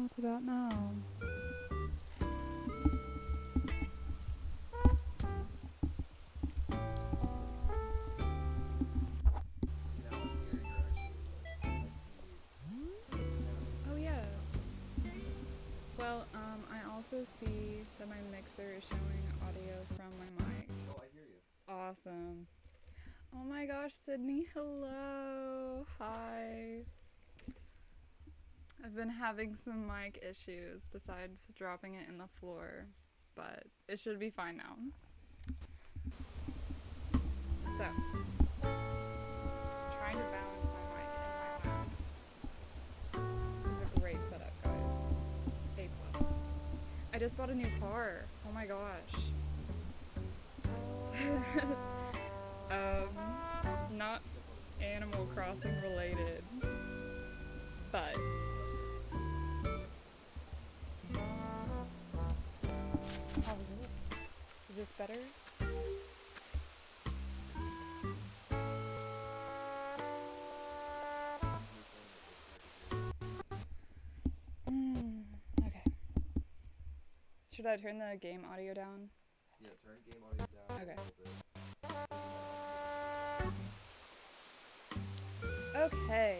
What's about now? Oh yeah. Well, I also see that my mixer is showing audio from my mic. Oh, I hear you. Awesome. Oh my gosh, Sydney, hello. Hi. I've been having some mic issues besides dropping it in the floor, but it should be fine now. So, trying to balance my mic in my mouth. This is a great setup, guys. A plus. I just bought a new car. Oh my gosh. Not Animal Crossing related, but how is this? Is this better? Okay. Should I turn the game audio down? Yeah, turn game audio down Okay. a little bit. Okay.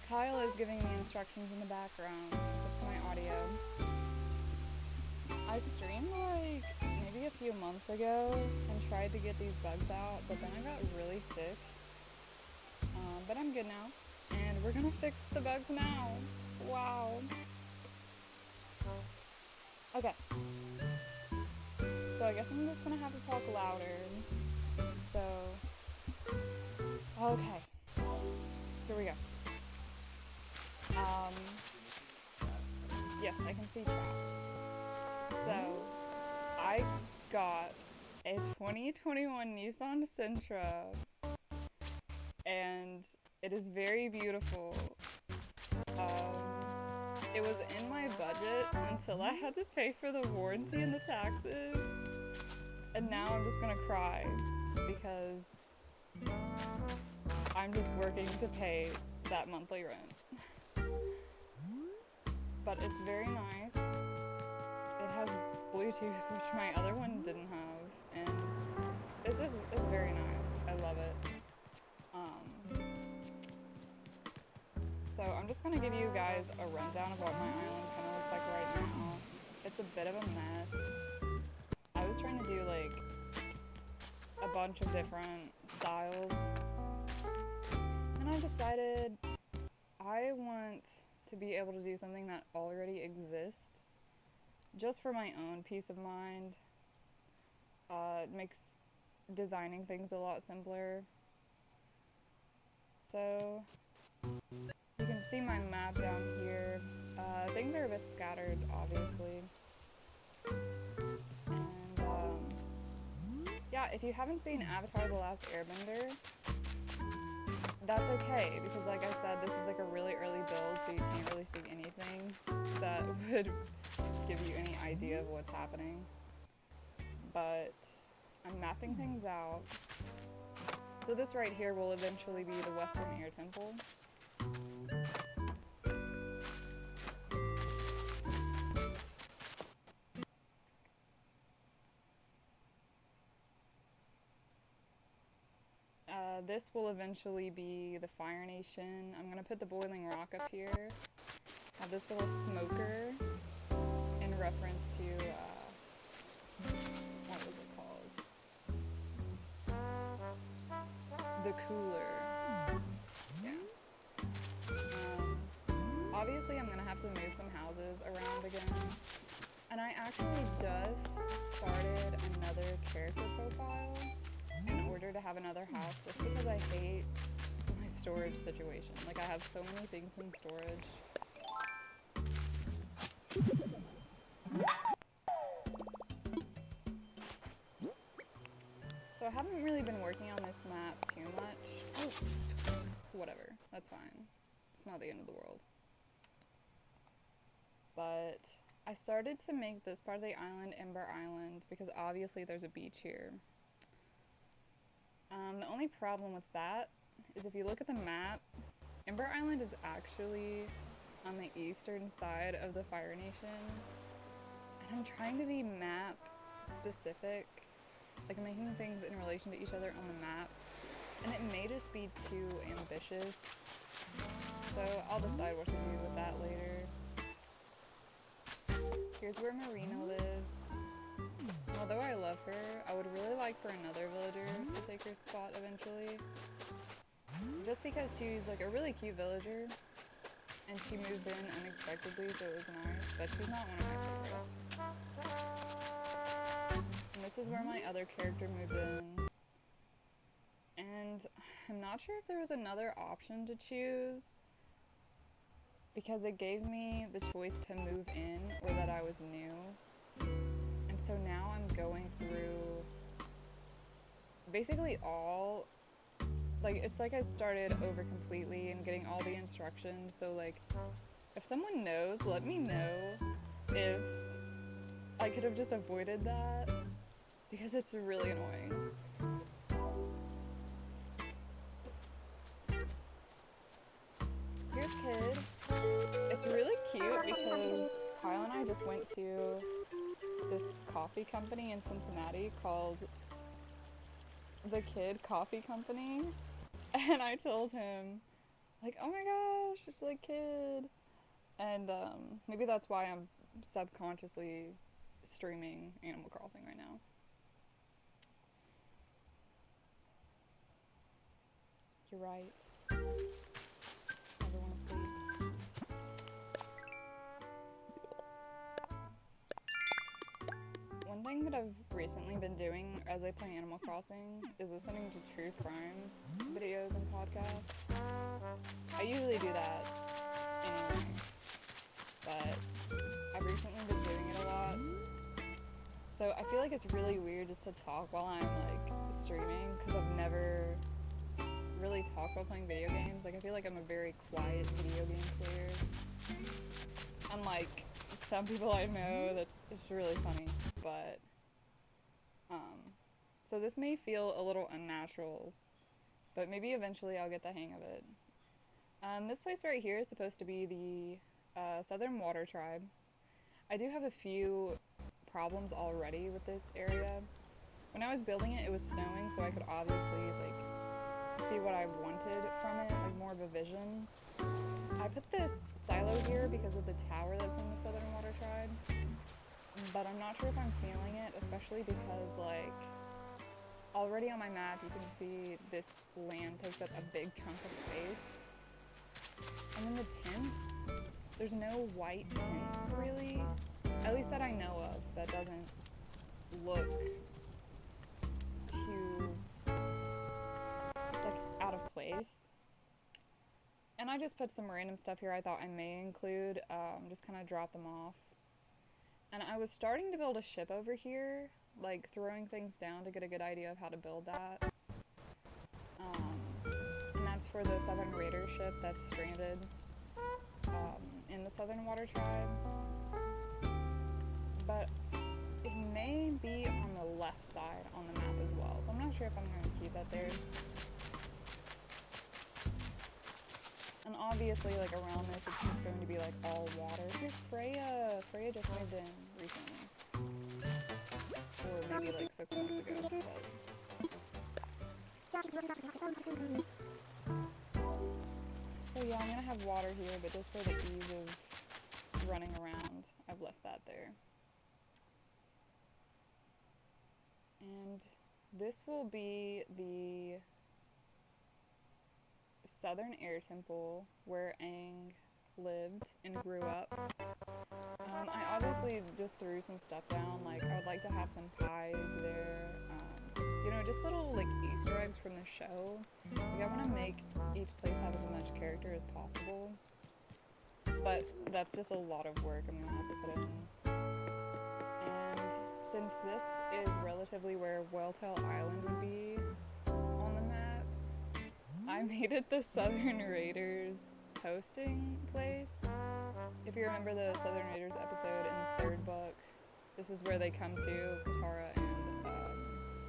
Kyle is giving me instructions in the background to fix my audio. I streamed like maybe a few months ago and tried to get these bugs out, but then I got really sick. But I'm good now, and we're gonna fix the bugs now. Wow. Okay. So I guess I'm just gonna have to talk louder. So, okay. Here we go. Yes, I can see chat. So, I got a 2021 Nissan Sentra, and it is very beautiful. It was in my budget until I had to pay for the warranty and the taxes, and now I'm just gonna cry because I'm just working to pay that monthly rent. But it's very nice. It has Bluetooth, which my other one didn't have, and it's very nice. I love it. So I'm just gonna give you guys a rundown of what my island kind of looks like right now. It's a bit of a mess. I was trying to do like a bunch of different styles, and I decided I want to be able to do something that already exists just for my own peace of mind. It makes designing things a lot simpler. So you can see my map down here. Things are a bit scattered, obviously. And yeah, if you haven't seen Avatar: The Last Airbender, that's okay, because like I said, this is like a really early build, so you can't really see anything that would give you any idea of what's happening. But I'm mapping things out. So this right here will eventually be the Western Air Temple. This will eventually be the Fire Nation. I'm gonna put the Boiling Rock up here. Have this little smoker in reference to, what was it called? The cooler. Yeah. Obviously I'm gonna have to move some houses around again. And I actually just started another character profile in order to have another house, just because I hate my storage situation. Like, I have so many things in storage. So I haven't really been working on this map too much. Oh, whatever, that's fine. It's not the end of the world. But I started to make this part of the island Ember Island because obviously there's a beach here. The only problem with that is if you look at the map, Ember Island is actually on the eastern side of the Fire Nation. And I'm trying to be map specific. Like, I'm making things in relation to each other on the map. And it may just be too ambitious. So I'll decide what to do with that later. Here's where Marina lives. Although I love her, I would really like for another villager to take her spot eventually. Just because she's like a really cute villager, and she moved in unexpectedly, so it was nice, but she's not one of my favorites. And this is where my other character moved in. And I'm not sure if there was another option to choose, because it gave me the choice to move in or that I was new. And so now I'm going through basically all, like, it's like I started over completely and getting all the instructions. So like, if someone knows, let me know if I could have just avoided that, because it's really annoying. Here's Kid. It's really cute because Kyle and I just went to this coffee company in Cincinnati called the Kid Coffee Company. And I told him, like, oh my gosh, it's like Kid. And maybe that's why I'm subconsciously streaming Animal Crossing right now. You're right. Never want to sleep. One thing that I've recently been doing as I play Animal Crossing is listening to true crime videos and podcasts. I usually do that anyway, but I've recently been doing it a lot. So I feel like it's really weird just to talk while I'm like streaming, because I've never really talked while playing video games. Like, I feel like I'm a very quiet video game player. Unlike some people I know, it's really funny. But, so this may feel a little unnatural, but maybe eventually I'll get the hang of it. This place right here is supposed to be the Southern Water Tribe. I do have a few problems already with this area. When I was building it, it was snowing, so I could obviously, like, see what I wanted from it, like more of a vision. I put this silo here because of the tower that's in the Southern Water Tribe, but I'm not sure if I'm feeling it, especially because, like, already on my map you can see this land takes up a big chunk of space. And then the tents, there's no white tents really, at least that I know of, that doesn't look too like out of place. And I just put some random stuff here I thought I may include, just kind of drop them off. And I was starting to build a ship over here, like throwing things down to get a good idea of how to build that. And that's for the Southern Raider ship that's stranded in the Southern Water Tribe. But it may be on the left side on the map as well, so I'm not sure if I'm going to keep that there. And obviously, like, around this, it's just going to be, like, all water. Here's Freya! Freya just moved in recently. Or maybe, like, 6 months ago, but... So yeah, I'm gonna have water here, but just for the ease of running around, I've left that there. And this will be the Southern Air Temple where Aang lived and grew up. I obviously just threw some stuff down, like I would like to have some pies there, you know, just little like Easter eggs from the show. Like I want to make each place have as much character as possible, but that's just a lot of work I'm gonna have to put in. And since this is relatively where Welltail Island would be on the map, I made it the Southern Raiders hosting place. If you remember the Southern Raiders episode in the 3rd book, this is where they come to, Katara and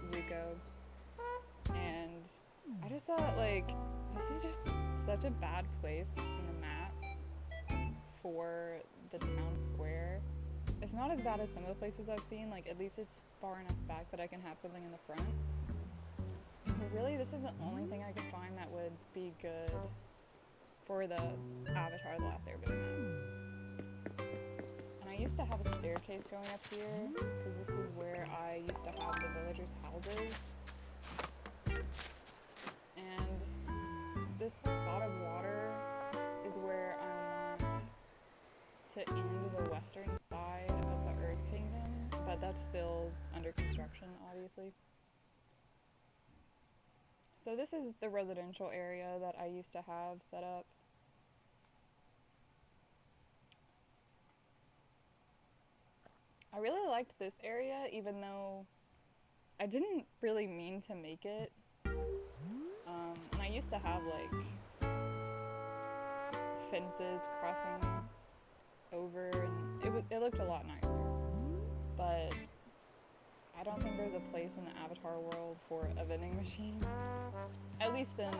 Zuko. And I just thought, like, this is just such a bad place in the map. before the town square. It's not as bad as some of the places I've seen, like at least it's far enough back that I can have something in the front. But really, this is the only thing I could find that would be good for the Avatar: The Last Airbender map. And I used to have a staircase going up here, because this is where I used to have the villagers' houses. And this spot of water is where I want to end the western side of the Earth Kingdom, but that's still under construction, obviously. So this is the residential area that I used to have set up. I really liked this area, even though I didn't really mean to make it. And I used to have like fences crossing over, and it looked a lot nicer. But I don't think there's a place in the Avatar world for a vending machine, at least in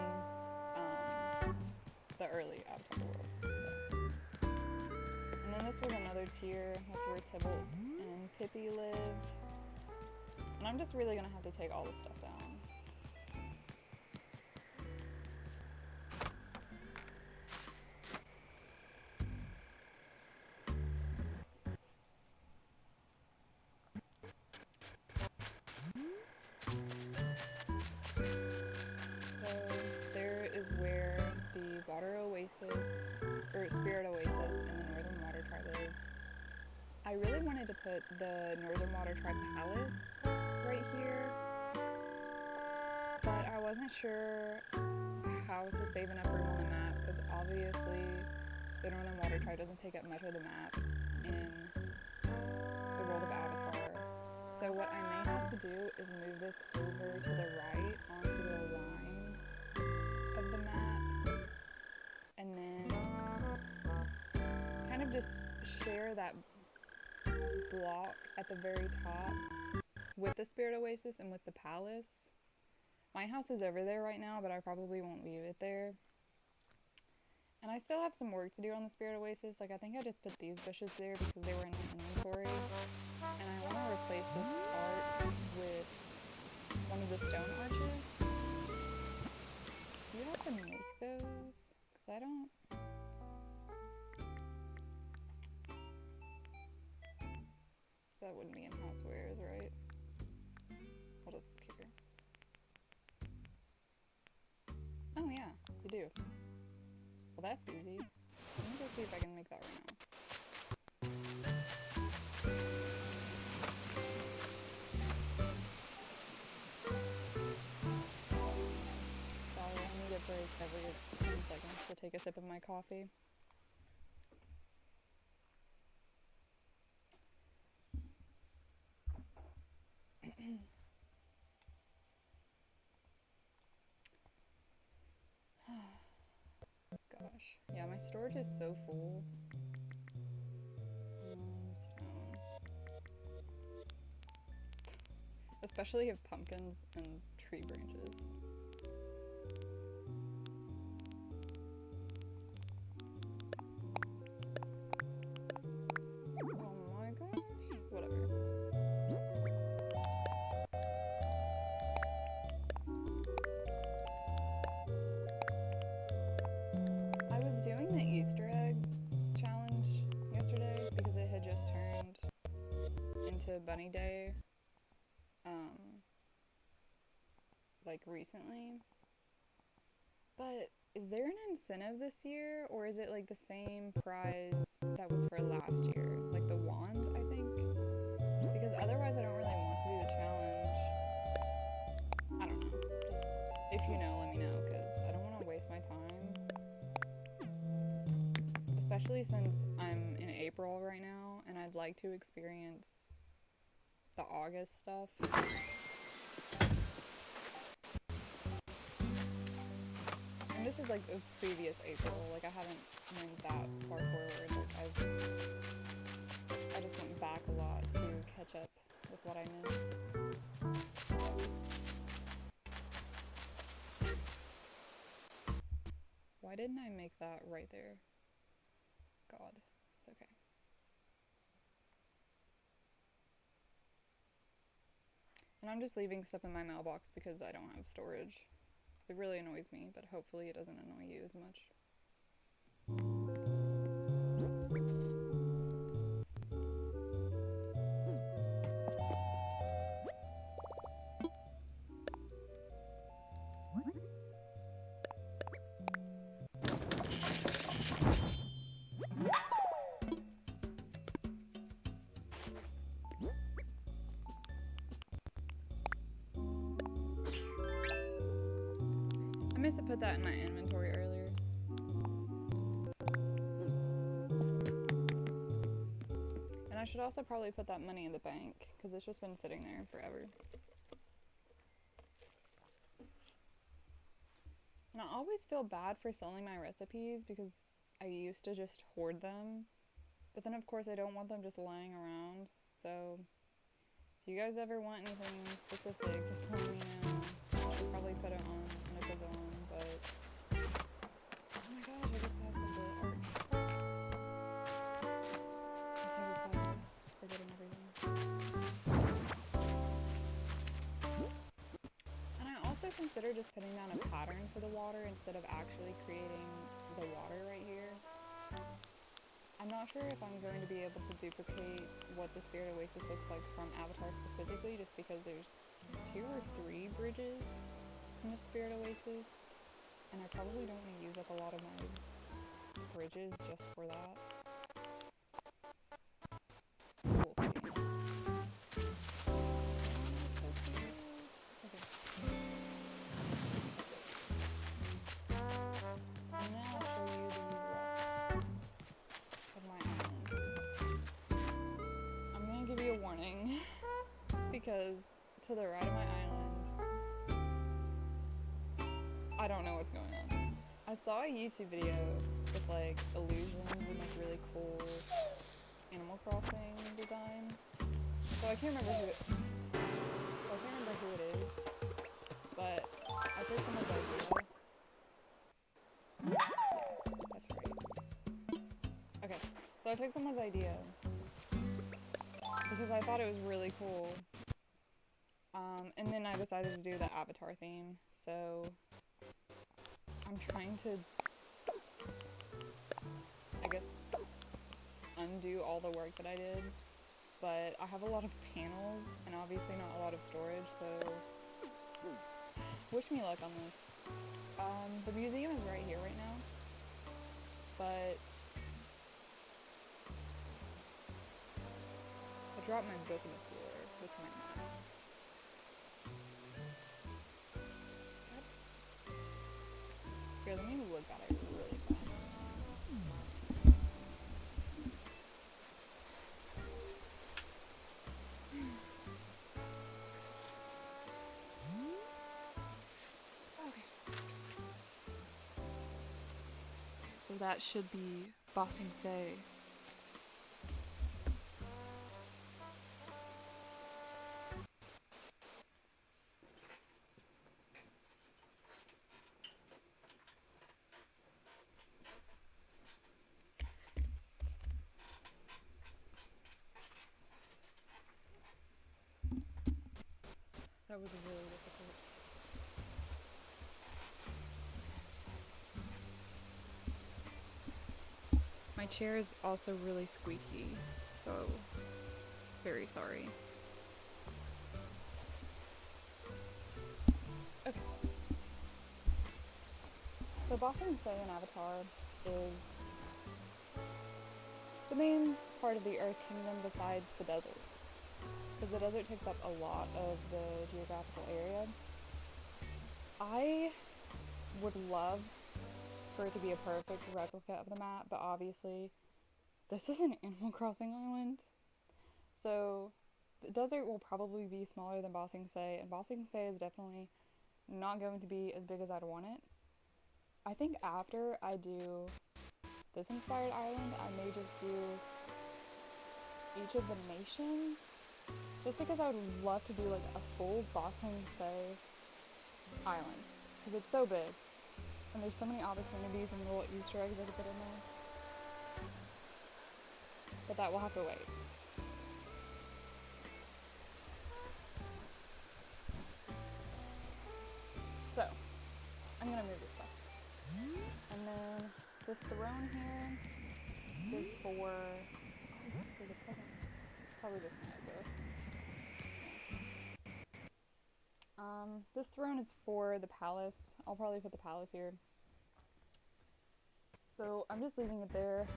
the early Avatar world. So. And then this was another tier. That's where Tybalt and Pippi live. And I'm just really gonna have to take all this stuff down. Spirit Oasis in the Northern Water Tribe is. I really wanted to put the Northern Water Tribe Palace right here, but I wasn't sure how to save enough room on the map, because obviously the Northern Water Tribe doesn't take up much of the map in the world of Avatar. So what I may have to do is move this over to the right onto the line of the map, and then kind of just share that block at the very top with the Spirit Oasis and with the palace. My house is over there right now, but I probably won't leave it there. And I still have some work to do on the Spirit Oasis. Like, I think I just put these bushes there because they were in my inventory. And I want to replace this part with one of the stone arches. Do you have to make those? Because I don't... That wouldn't be in housewares, right? I'll just look here. Oh yeah, you do. Well, that's easy. Let me go see if I can make that right now. Sorry, I need a break every 10 seconds to take a sip of my coffee. Gosh. Yeah, my storage is so full. Stone. Especially if pumpkins and tree branches. Oh my gosh. Whatever. I was doing the Easter egg challenge yesterday because it had just turned into Bunny Day, like recently. But is there an incentive this year, or is it like the same prize that was for last year? Like the wand, I think? Because otherwise I don't really want to do the challenge. I don't know. Just, if you know, let me know, because I don't want to waste my time. Especially since I'm in April right now, and I'd like to experience the August stuff. And this is like a previous April, like I haven't went that far forward, like I just went back a lot to catch up with what I missed. Why didn't I make that right there? God. It's okay. And I'm just leaving stuff in my mailbox because I don't have storage. It really annoys me, but hopefully it doesn't annoy you as much. I must have put that in my inventory earlier. And I should also probably put that money in the bank because it's just been sitting there forever. And I always feel bad for selling my recipes because I used to just hoard them. But then of course I don't want them just lying around. So if you guys ever want anything specific, just let me know. I should probably put it on Nico's own, but oh my gosh, I just passed some good art. I'm so excited. Just forgetting everything. And I also consider just putting down a pattern for the water instead of actually creating the water right here. I'm not sure if I'm going to be able to duplicate what the Spirit Oasis looks like from Avatar specifically, just because there's 2 or 3 bridges in the Spirit Oasis, and I probably don't want to use up a lot of my bridges just for that. We'll see. Okay. And now I'll show you the rest of my island. I'm gonna give you a warning because to the right of my island, I don't know what's going on. I saw a YouTube video with like illusions and like really cool Animal Crossing designs. So I can't remember who it is, but I took someone's idea. Yeah, that's right. Okay, so I took someone's idea because I thought it was really cool. And then I decided to do the Avatar theme, so I'm trying to, I guess, undo all the work that I did, but I have a lot of panels and obviously not a lot of storage, so wish me luck on this. The museum is right here right now, but I dropped my book in the floor with my map. Here, let me look at it really fast. Okay. So that should be Ba Sing Se. That was really difficult. My chair is also really squeaky, so very sorry. Okay. So Ba Sing Se in Avatar is the main part of the Earth Kingdom besides the desert. Because the desert takes up a lot of the geographical area. I would love for it to be a perfect replica of the map, but obviously this is an Animal Crossing island. So the desert will probably be smaller than Ba Sing Se, and Ba Sing Se is definitely not going to be as big as I'd want it. I think after I do this inspired island, I may just do each of the nations, just because I would love to do like a full Ba Sing Se island, because it's so big, and there's so many opportunities and little Easter eggs I could put in there. that will have to wait. So, I'm gonna move this stuff. And then this throne here is for the present. It's probably just my idea. This throne is for the palace. I'll probably put the palace here. So I'm just leaving it there.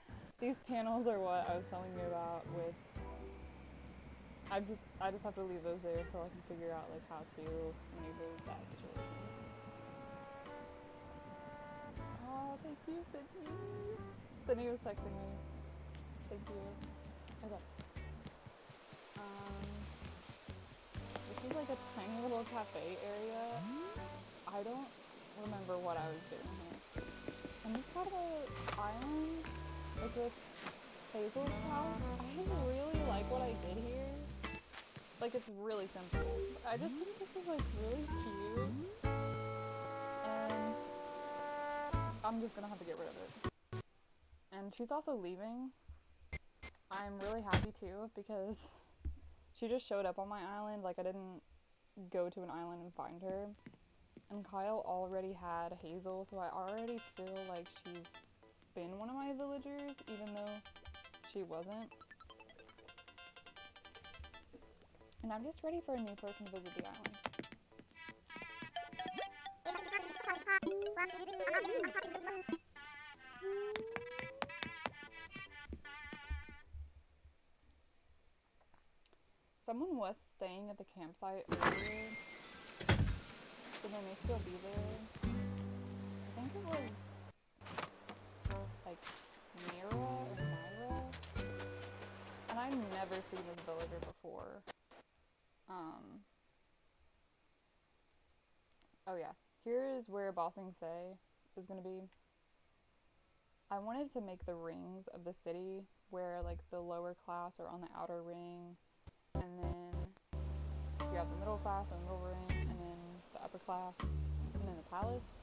These panels are what I was telling you about with, I just have to leave those there until I can figure out like how to maneuver that situation. Oh, thank you, Sydney. Sydney was texting me. Thank you. Okay. This is like a tiny little cafe area. I don't remember what I was doing here. And this part of the island, like with Hazel's house, I really like what I did here. Like, it's really simple. I just think this is like really cute. And I'm just gonna have to get rid of it. And she's also leaving. I'm really happy too because she just showed up on my island. Like, I didn't go to an island and find her. And Kyle already had Hazel, so I already feel like she's been one of my villagers, even though she wasn't. And I'm just ready for a new person to visit the island. Someone was staying at the campsite earlier, so they may still be there. I think it was like Mira or Myra, and I've never seen this villager before. Oh yeah, here is where Bossing Say is gonna be. I wanted to make the rings of the city where like the lower class are on the outer ring, and then you have the middle class and the middle ring, and then the upper class, and then the palace.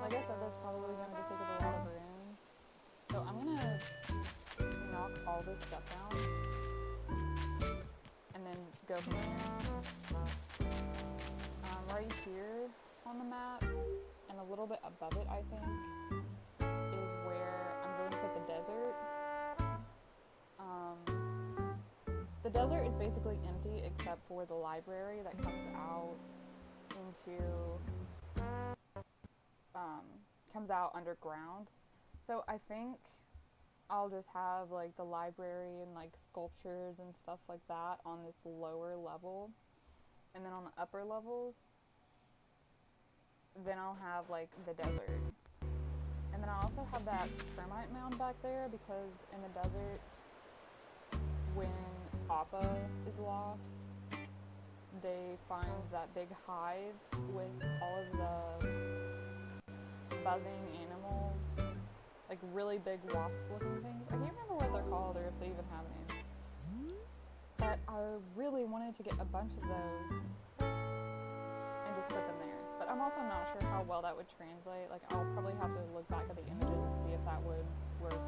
Like I said, that's probably gonna just take up a lot of room. So I'm gonna knock all this stuff down, and then go from there. Right here on the map, and a little bit above it, I think, is where I'm going to put the desert. The desert is basically empty except for the library that comes out into, comes out underground. So I think I'll just have like the library and like sculptures and stuff like that on this lower level. And then on the upper levels, then I'll have like the desert. And then I also have that termite mound back there because in the desert, when Appa is lost, they find that big hive with all of the buzzing animals, like really big wasp-looking things. I can't remember what they're called or if they even have a name. But I really wanted to get a bunch of those and just put them there. But I'm also not sure how well that would translate. Like, I'll probably have to look back at the images and see if that would work.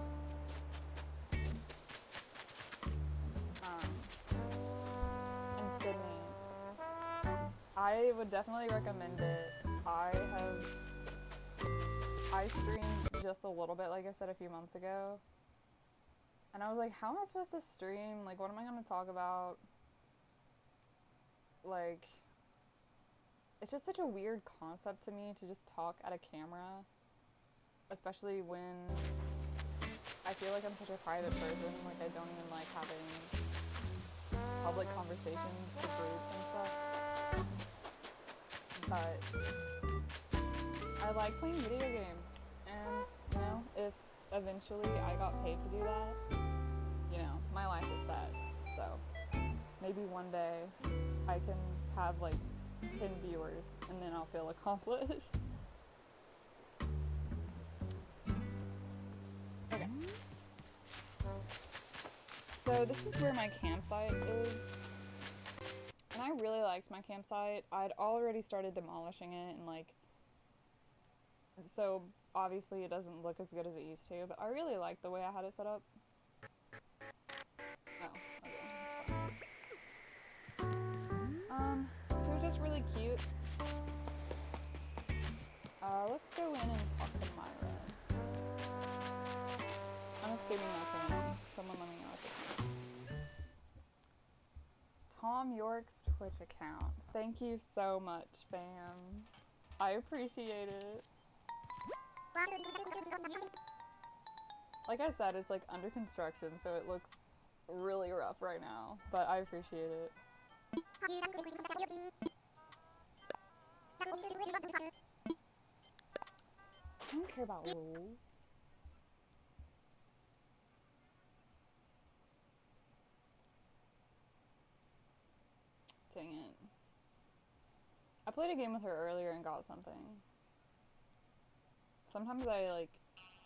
And Sydney, I would definitely recommend it. I streamed just a little bit, like I said a few months ago. And I was like, how am I supposed to stream? Like, what am I going to talk about? Like, it's just such a weird concept to me to just talk at a camera. Especially when I feel like I'm such a private person. Like, I don't even like having public conversations to groups and stuff. But I like playing video games. And, you know, if eventually I got paid to do that, you know, my life is set. So maybe one day I can have like 10 viewers and then I'll feel accomplished. Okay. So this is where my campsite is. And I really liked my campsite. I'd already started demolishing it and like, so obviously it doesn't look as good as it used to, but I really liked the way I had it set up. He was just really cute. Let's go in and talk to Myra. I'm assuming that's her name. Someone let me know if it's not. Tom York's Twitch account. Thank you so much, fam. I appreciate it. Like I said, it's like under construction, so it looks really rough right now, but I appreciate it. I don't care about rules. Dang it. I played a game with her earlier and got something. Sometimes I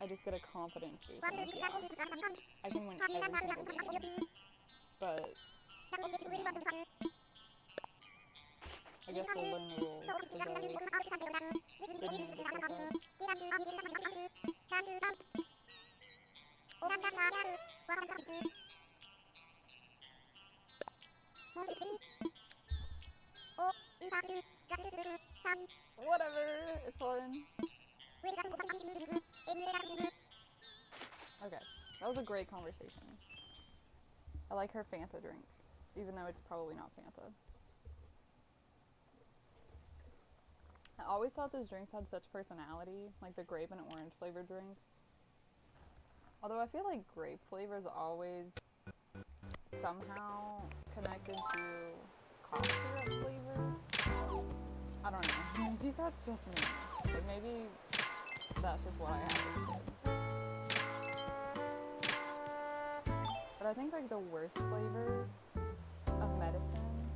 just get a confidence boost. And like, yeah, I can win every single game. But I guess we'll learn the rules. Because I didn't even get that far. Whatever, it's fun. Okay, that was a great conversation. I like her Fanta drink, even though it's probably not Fanta. I always thought those drinks had such personality, like the grape and orange flavored drinks. Although I feel like grape flavor is always somehow connected to cough syrup flavor. I don't know. Maybe that's just me. Like maybe that's just what I had as a kid. But I think like the worst flavor of medicine,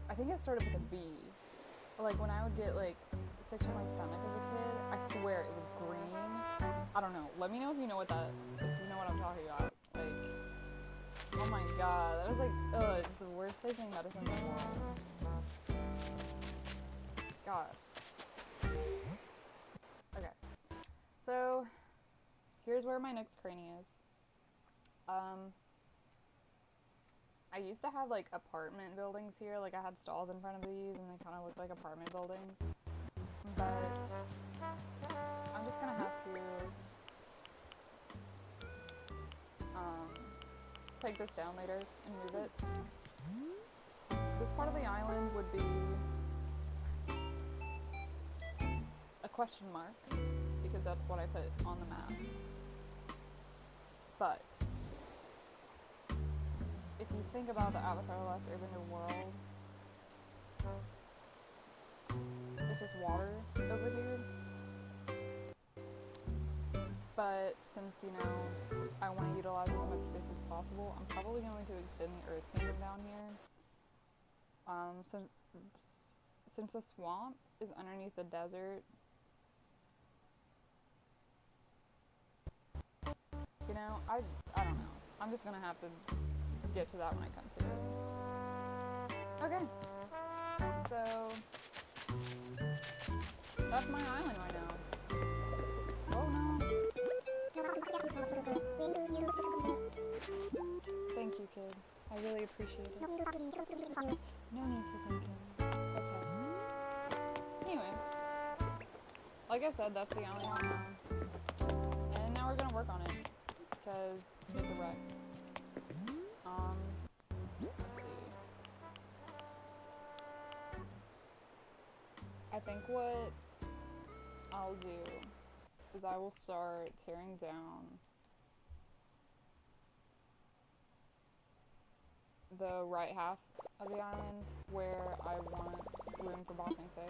I think it started with a B. Like when I would get like sick to my stomach as a kid, I swear it was green. I don't know. Let me know if you know what I'm talking about. Like, oh my god, that was like, it's the worst tasting medicine in the world. Gosh. Okay. So, here's where my next cranny is. I used to have like apartment buildings here, like I had stalls in front of these and they kind of looked like apartment buildings. But I'm just gonna have to take this down later and move it. This part of the island would be a question mark, because that's what I put on the map. But if you think about the Avatar: The Last Airbender world, it's just water over here. But since, you know, I want to utilize as much space as possible, I'm probably going to extend the Earth Kingdom down here. Since the swamp is underneath the desert, you know, I don't know. I'm just gonna have to get to that when I come to it. Okay. So that's my island right now. Oh no. Thank you, kid. I really appreciate it. No need to thank him. Okay. Anyway. Like I said, that's the island right now. And now we're gonna work on it. Because it's a wreck. Let's see. I think what I'll do is I will start tearing down the right half of the island where I want room for bossing, say.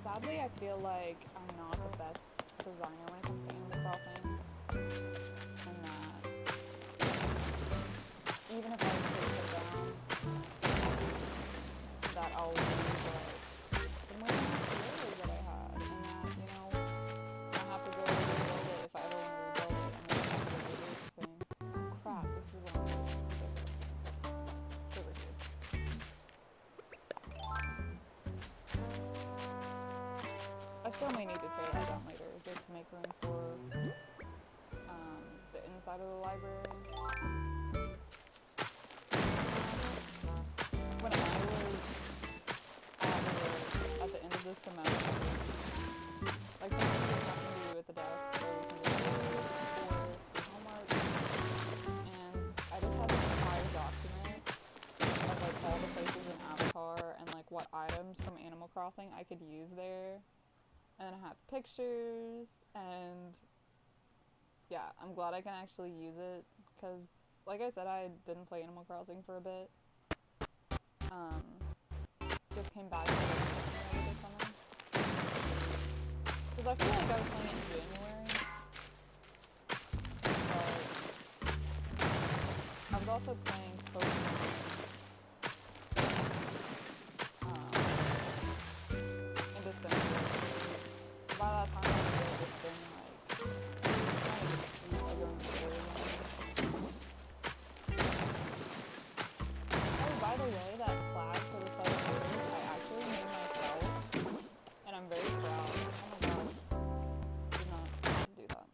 Sadly, I feel like I'm not the best designer when it comes to Animal Crossing, and that even if I take it down, that I'll lose like some ways that I had, and that, you know, I'll have to go rebuild it if I ever want to rebuild it, and then I'll have to go do the same. Oh crap, this is one of those. It's over here. I still may need to tear that down later, just to make room for the side of the library. When I was at the end of the semester, like something we have to do at the desk, so we can just read or do homework, and I just had this entire document of like all the places in Avatar and like what items from Animal Crossing I could use there, and then I have pictures, and yeah, I'm glad I can actually use it, because like I said, I didn't play Animal Crossing for a bit. Just came back to it over the summer. Because I feel like I was playing it in January, but I was also playing Pokemon in December. By that time, I was really just been like, kind of just used to going to school again. Oh, by the way, that flag for the site series, I actually made myself, and I'm very proud. Oh my god, did not have to do that.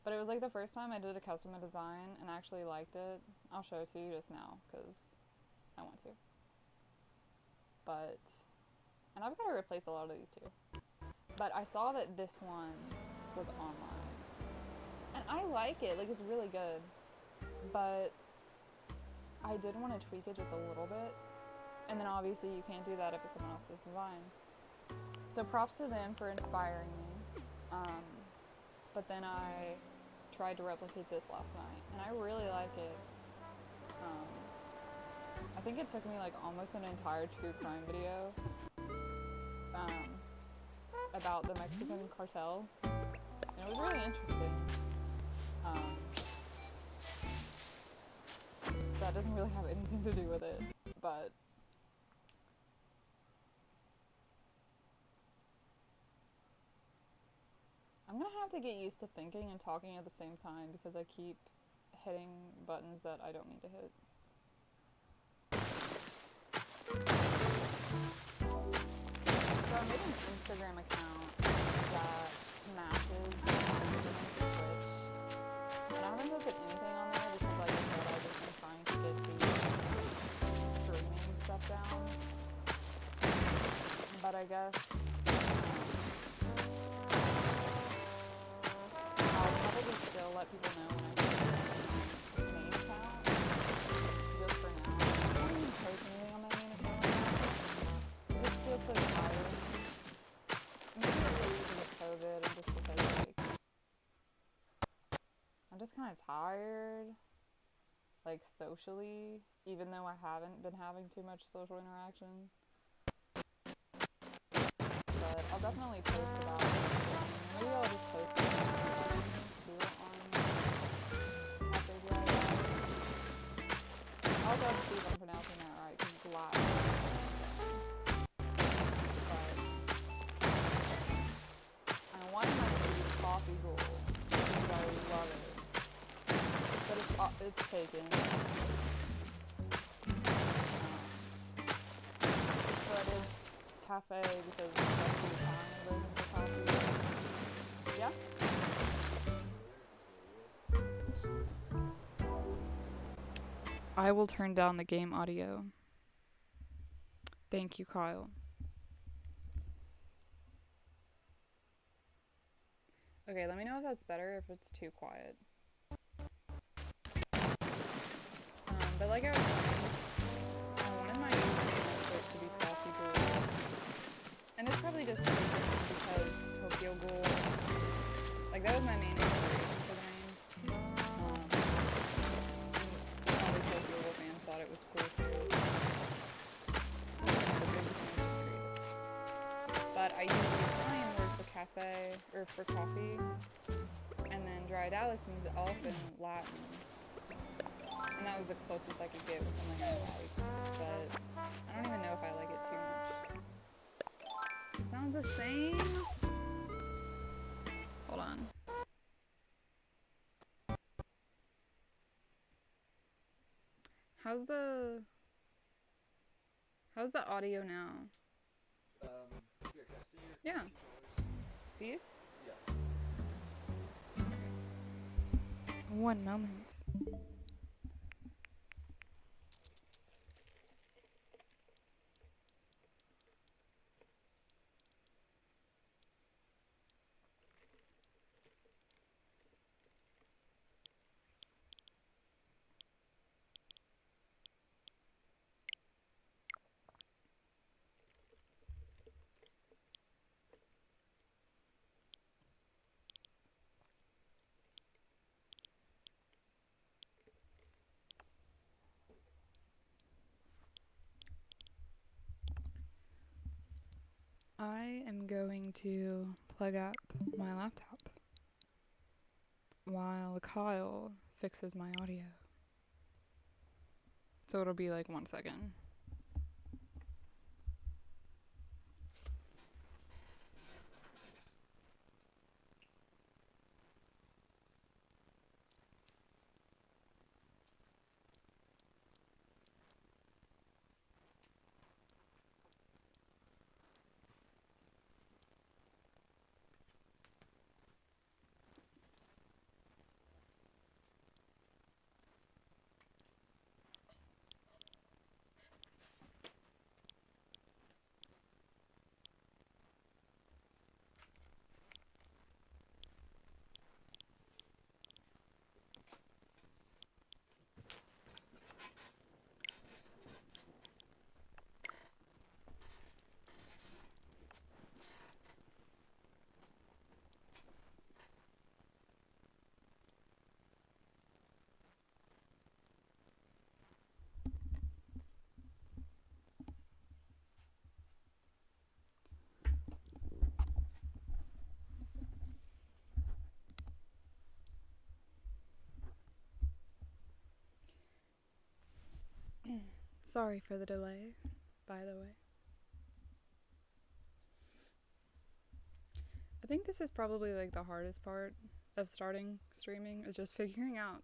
But it was like the first time I did a custom design and actually liked it. I'll show it to you just now, because I want to. But, and I've got to replace a lot of these too. But I saw that this one was online. And I like it, like it's really good. But I did want to tweak it just a little bit. And then obviously you can't do that if it's someone else's design. So props to them for inspiring me. But then I tried to replicate this last night, and I really like it. I think it took me like almost an entire true crime video about the Mexican cartel, and it was really interesting. That doesn't really have anything to do with it, but I'm gonna have to get used to thinking and talking at the same time, because I keep hitting buttons that I don't need to hit. So I made an Instagram account that matches my username for Twitch, and I haven't posted anything on there because, like I said, I've just been trying to get the streaming stuff down. But I guess I'll probably still let people know when I post my main account, just for now. I don't even post anything on my main account right now. It just feels so tiring. Maybe it's like because of COVID and just because like I'm just kind of tired, like socially, even though I haven't been having too much social interaction. But I'll definitely post about it. Maybe I'll just post it on Happy Dry Guys. I'll also have to see if I'm pronouncing that right, because it's Latin. But I wanted my name to be Coffee Ghoul, because I love it. But it's taken. So I did cafe because that's the Italian version for coffee. Yeah? I will turn down the game audio. Thank you, Kyle. Okay, let me know if that's better, if it's too quiet. But like I was saying, I wanted my username supposed to be Coffee Ghoul. And it's probably just because Tokyo Ghoul, like that was my main inspiration for the name. And probably Tokyo Ghoul fans thought it was cool too. But I use the Italian word for cafe, or for coffee, and then Dry Dallas means elf in Latin. And that was the closest I could get with something I liked, but I don't even know if I like it too much. It sounds the same. Hold on. How's the audio now? Here, can I see your Yeah. controllers? These? Yeah. One moment. I am going to plug up my laptop while Kyle fixes my audio. So it'll be like 1 second. Sorry for the delay, by the way. I think this is probably like the hardest part of starting streaming, is just figuring out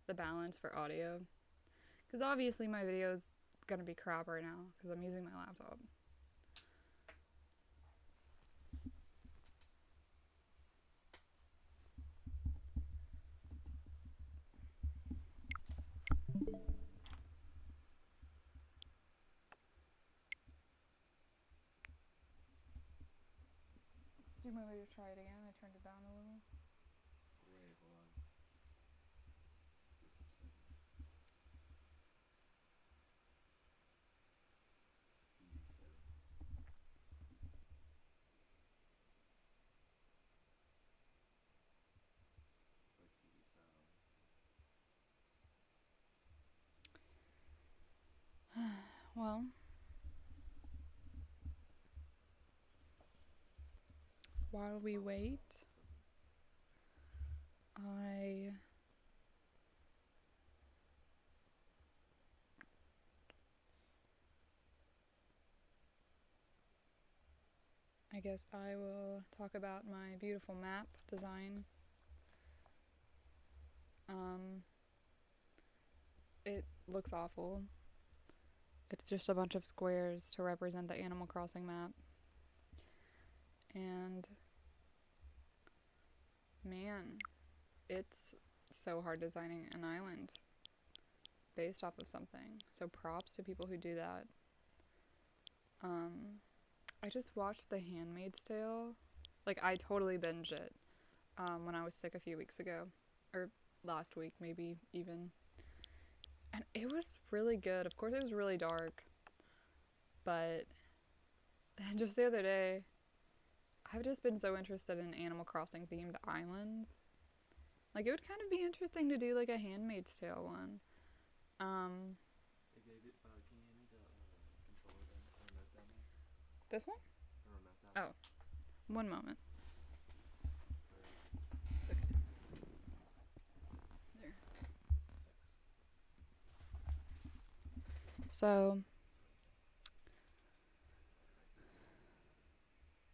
the balance for audio. Because obviously my video's gonna be crap right now because I'm using my laptop. Do you want me to try it again? I turned it down a little. Wait, hold on. System settings. TV settings. It's like TV sound. Well, while we wait, I guess I will talk about my beautiful map design. It looks awful. It's just a bunch of squares to represent the Animal Crossing map. And man, it's so hard designing an island based off of something. So props to people who do that. I just watched The Handmaid's Tale. Like, I totally binged it when I was sick a few weeks ago. Or last week, maybe even. And it was really good. Of course, it was really dark. But just the other day, I've just been so interested in Animal Crossing themed islands. Like, it would kind of be interesting to do like a Handmaid's Tale one. Hey David, can you hand me the controller down there, or remote down there? This one? Or remote down Oh. One moment. Sorry. It's okay. There.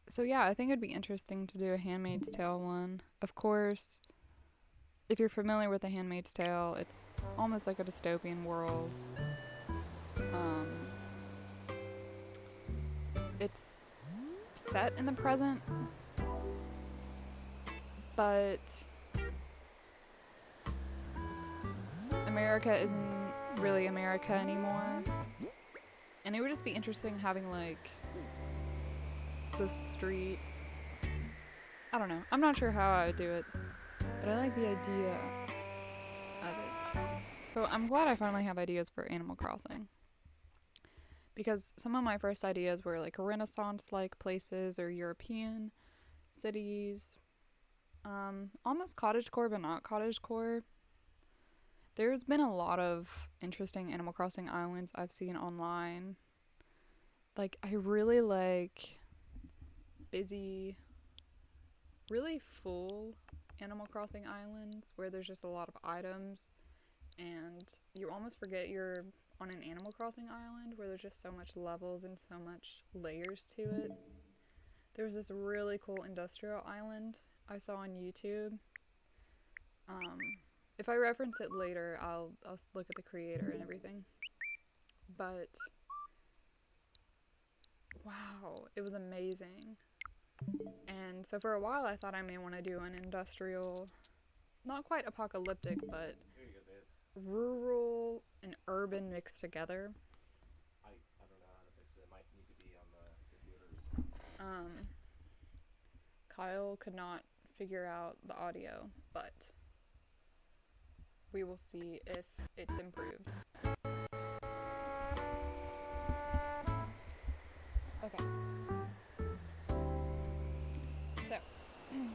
So yeah, I think it'd be interesting to do a Handmaid's Tale one. Of course, if you're familiar with The Handmaid's Tale, it's almost like a dystopian world. It's set in the present, but America isn't really America anymore. And it would just be interesting having, like, the streets. I don't know. I'm not sure how I would do it, but I like the idea of it. So I'm glad I finally have ideas for Animal Crossing. Because some of my first ideas were, like, Renaissance-like places or European cities. Almost cottagecore, but not cottagecore. There's been a lot of interesting Animal Crossing islands I've seen online. Like, I really like busy, really full Animal Crossing islands where there's just a lot of items and you almost forget you're on an Animal Crossing island where there's just so much levels and so much layers to it. There's this really cool industrial island I saw on YouTube. If I reference it later, I'll look at the creator and everything. But wow, it was amazing. And so for a while I thought I may want to do an industrial, not quite apocalyptic, but Here you go, babe. rural and urban mixed together. I don't know how to fix it. It might need to be on the computers. Kyle could not figure out the audio, but we will see if it's improved. Okay. So, yeah,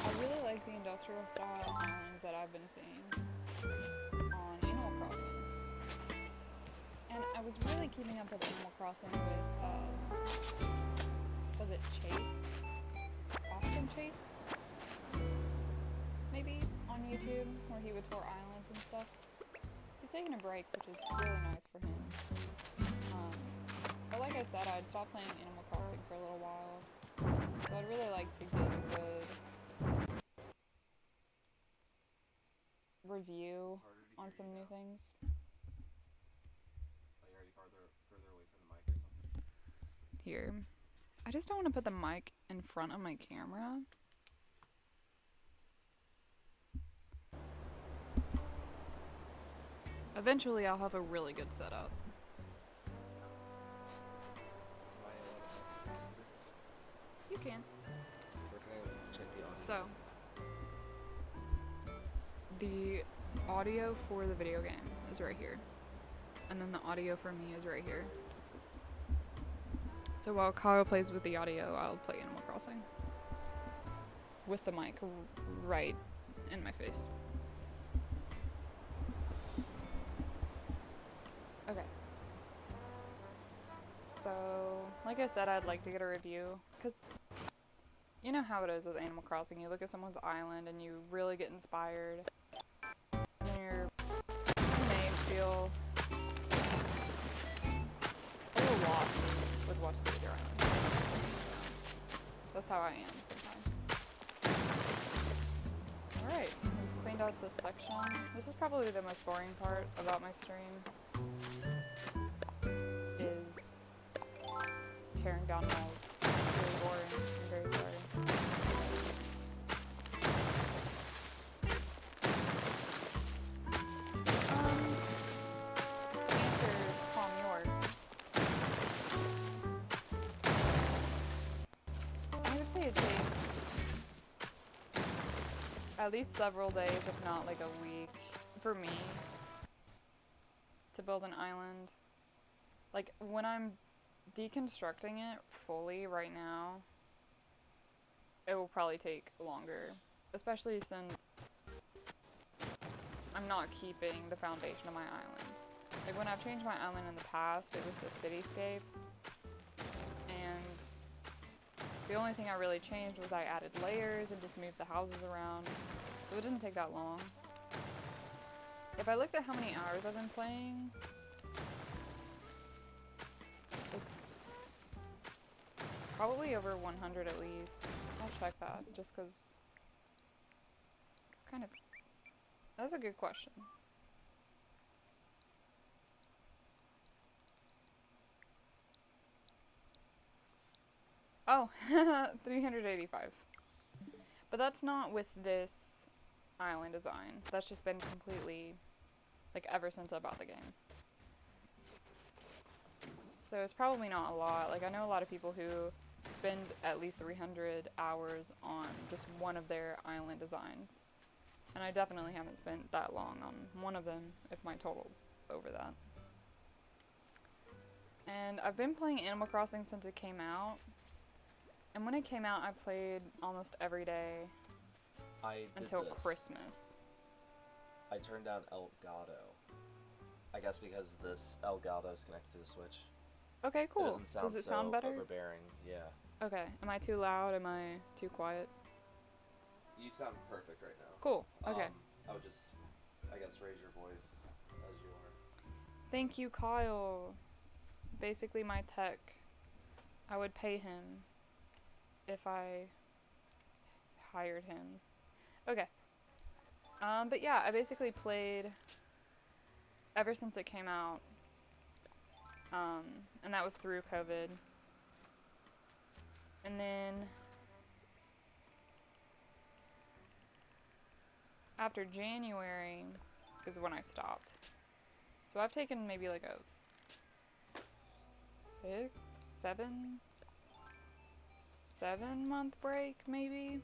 I really like the industrial style islands that I've been seeing on Animal Crossing. And I was really keeping up with Animal Crossing with, was it Chase? Austin Chase? Maybe on YouTube, where he would tour islands and stuff. He's taking a break, which is really nice for him. But like I said, I'd stopped playing Animal Crossing for a little while. So I'd really like to get a good review on some new things. Like, are you further away from the mic or something? Here. I just don't want to put the mic in front of my camera. Eventually I'll have a really good setup. Am I allowed to mess with the computer? You can. Or can I check the audio? So, the audio for the video game is right here. And then the audio for me is right here. So while Kyle plays with the audio, I'll play Animal Crossing. With the mic right in my face. Okay. So, like I said, I'd like to get a review, because you know how it is with Animal Crossing. You look at someone's island and you really get inspired. And you may feel a little lost with what's to do with your island. That's how I am sometimes. Alright, we've cleaned out this section. This is probably the most boring part about my stream. Is tearing down walls. It's really boring. I'm very sorry. To answer Tom York, I would say it takes at least several days, if not like a week, for me to build an island. Like, when I'm deconstructing it fully right now, it will probably take longer. Especially since I'm not keeping the foundation of my island. Like, when I've changed my island in the past, it was a cityscape. And the only thing I really changed was I added layers and just moved the houses around. So it didn't take that long. If I looked at how many hours I've been playing, it's probably over 100 at least. I'll check that just because it's kind of... That's a good question. Oh, 385. But that's not with this island design. That's just been completely, like, ever since I bought the game. So it's probably not a lot. Like, I know a lot of people who spend at least 300 hours on just one of their island designs. And I definitely haven't spent that long on one of them, if my total's over that. And I've been playing Animal Crossing since it came out. And when it came out, I played almost every day until Christmas. I turned down Elgato. I guess because this Elgato is connected to the Switch. Okay, It cool. doesn't sound Does it sound so better? overbearing. Yeah. Okay. Am I too loud? Am I too quiet? You sound perfect right now. Cool. Okay. I would just, I guess, raise your voice as you are. Thank you, Kyle. Basically my tech. I would pay him if I hired him. Okay. But yeah, I basically played ever since it came out. And that was through COVID. And then after January is when I stopped. So I've taken maybe like a 7 month break, maybe.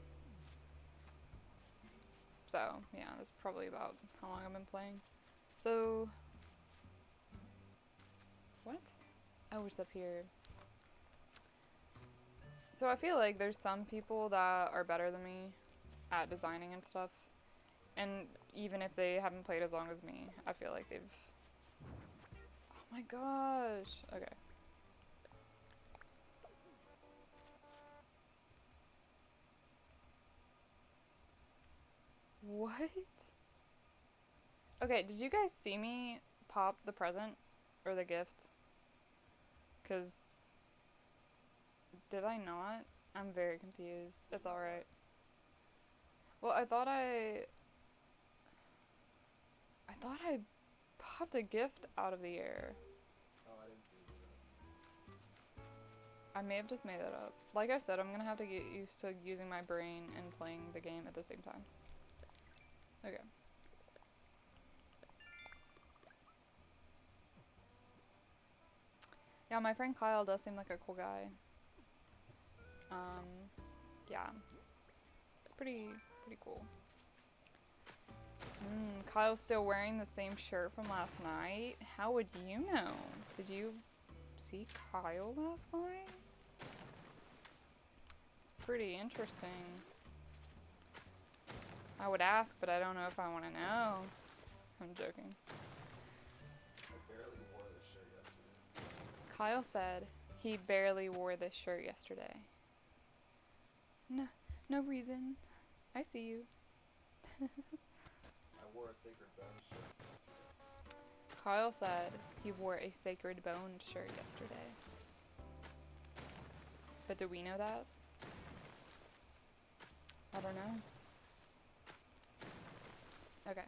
So yeah, that's probably about how long I've been playing. So what? Oh, it's up here. So I feel like there's some people that are better than me at designing and stuff. And even if they haven't played as long as me, I feel like they've... Oh my gosh. Okay. What? Okay, did you guys see me pop the present? Or the gift? 'Cause... Did I not? I'm very confused. It's alright. Well, I thought I popped a gift out of the air. Oh, I didn't see that. I may have just made that up. Like I said, I'm gonna have to get used to using my brain and playing the game at the same time. Okay. Yeah, my friend Kyle does seem like a cool guy. Yeah. It's pretty cool. Kyle's still wearing the same shirt from last night? How would you know? Did you see Kyle last night? It's pretty interesting. I would ask, but I don't know if I want to know. I'm joking. I barely wore this shirt yesterday. Kyle said he barely wore this shirt yesterday. No reason. I see you. I wore a Sacred Bone shirt yesterday. Kyle said he wore a Sacred Bone shirt yesterday. But do we know that? I don't know. Okay.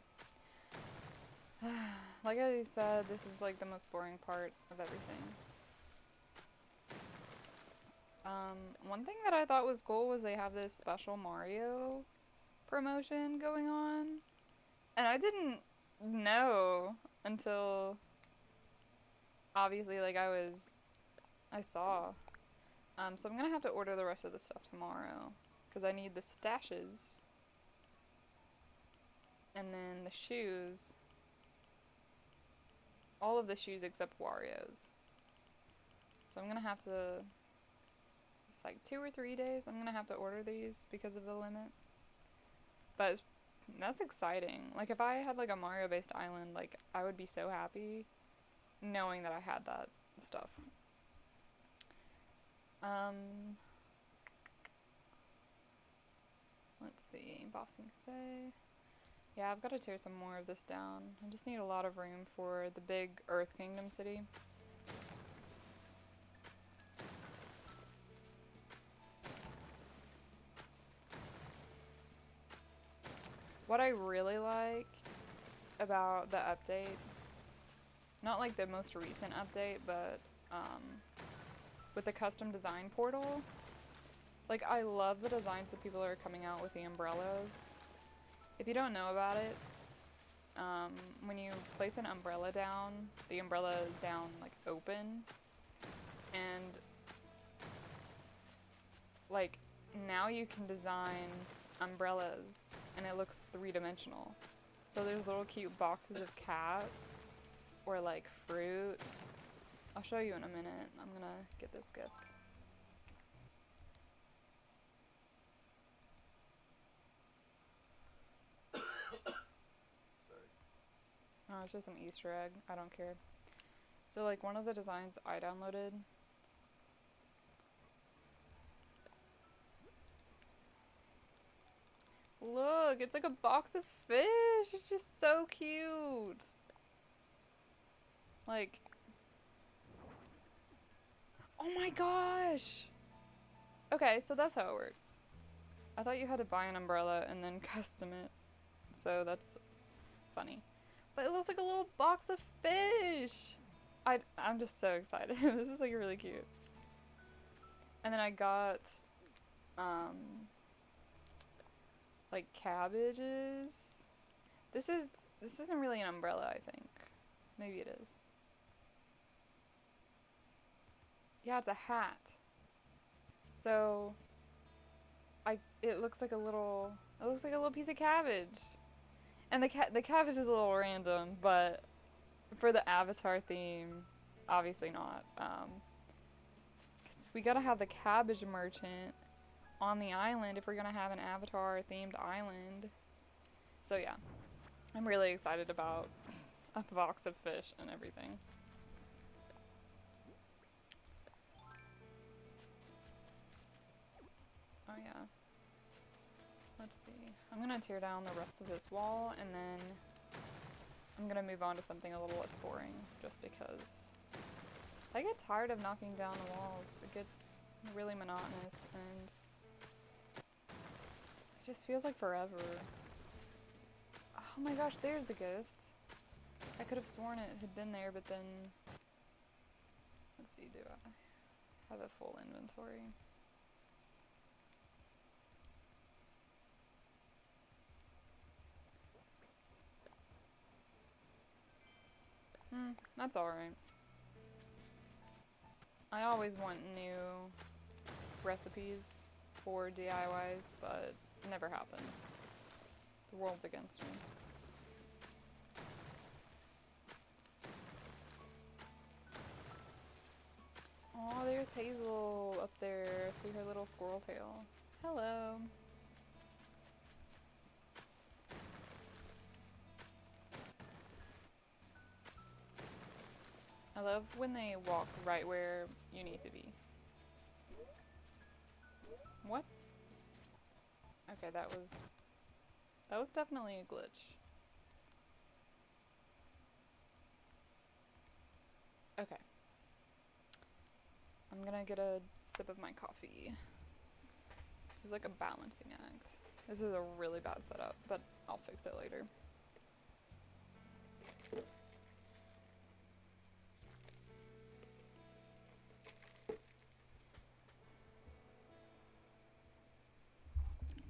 Like I said, this is like the most boring part of everything. One thing that I thought was cool was they have this special Mario promotion going on. And I didn't know until obviously like I saw. So I'm gonna have to order the rest of the stuff tomorrow because I need the stashes and then the shoes. All of the shoes except Wario's. So I'm gonna have to, it's like 2 or 3 days, I'm gonna have to order these because of the limit. But that's exciting. Like if I had like a Mario based island, like I would be so happy knowing that I had that stuff. Let's see, Bossing Say. Yeah, I've got to tear some more of this down. I just need a lot of room for the big Earth Kingdom city. What I really like about the update, not like the most recent update, but with the custom design portal, Like, I love the designs that people are coming out with the umbrellas. If you don't know about it, when you place an umbrella down, the umbrella is down, like, open. And, like, now you can design umbrellas, and it looks three-dimensional. So there's little cute boxes of cats, or, like, fruit. I'll show you in a minute. I'm gonna get this gift. Sorry. Oh, it's just an Easter egg. I don't care. So, like, one of the designs I downloaded. Look, it's like a box of fish. It's just so cute. Like, oh my gosh. Okay, so that's how it works. I thought you had to buy an umbrella and then custom it. So that's funny. But it looks like a little box of fish. I'm just so excited. This is like really cute. And then I got like cabbages. This isn't really an umbrella, I think. Maybe it is. Yeah, it's a hat. So it looks like a little piece of cabbage. And the cabbage is a little random, but for the Avatar theme, obviously not. 'Cause we gotta have the cabbage merchant on the island if we're gonna have an Avatar themed island. So yeah, I'm really excited about a box of fish and everything. Oh yeah. Let's see. I'm gonna tear down the rest of this wall and then I'm gonna move on to something a little less boring just because I get tired of knocking down the walls. It gets really monotonous and it just feels like forever. Oh my gosh, there's the gift. I could have sworn it had been there, but then let's see, do I have a full inventory? That's alright. I always want new recipes for DIYs, but it never happens. The world's against me. Oh, there's Hazel up there. I see her little squirrel tail. Hello. I love when they walk right where you need to be. What? Okay, that was definitely a glitch. Okay. I'm gonna get a sip of my coffee. This is like a balancing act. This is a really bad setup, but I'll fix it later.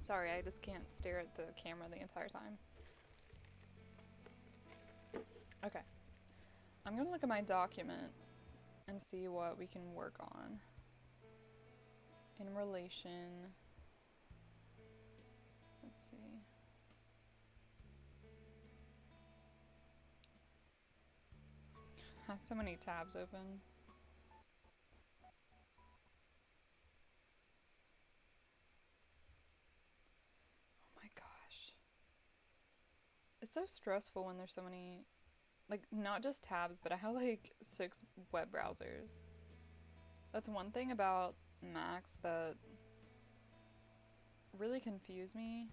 Sorry, I just can't stare at the camera the entire time. Okay. I'm gonna look at my document and see what we can work on in relation. Let's see. I have so many tabs open. Oh my gosh. It's so stressful when there's so many, like, not just tabs, but I have like 6 web browsers. That's one thing about Macs that really confused me.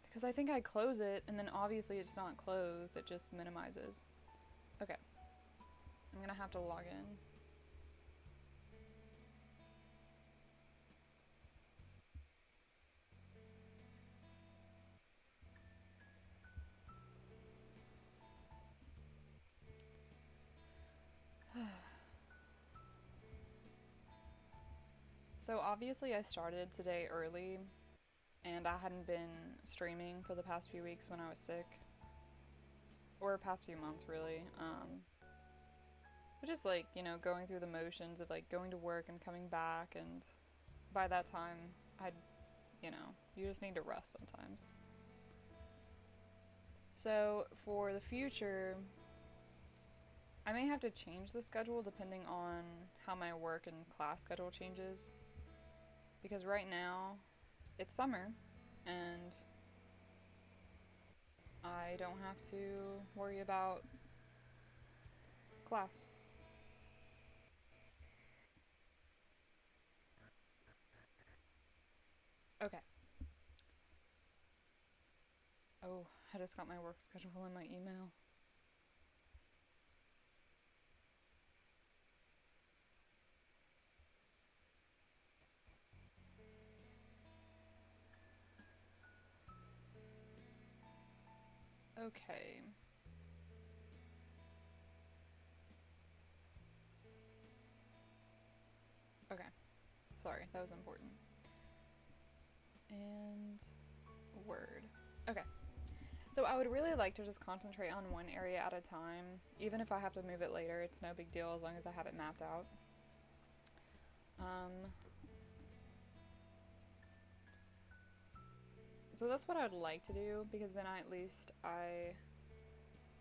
Because I think I close it, and then obviously it's not closed, it just minimizes. Okay. I'm gonna have to log in. So obviously I started today early, and I hadn't been streaming for the past few weeks when I was sick. Or past few months, really. But just like, going through the motions of like going to work and coming back, and by that time, you just need to rest sometimes. So for the future, I may have to change the schedule depending on how my work and class schedule changes. Because right now, it's summer, and I don't have to worry about class. Okay. Oh, I just got my work schedule in my email. Okay. Okay. Sorry, that was important. And Word. Okay. So I would really like to just concentrate on one area at a time. Even if I have to move it later, it's no big deal as long as I have it mapped out. So that's what I would like to do, because then at least I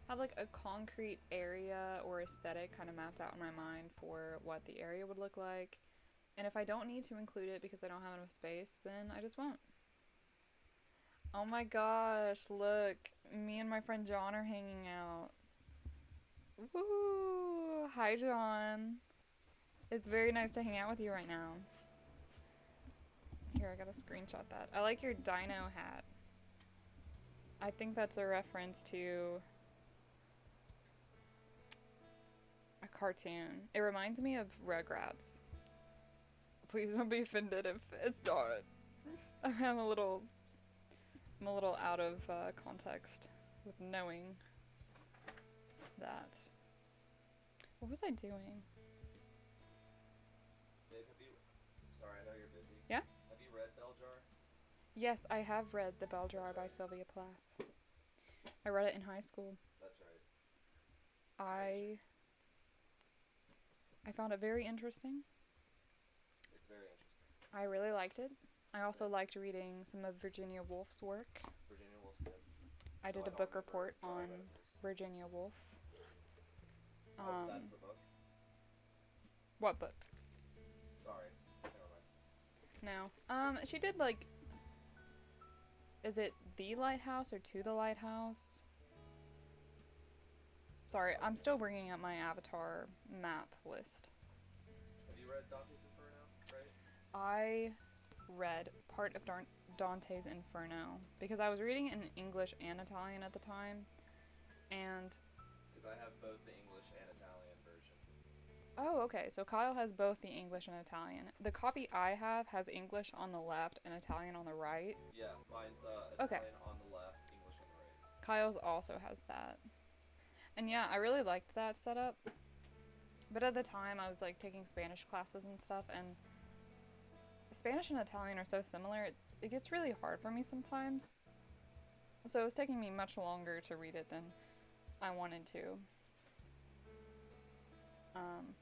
have like a concrete area or aesthetic kind of mapped out in my mind for what the area would look like. And if I don't need to include it because I don't have enough space, then I just won't. Oh my gosh, look. Me and my friend John are hanging out. Woo! Hi, John. It's very nice to hang out with you right now. Here, I gotta screenshot that. I like your dino hat. I think that's a reference to a cartoon. It reminds me of Rugrats. Please don't be offended if it's not. I'm a little out of context with knowing that. What was I doing? Babe, sorry, I know you're busy. Yeah? Have you read Bell Jar? Yes, I have read The Bell Jar by Sylvia Plath. I read it in high school. That's right. I found it very interesting. It's very interesting. I really liked it. I also liked reading some of Virginia Woolf's work. Virginia Woolf's good. I did a book report on Virginia Woolf. That's the book? What book? Sorry. Never mind. No. She did like... Is it The Lighthouse or To the Lighthouse? Sorry, I'm still bringing up my Avatar map list. Have you read Dante's Inferno, right? I read part of Dante's Inferno because I was reading in English and Italian at the time, and... Because I have both the English and Italian version. Oh, okay, so Kyle has both the English and Italian. The copy I have has English on the left and Italian on the right. Yeah, mine's Okay. Italian on the left, English on the right. Kyle's also has that. And yeah, I really liked that setup. But at the time, I was like taking Spanish classes and stuff, and Spanish and Italian are so similar, it gets really hard for me sometimes. So it was taking me much longer to read it than I wanted to.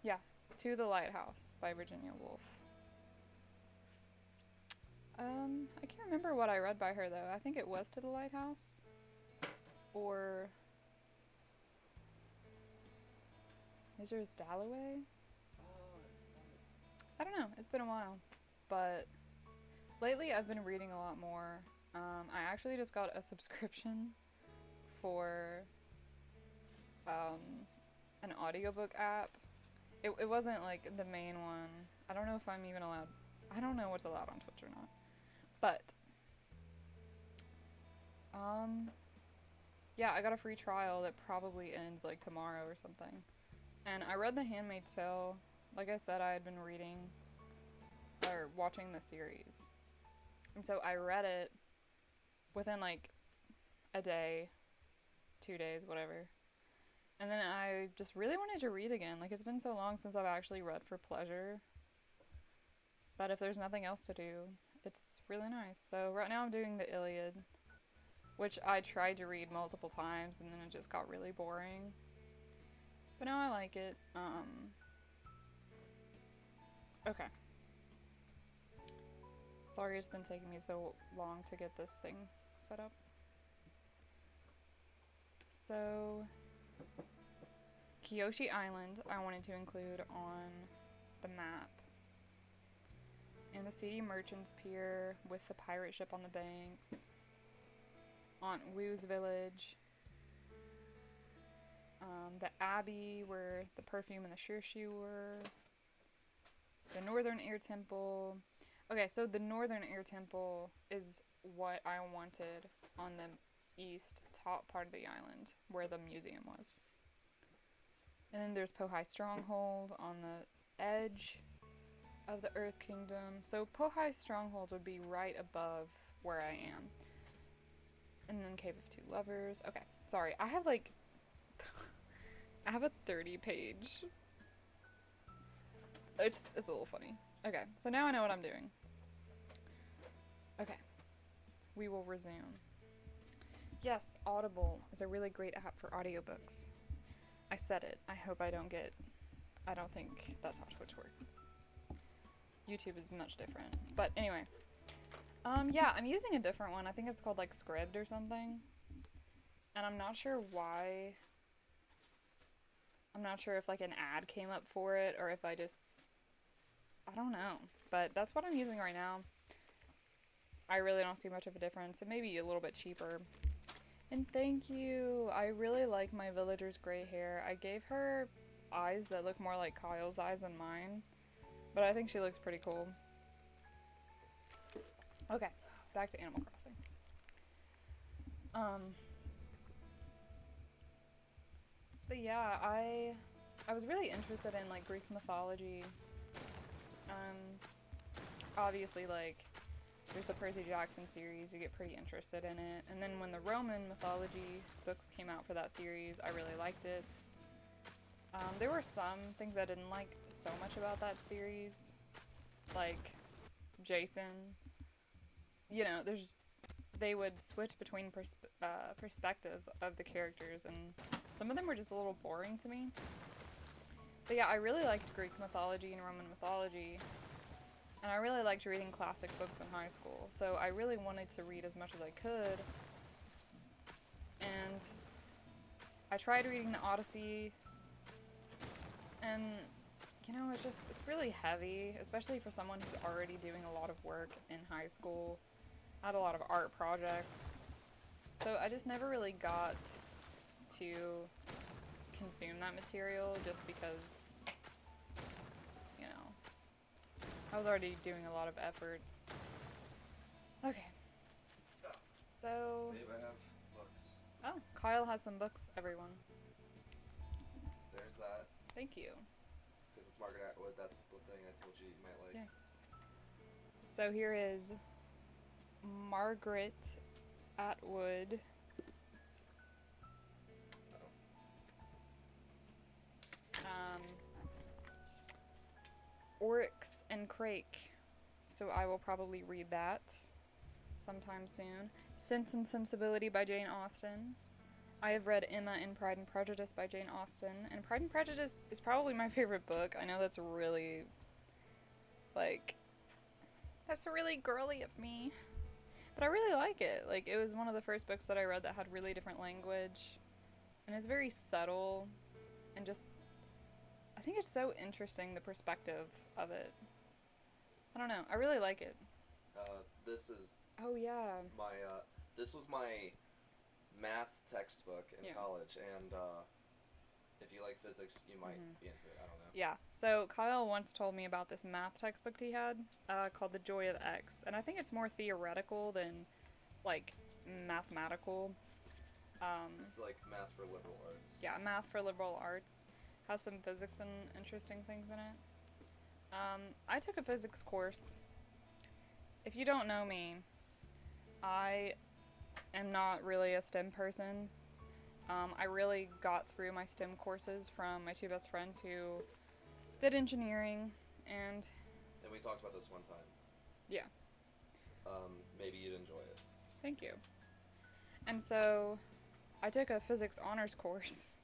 Yeah, To the Lighthouse by Virginia Woolf. I can't remember what I read by her though. I think it was To the Lighthouse. Or Mrs. Dalloway? I don't know. It's been a while. But lately I've been reading a lot more. I actually just got a subscription for an audiobook app. It wasn't like the main one. I don't know if I'm even allowed. I don't know what's allowed on Twitch or not. But yeah, I got a free trial that probably ends like tomorrow or something. And I read The Handmaid's Tale. Like I said, I had been reading or watching the series. And so I read it within like a day, 2 days, whatever. And then I just really wanted to read again. Like, it's been so long since I've actually read for pleasure. But if there's nothing else to do, it's really nice. So right now I'm doing the Iliad, which I tried to read multiple times and then it just got really boring. But now I like it. Okay. Sorry it's been taking me so long to get this thing set up. So, Kyoshi Island I wanted to include on the map. And the seedy merchant's pier with the pirate ship on the banks. Aunt Wu's village. The abbey where the perfume and the shirshu were. The Northern Air Temple. Okay, so the Northern Air Temple is what I wanted on the east top part of the island where the museum was. And then there's Pohai Stronghold on the edge of the Earth Kingdom. So Pohai Stronghold would be right above where I am. And then Cave of Two Lovers. Okay, sorry. I have like I have a 30-page. It's a little funny. Okay, so now I know what I'm doing. Okay. We will resume. Yes, Audible is a really great app for audiobooks. I said it. I hope I don't think that's how Twitch works. YouTube is much different. But anyway. Yeah, I'm using a different one. I think it's called like Scribd or something. And I'm not sure why. I'm not sure if like an ad came up for it or if I don't know. But that's what I'm using right now. I really don't see much of a difference. It may be a little bit cheaper. And thank you. I really like my villager's gray hair. I gave her eyes that look more like Kyle's eyes than mine. But I think she looks pretty cool. Okay, back to Animal Crossing. But yeah, I was really interested in like Greek mythology. Obviously like there's the Percy Jackson series, you get pretty interested in it. And then when the Roman mythology books came out for that series, I really liked it. There were some things I didn't like so much about that series, like Jason. You know, they would switch between perspectives of the characters, and some of them were just a little boring to me. But yeah, I really liked Greek mythology and Roman mythology, and I really liked reading classic books in high school, so I really wanted to read as much as I could. And I tried reading the Odyssey, and you know, it's really heavy, especially for someone who's already doing a lot of work in high school. I had a lot of art projects, so I just never really got to consume that material just because, you know, I was already doing a lot of effort. Okay. So... Babe, I have books. Oh, Kyle has some books, everyone. There's that. Thank you. Because it's Margaret Atwood, that's the thing I told you you might like. Yes. So here is Margaret Atwood. Oryx and Crake. So I will probably read that sometime soon. Sense and Sensibility by Jane Austen. I have read Emma in Pride and Prejudice by Jane Austen, and Pride and Prejudice is probably my favorite book. I know that's really, like, that's really girly of me, but I really like it. Like, it was one of the first books that I read that had really different language, and it's very subtle, and just, I think it's so interesting, the perspective of it. I don't know, I really like it. This is... Oh, yeah. This was my math textbook in Yeah. college, and if you like physics, you might be into it. I don't know. Yeah, so Kyle once told me about this math textbook he had called The Joy of X, and I think it's more theoretical than, like, mathematical. It's like math for liberal arts. Yeah, math for liberal arts. Has some physics and interesting things in it. I took a physics course. If you don't know me, I am not really a STEM person. I really got through my STEM courses from my two best friends who did engineering, and we talked about this one time. Yeah. Maybe you'd enjoy it. Thank you. And so I took a physics honors course,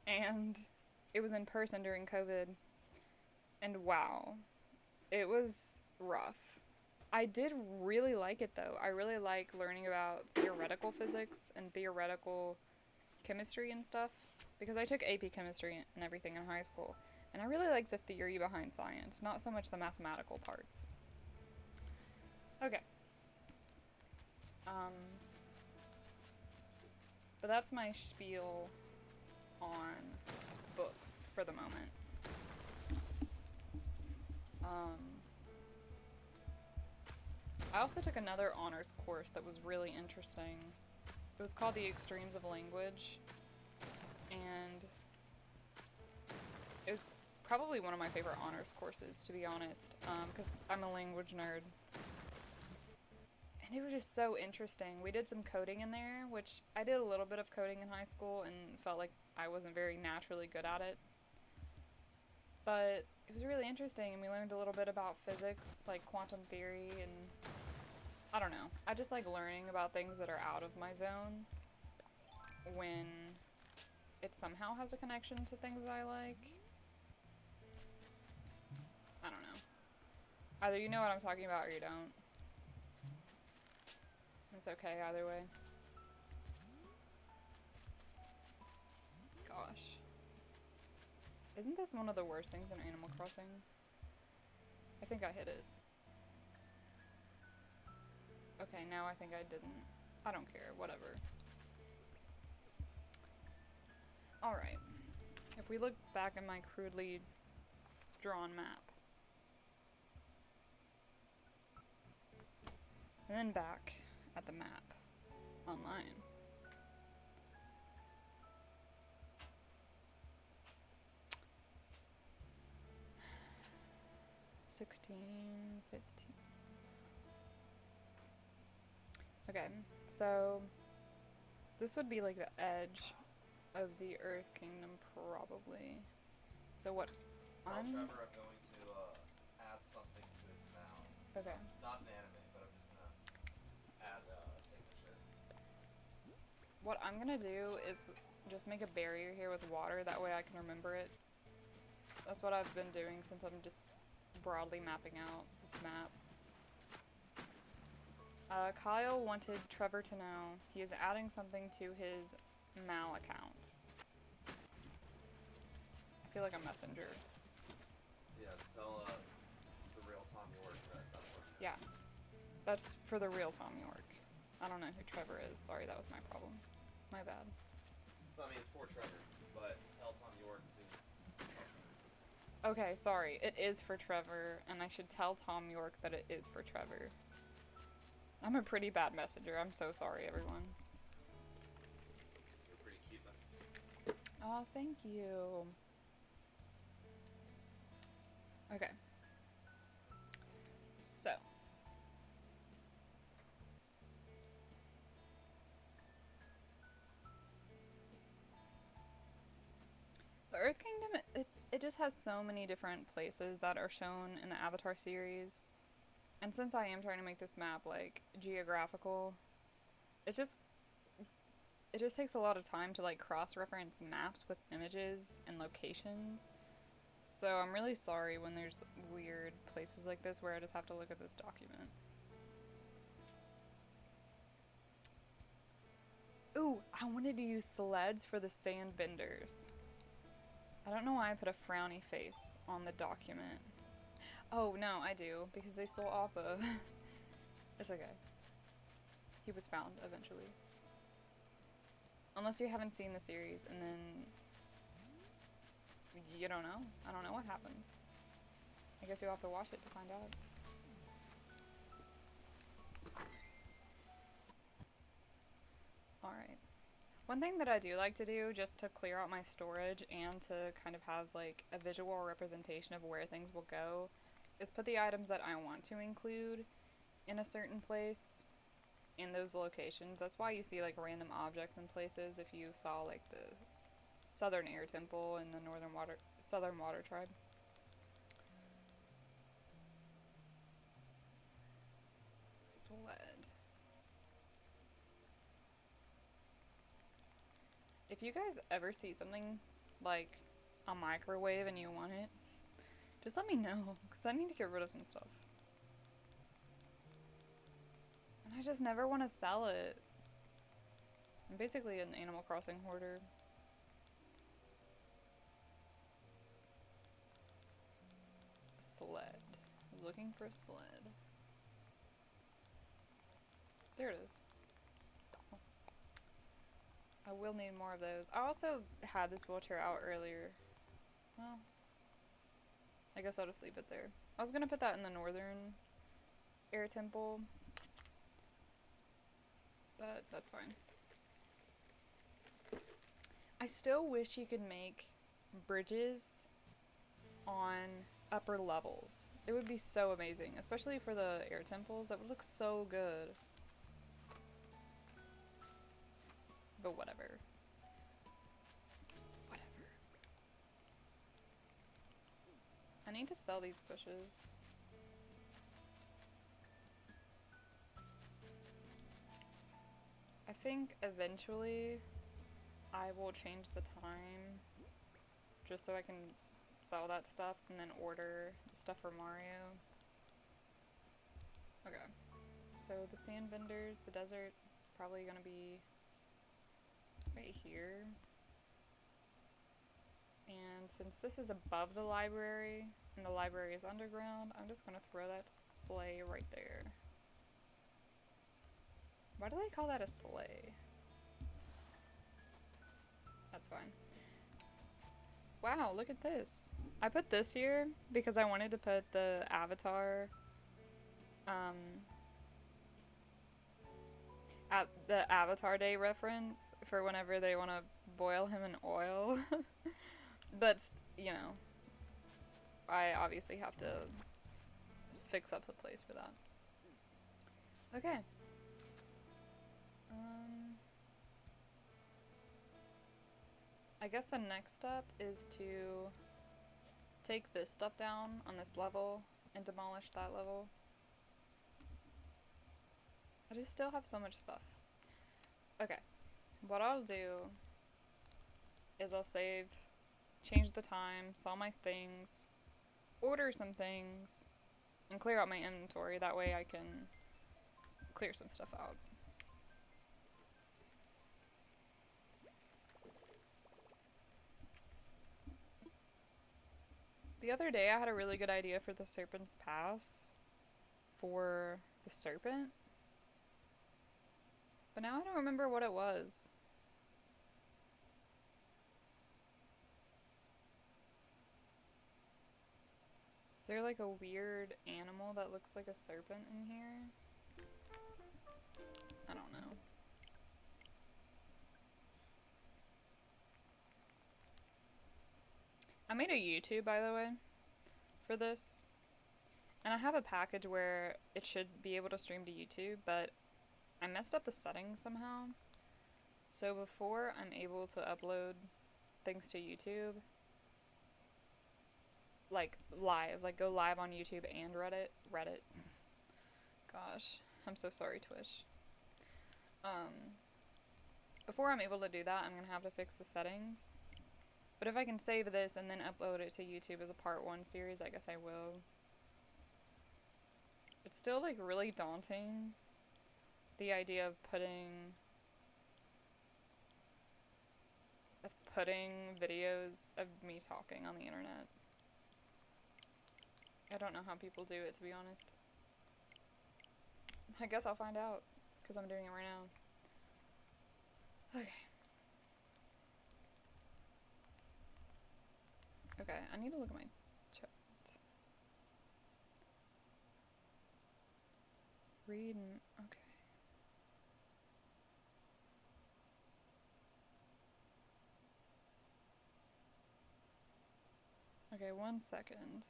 and it was in person during COVID, and wow, it was rough. I did really like it though. I really like learning about theoretical physics and theoretical chemistry and stuff, because I took AP chemistry and everything in high school, and I really like the theory behind science, not so much the mathematical parts. Okay. But that's my spiel on books for the moment. I also took another honors course that was really interesting. It was called The Extremes of Language, and it's probably one of my favorite honors courses, to be honest, because I'm a language nerd. And it was just so interesting. We did some coding in there, which I did a little bit of coding in high school and felt like I wasn't very naturally good at it. But it was really interesting, and we learned a little bit about physics, like quantum theory, and I don't know. I just like learning about things that are out of my zone when it somehow has a connection to things that I like. I don't know. Either you know what I'm talking about or you don't. It's okay either way. Gosh. Isn't this one of the worst things in Animal Crossing? I think I hit it. Okay, now I think I didn't. I don't care, whatever. Alright. If we look back at my crudely drawn map. And then back at the map online. $16, $15. Okay, so this would be like the edge of the Earth Kingdom, probably. So what? Tell Trevor I'm going to add something to his mouth. Okay. Not an anime, but I'm just gonna add a signature. What I'm gonna do is just make a barrier here with water, that way I can remember it. That's what I've been doing since I'm just broadly mapping out this map. Kyle wanted Trevor to know he is adding something to his Mal account. I feel like a messenger. Yeah, tell the real Tom York that worked. Yeah, that's for the real Tom York. I don't know who Trevor is. Sorry, that was my problem. My bad. I mean, it's for Trevor, but tell Tom York to... Okay, sorry. It is for Trevor, and I should tell Tom York that it is for Trevor. I'm a pretty bad messenger. I'm so sorry, everyone. You're a pretty cute messenger. Oh, thank you. Okay. So. The Earth Kingdom, it just has so many different places that are shown in the Avatar series. And since I am trying to make this map, like, geographical, it just takes a lot of time to, like, cross-reference maps with images and locations. So I'm really sorry when there's weird places like this where I just have to look at this document. Ooh, I wanted to use sleds for the sand benders. I don't know why I put a frowny face on the document. Oh, no, I do, because they stole Appa. It's okay. He was found, eventually. Unless you haven't seen the series, and then... you don't know. I don't know what happens. I guess you'll have to watch it to find out. Alright. One thing that I do like to do, just to clear out my storage and to kind of have, like, a visual representation of where things will go, is put the items that I want to include in a certain place in those locations. That's why you see like random objects in places. If you saw like the Southern Air Temple and the Southern Water Tribe. sled. If you guys ever see something like a microwave and you want it, just let me know, because I need to get rid of some stuff. And I just never want to sell it. I'm basically an Animal Crossing hoarder. Sled. I was looking for a sled. There it is. Cool. I will need more of those. I also had this wheelchair out earlier. Well, I guess I'll just leave it there. I was gonna put that in the northern air temple, but that's fine. I still wish you could make bridges on upper levels. It would be so amazing, especially for the air temples. That would look so good. But whatever. Whatever. I need to sell these bushes. I think eventually I will change the time just so I can sell that stuff and then order stuff for Mario. Okay. So the sand vendors, the desert, it's probably gonna be right here. And since this is above the library and the library is underground, I'm just gonna throw that sleigh right there. Why do they call that a sleigh? That's fine. Wow, look at this. I put this here because I wanted to put the Avatar, at the Avatar Day reference for whenever they want to boil him in oil. But, you know, I obviously have to fix up the place for that. Okay. I guess the next step is to take this stuff down on this level and demolish that level. I just still have so much stuff. Okay, what I'll do is I'll save, change the time, sell my things, order some things, and clear out my inventory. That way I can clear some stuff out. The other day I had a really good idea for the Serpent's Pass for the serpent, but now I don't remember what it was. Is there like a weird animal that looks like a serpent in here? I don't know. I made a YouTube, by the way, for this. And I have a package where it should be able to stream to YouTube, but I messed up the settings somehow. So before I'm able to upload things to YouTube, like live, like go live on YouTube and Reddit. Gosh, I'm so sorry, Twitch. Before I'm able to do that, I'm gonna have to fix the settings. But if I can save this and then upload it to YouTube as a part 1 series, I guess I will. It's still like really daunting, the idea of putting videos of me talking on the internet. I don't know how people do it, to be honest. I guess I'll find out, because I'm doing it right now. Okay. Okay, I need to look at my chat. Read and, okay. Okay, 1 second.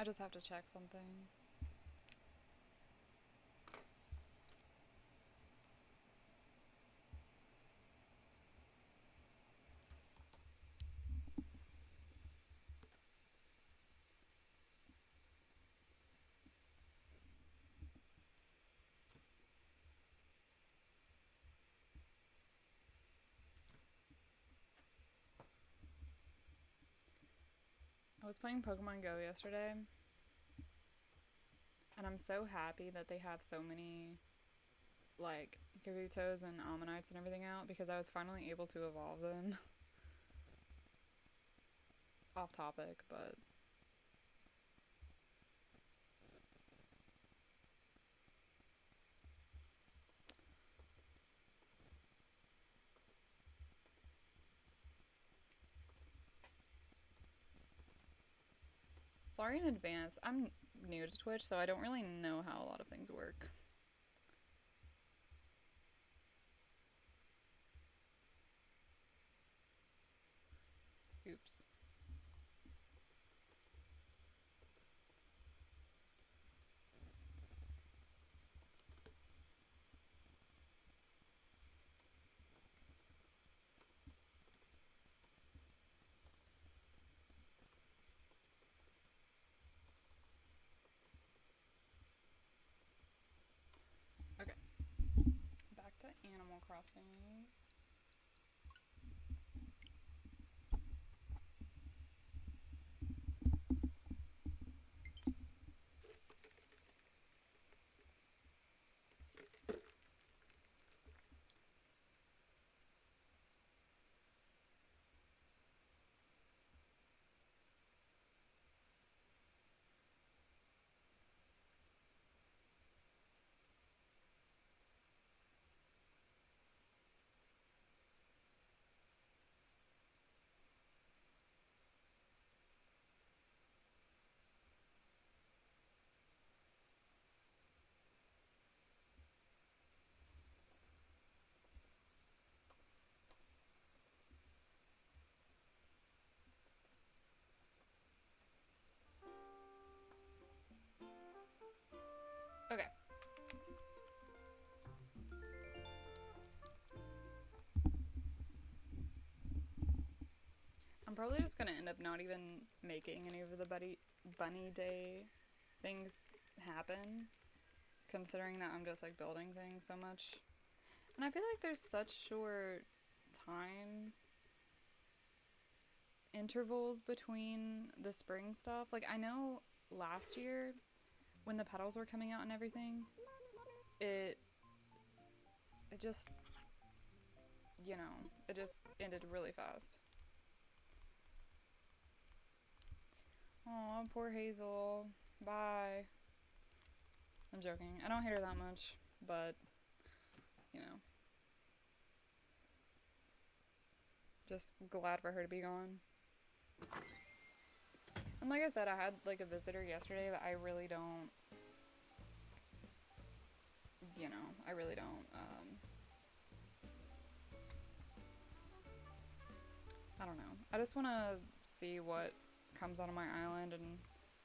I just have to check something. I was playing Pokemon Go yesterday, and I'm so happy that they have so many, like, Kabutos and Ammonites and everything out, because I was finally able to evolve them. Off topic, but... Sorry in advance, I'm new to Twitch, so I don't really know how a lot of things work. Oops. Okay. Back to Animal Crossing. Okay. I'm probably just gonna end up not even making any of the bunny day things happen, considering that I'm just like building things so much. And I feel like there's such short time intervals between the spring stuff. Like, I know last year when the petals were coming out and everything, it just, you know, it just ended really fast. Oh, poor Hazel. Bye. I'm joking. I don't hate her that much, but, you know. Just glad for her to be gone. And like I said, I had like a visitor yesterday, but I really don't, you know, I really don't, I don't know. I just want to see what comes onto my island and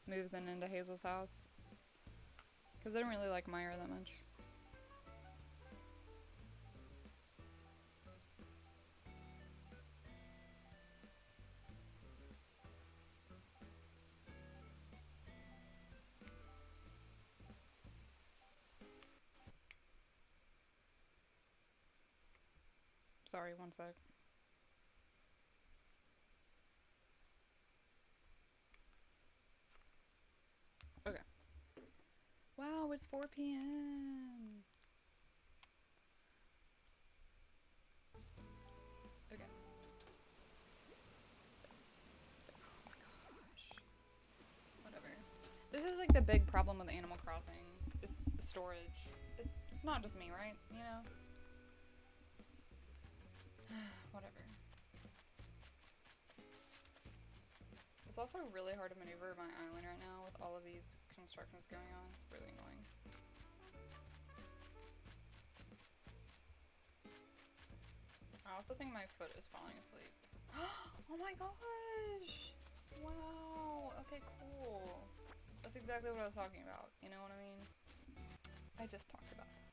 moves into Hazel's house. Because I don't really like Myra that much. Sorry, one sec. Okay. Wow, it's 4 p.m. Okay. Oh my gosh. Whatever. This is like the big problem with Animal Crossing, is storage. It's not just me, right? You know? Whatever. It's also really hard to maneuver my island right now with all of these constructions going on. It's really annoying. I also think my foot is falling asleep. Oh my gosh! Wow! Okay, cool. exactly what I was talking about. You know what I mean? I just talked about that.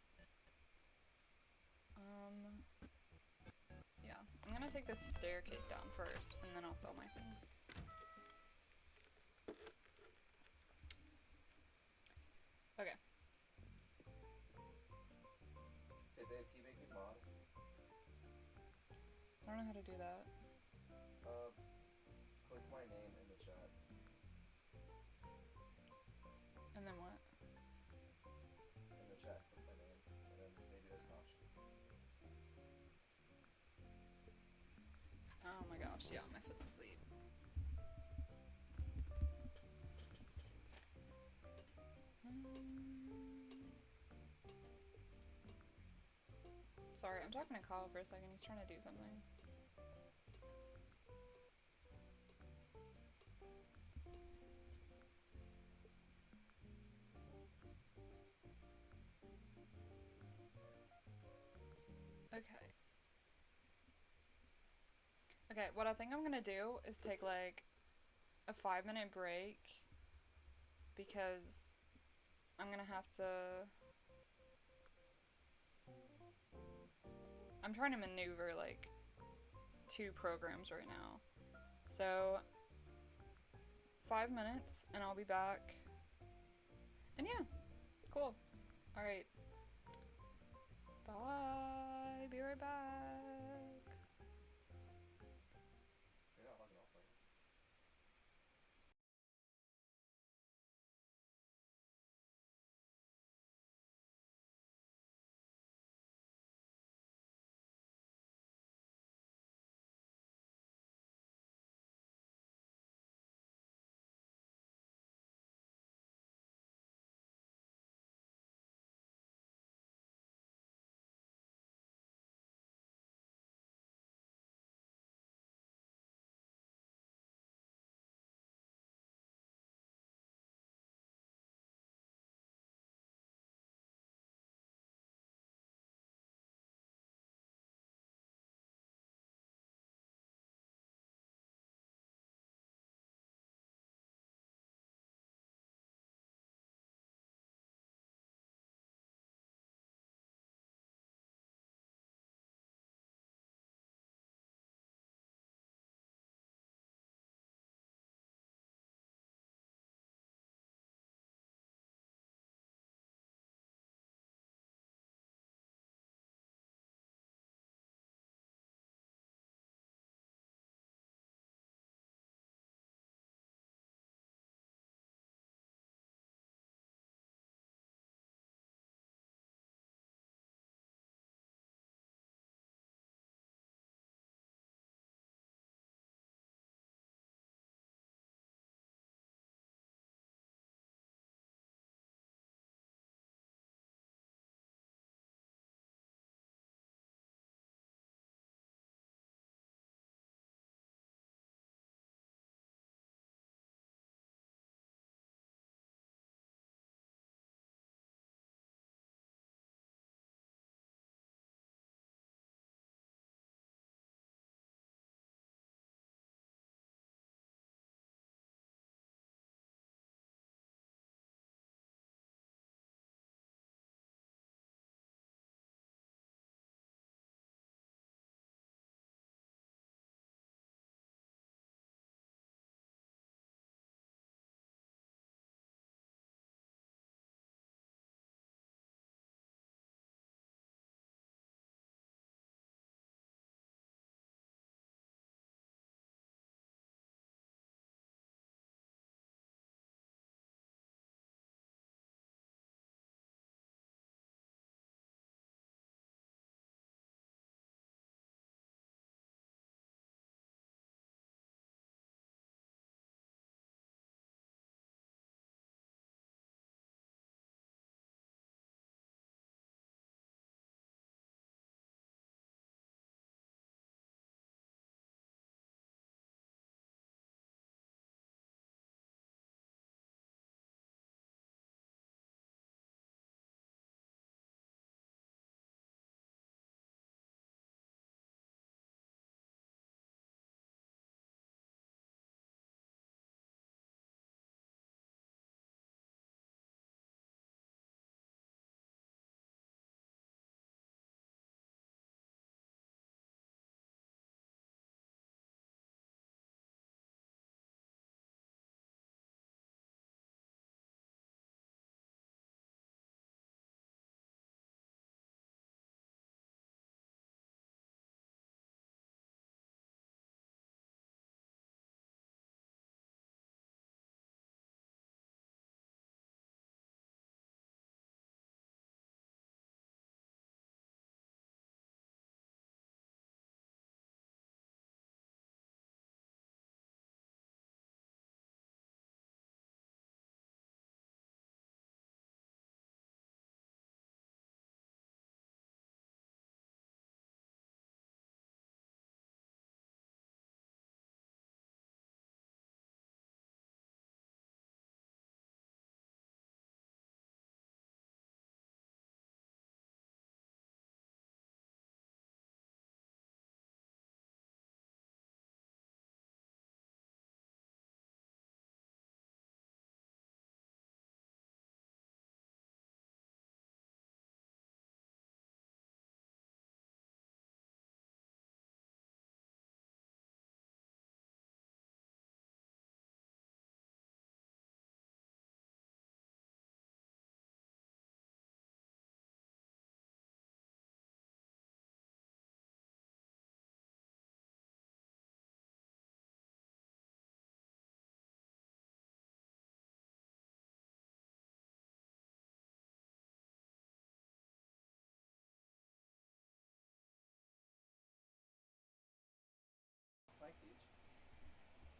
Yeah. I'm gonna take this staircase down first, and then I'll sell my things. Okay. Hey babe, can you make me mod? I don't know how to do that. Click my name in the chat. And then what? In the chat, click my name, and then maybe there's an option. Oh my gosh, yeah, my foot's asleep. Sorry, I'm talking to Kyle for a second. He's trying to do something. Okay. Okay, what I think I'm gonna do is take like a 5-minute break because I'm gonna have to. I'm trying to maneuver like 2 programs right now. So 5 minutes and I'll be back. And yeah, cool. Alright. Bye. Be right back.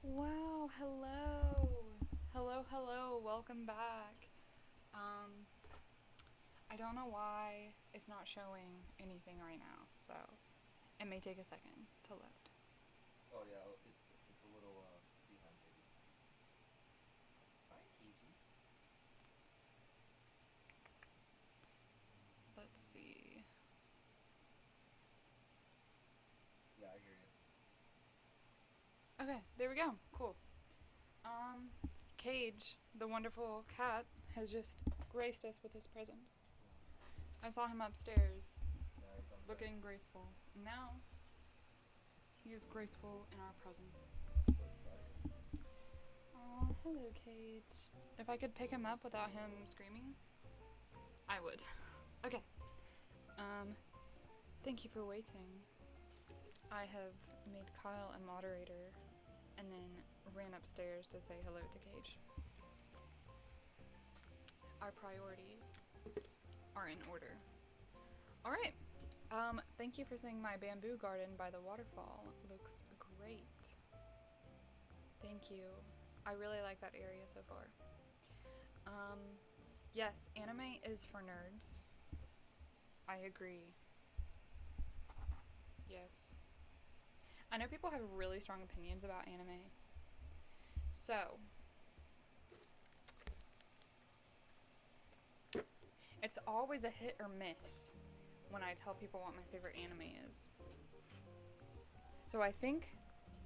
Wow, hello. Hello, hello, welcome back. I don't know why it's not showing anything right now, so it may take a second to load. Oh yeah, it's a little behind baby. Hi, Kiji. Let's see. Yeah, I hear you. Okay, there we go. Cool. Cage, the wonderful cat, has just graced us with his presence. I saw him upstairs, Now he's on looking graceful. Now, he is graceful in our presence. Oh, hello, Cage. If I could pick him up without him screaming, I would. Okay. Thank you for waiting. I have made Kyle a moderator and then ran upstairs to say hello to Cage. Our priorities are in order. Alright. Thank you for seeing my bamboo garden by the waterfall. It looks great. Thank you. I really like that area so far. Yes, anime is for nerds. I agree. Yes. I know people have really strong opinions about anime. So, it's always a hit or miss when I tell people what my favorite anime is. So I think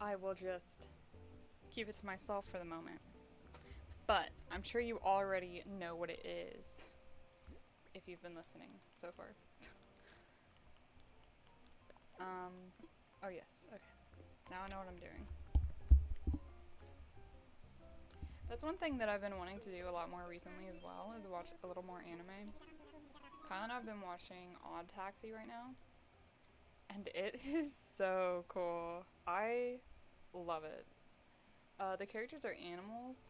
I will just keep it to myself for the moment. But I'm sure you already know what it is if you've been listening so far. Oh yes, okay. Now I know what I'm doing. That's one thing that I've been wanting to do a lot more recently as well, is watch a little more anime. Kyle and I have been watching Odd Taxi right now, and it is so cool. I love it. The characters are animals,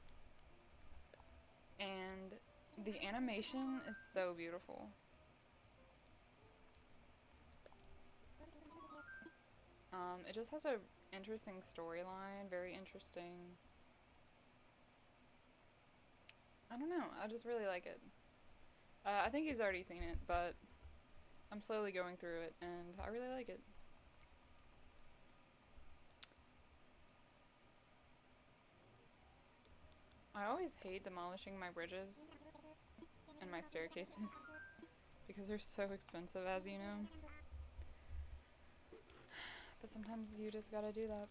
and the animation is so beautiful. It just has a interesting storyline, very interesting. I don't know, I just really like it. I think he's already seen it, but I'm slowly going through it, and I really like it. I always hate demolishing my bridges and my staircases because they're so expensive, as you know. But sometimes you just gotta do that.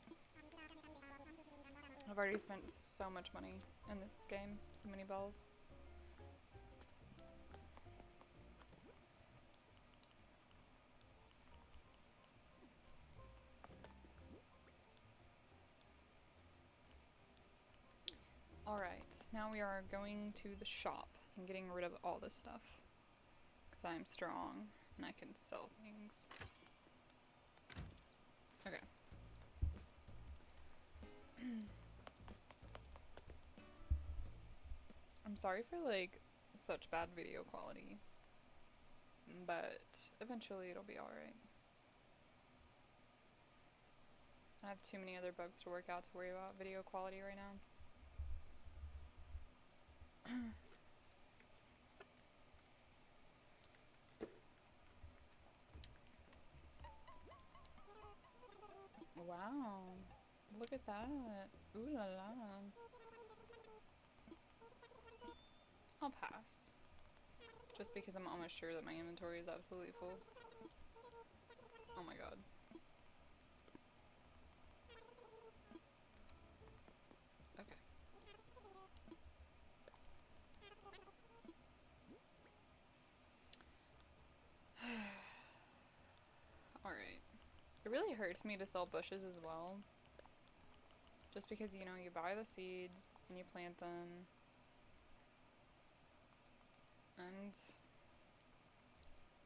I've already spent so much money in this game, so many bells. Alright, now we are going to the shop and getting rid of all this stuff. Because I am strong and I can sell things. Okay. I'm sorry for like such bad video quality, but eventually it'll be alright. I have too many other bugs to work out to worry about video quality right now. Wow, look at that. Ooh la la. I'll pass. Just because I'm almost sure that my inventory is absolutely full. Oh my god. Okay. Alright. It really hurts me to sell bushes as well. Just because, you know, you buy the seeds and you plant them. And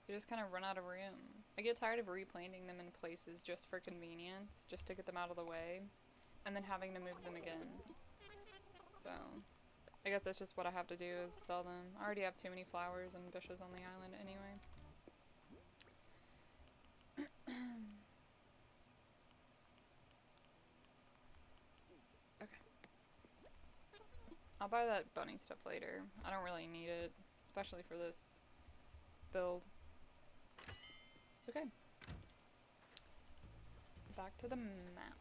you just kind of run out of room. I get tired of replanting them in places just for convenience, just to get them out of the way, and then having to move them again. So, I guess that's just what I have to do, is sell them. I already have too many flowers and bushes on the island anyway. Okay. I'll buy that bunny stuff later. I don't really need it, especially for this build. Okay. Back to the map.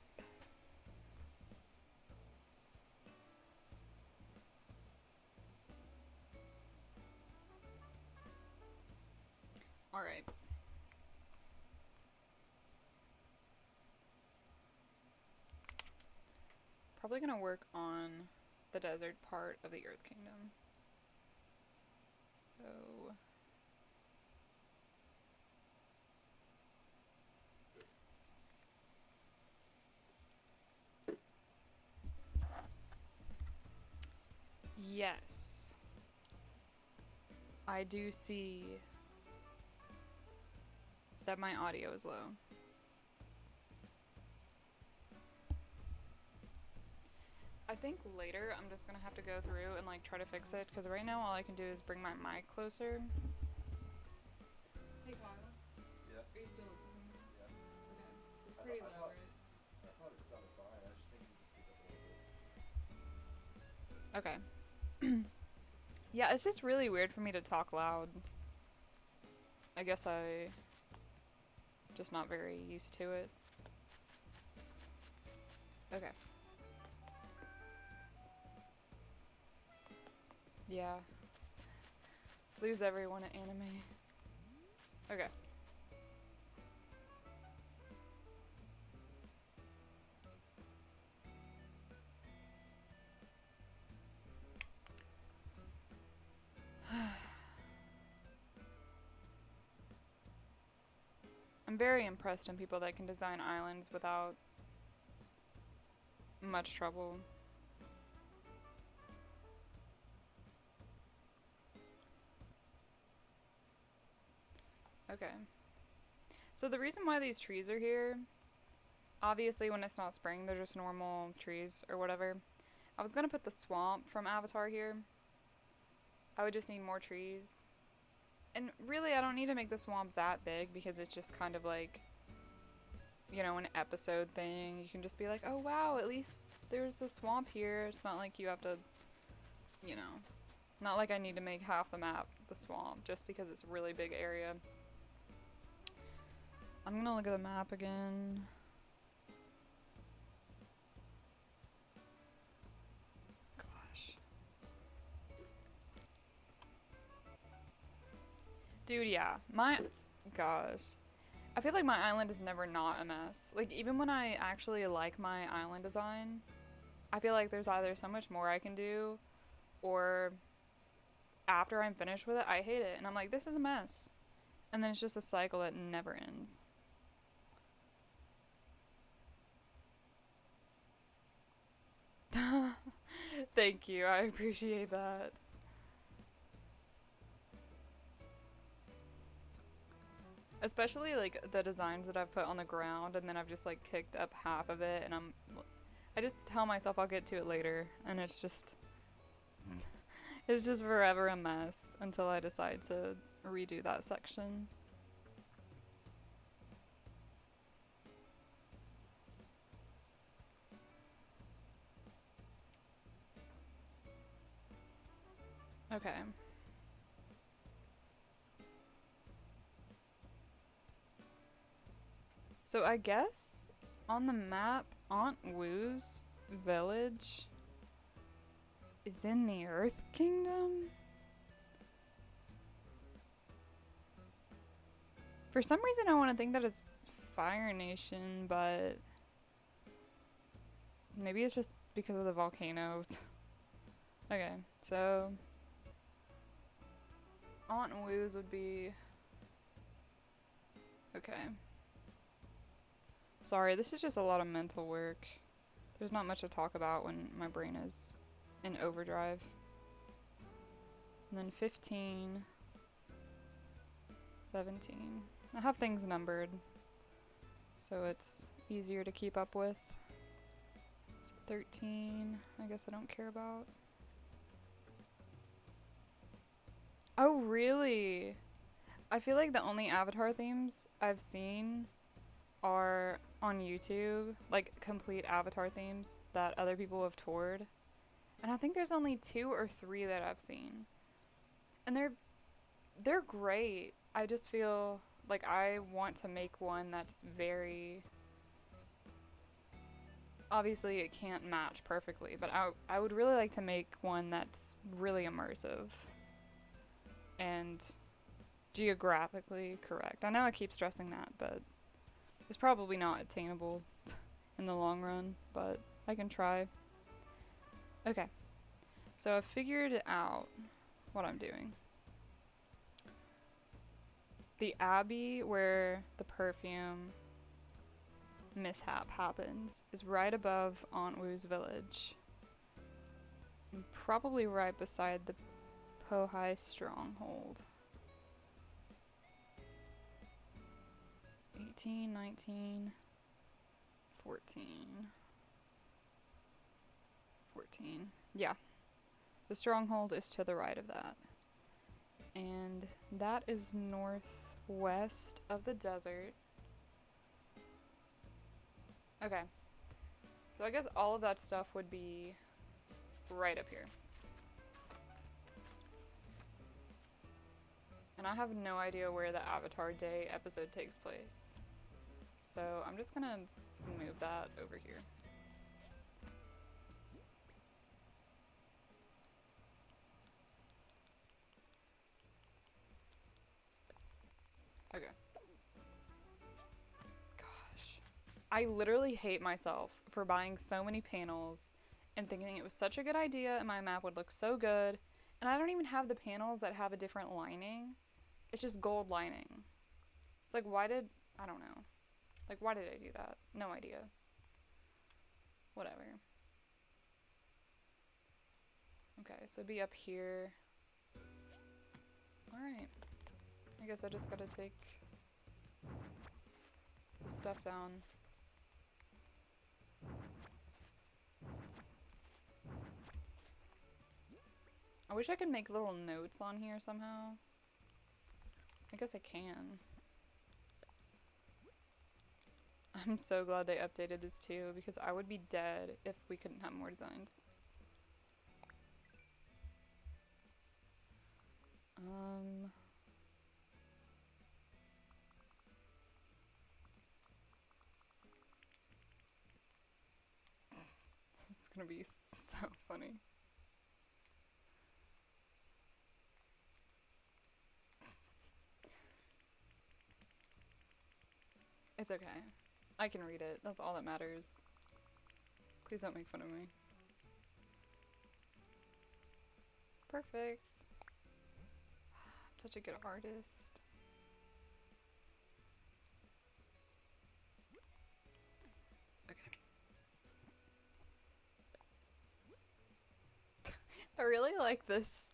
Alright. Probably gonna work on the desert part of the Earth Kingdom. So... Yes. I do see that my audio is low. I think later I'm just gonna have to go through and like try to fix it, because right now all I can do is bring my mic closer. Hey Kyle. Yeah. Are you still listening? Yeah. Okay. It's pretty loud, right? I thought it sounded fine. I just think you just speak up a little bit. Okay. Yeah, it's just really weird for me to talk loud. I guess I just not very used to it. Okay. Yeah. Lose everyone at anime. Okay. I'm very impressed in people that can design islands without much trouble. Okay. So the reason why these trees are here, obviously when it's not spring, they're just normal trees or whatever. I was gonna put the swamp from Avatar here. I would just need more trees. And really, I don't need to make the swamp that big, because it's just kind of like, you know, an episode thing. You can just be like, oh wow, at least there's a swamp here. It's not like you have to, you know, not like I need to make half the map the swamp just because it's a really big area. I'm gonna look at the map again. Gosh. Dude, yeah. Gosh. I feel like my island is never not a mess. Like, even when I actually like my island design, I feel like there's either so much more I can do, or after I'm finished with it, I hate it. And I'm like, this is a mess. And then it's just a cycle that never ends. Thank you, I appreciate that. Especially like the designs that I've put on the ground, and then I've just like kicked up half of it, and I just tell myself I'll get to it later, and it's just forever a mess until I decide to redo that section. Okay. So I guess on the map, Aunt Wu's village is in the Earth Kingdom? For some reason I want to think that it's Fire Nation, but maybe it's just because of the volcano. Okay, so Aunt Wu's would be... Okay. Sorry, this is just a lot of mental work. There's not much to talk about when my brain is in overdrive. And then 15, 17. I have things numbered, so it's easier to keep up with. So 13, I guess I don't care about. Oh, really? I feel like the only Avatar themes I've seen are on YouTube, like complete Avatar themes that other people have toured. And I think there's only 2 or 3 that I've seen. And they're great. I just feel like I want to make one that's very, obviously it can't match perfectly, but I would really like to make one that's really immersive and geographically correct. I know I keep stressing that, but it's probably not attainable in the long run, but I can try. Okay, so I've figured out what I'm doing. The abbey where the perfume mishap happens is right above Aunt Wu's village. And probably right beside the Pohai stronghold. 18, 19, 14. 14. Yeah. The stronghold is to the right of that. And that is northwest of the desert. Okay. So I guess all of that stuff would be right up here. And I have no idea where the Avatar Day episode takes place. So I'm just gonna move that over here. Okay. Gosh. I literally hate myself for buying so many panels and thinking it was such a good idea and my map would look so good. And I don't even have the panels that have a different lining. It's just gold lining. It's like, I don't know. Like, why did I do that? No idea. Whatever. Okay, so it'd be up here. Alright. I guess I just gotta take the stuff down. I wish I could make little notes on here somehow. I guess I can. I'm so glad they updated this too, because I would be dead if we couldn't have more designs. This is gonna be so funny. It's okay. I can read it. That's all that matters. Please don't make fun of me. Perfect. I'm such a good artist. Okay. I really like this.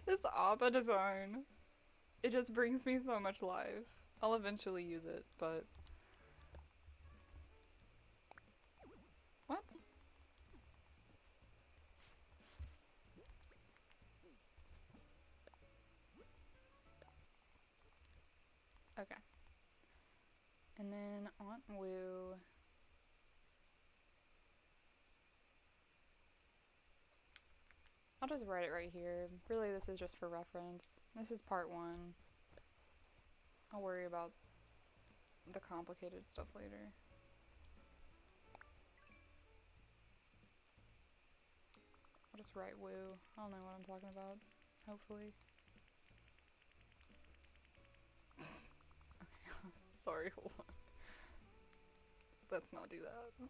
This Appa design. It just brings me so much life. I'll eventually use it, but... What? Okay. And then Aunt Wu... I'll just write it right here. Really, this is just for reference. This is part 1. I'll worry about the complicated stuff later. I'll just write Woo. I'll know what I'm talking about, hopefully. Okay, sorry, hold on. Let's not do that.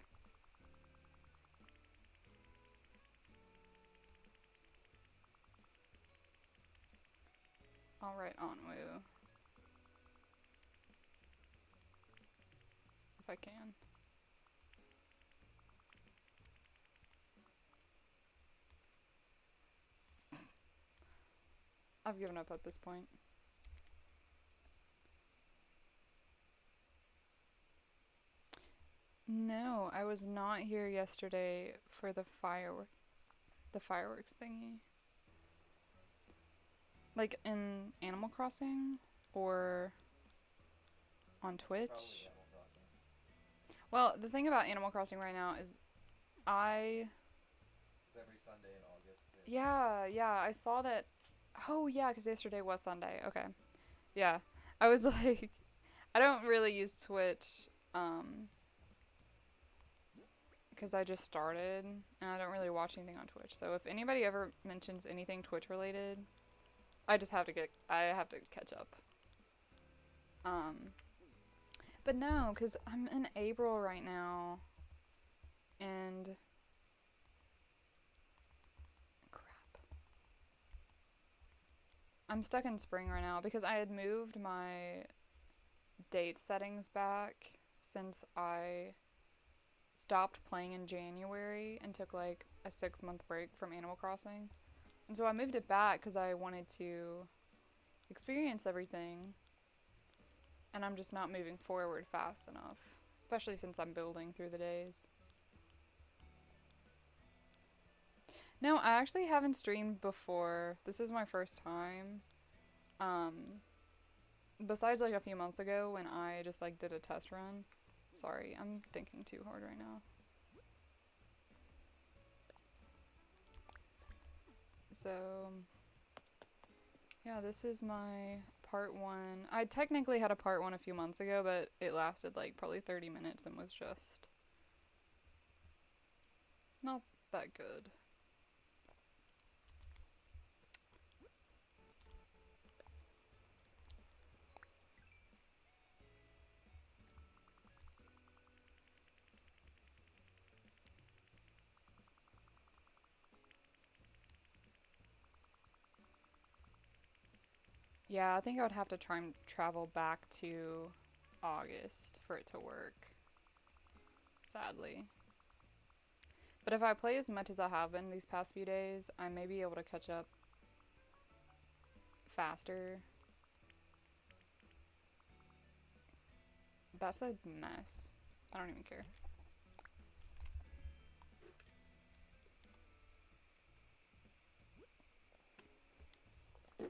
I'll write Aunt Wu. If I can. I've given up at this point. No, I was not here yesterday for the fireworks thingy. Like in Animal Crossing or on Twitch. Well, the thing about Animal Crossing right now is I Yeah, I saw that. Oh, yeah, because yesterday was Sunday. Okay. Yeah. I was like, I don't really use Twitch, because I just started, and I don't really watch anything on Twitch. So if anybody ever mentions anything Twitch related, I have to catch up. But no, because I'm in April right now, and crap. I'm stuck in spring right now because I had moved my date settings back since I stopped playing in January and took like a 6-month break from Animal Crossing. And so I moved it back because I wanted to experience everything, and I'm just not moving forward fast enough, especially since I'm building through the days. No, I actually haven't streamed before. This is my first time. Besides like a few months ago when I just like did a test run. Sorry, I'm thinking too hard right now. So, yeah, this is my part 1. I technically had a part 1 a few months ago, but it lasted like probably 30 minutes and was just not that good. Yeah, I think I would have to try and travel back to August for it to work, sadly. But if I play as much as I have been these past few days, I may be able to catch up faster. That's a mess. I don't even care.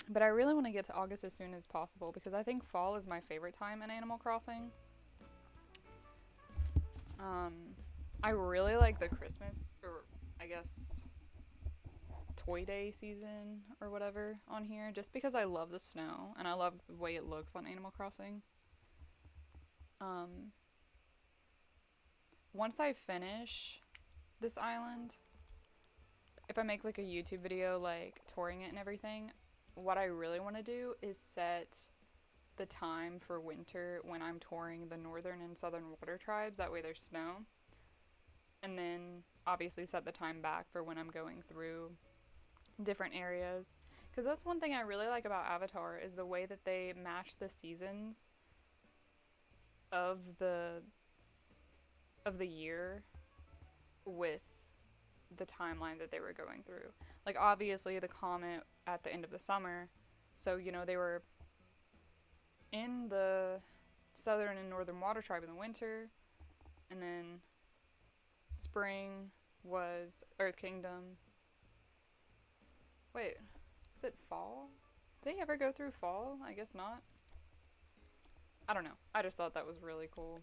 But I really want to get to August as soon as possible because I think fall is my favorite time in Animal Crossing. I really like the Christmas, or I guess Toy Day season or whatever on here, just because I love the snow and I love the way it looks on Animal Crossing. Once I finish this island, if I make like a YouTube video like touring it and everything, what I really want to do is set the time for winter when I'm touring the northern and southern water tribes. That way there's snow. And then obviously set the time back for when I'm going through different areas. Because that's one thing I really like about Avatar is the way that they match the seasons of the year with the timeline that they were going through. Like obviously the comet at the end of the summer, so you know they were in the southern and northern water tribe in the winter, and then spring was Earth Kingdom. Wait, is it fall? Did they ever go through fall? I guess not. I don't know. I just thought that was really cool.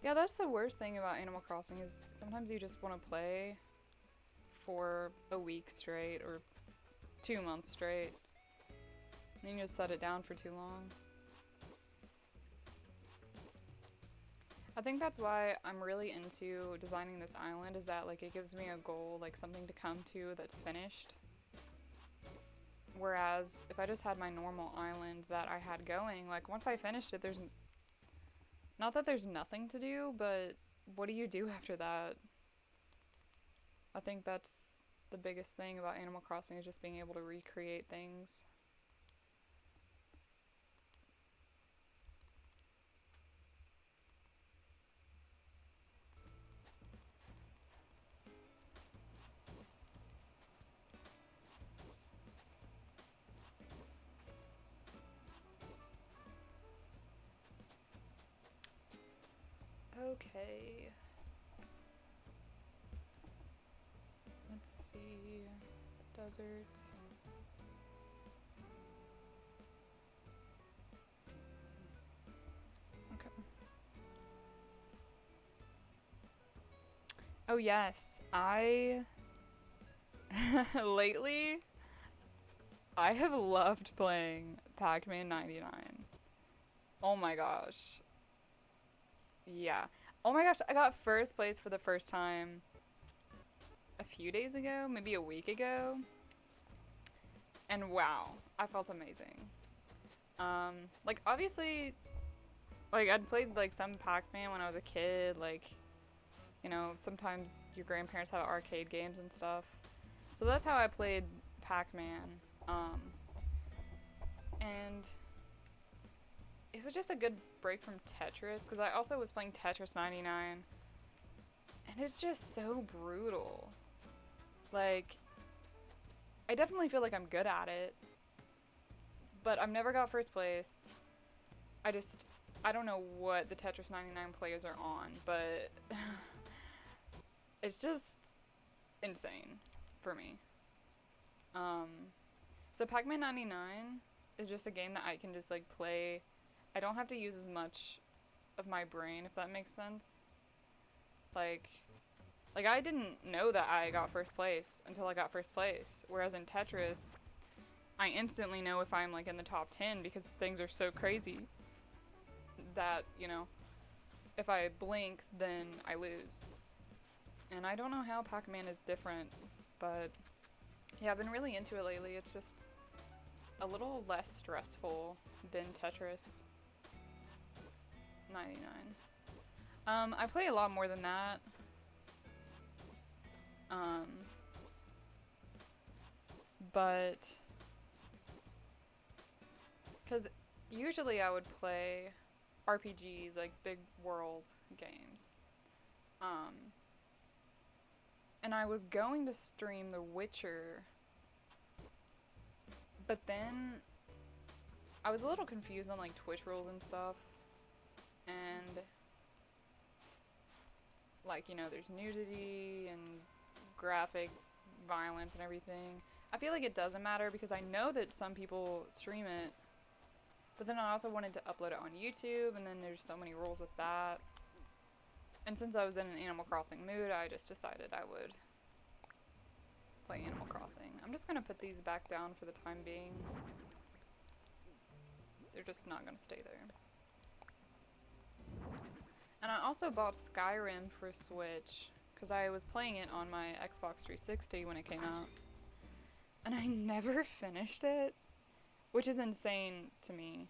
Yeah, that's the worst thing about Animal Crossing is sometimes you just want to play for a week straight or 2 months straight. And then you just set it down for too long. I think that's why I'm really into designing this island, is that like it gives me a goal, like something to come to that's finished. Whereas if I just had my normal island that I had going, like once I finished it, there's not that there's nothing to do, but what do you do after that? I think that's the biggest thing about Animal Crossing is just being able to recreate things. Okay. Let's see. The desert. Okay. Oh yes, lately, I have loved playing Pac-Man 99. Oh my gosh. Yeah. Oh my gosh, I got first place for the first time a few days ago, maybe a week ago. And wow, I felt amazing. Like obviously, like I'd played like some Pac-Man when I was a kid, like, you know, sometimes your grandparents have arcade games and stuff. So that's how I played Pac-Man. And it was just a good break from Tetris, because I also was playing Tetris 99. And it's just so brutal. Like, I definitely feel like I'm good at it, but I've never got first place. I don't know what the Tetris 99 players are on, but it's just insane for me. So Pac-Man 99 is just a game that I can just like play. I don't have to use as much of my brain, if that makes sense. Like I didn't know that I got first place until I got first place. Whereas in Tetris, I instantly know if I'm like in the top 10 because things are so crazy that, you know, if I blink, then I lose. And I don't know how Pac-Man is different, but yeah, I've been really into it lately. It's just a little less stressful than Tetris 99. I play a lot more than that. But because usually I would play RPGs, like big world games. And I was going to stream The Witcher, but then I was a little confused on like Twitch rules and stuff. And like, you know, there's nudity and graphic violence and everything. I feel like it doesn't matter because I know that some people stream it, but then I also wanted to upload it on YouTube, and then there's so many rules with that. And since I was in an Animal Crossing mood, I just decided I would play Animal Crossing. I'm just gonna put these back down for the time being. They're just not gonna stay there. And I also bought Skyrim for Switch because I was playing it on my Xbox 360 when it came out. And I never finished it, which is insane to me.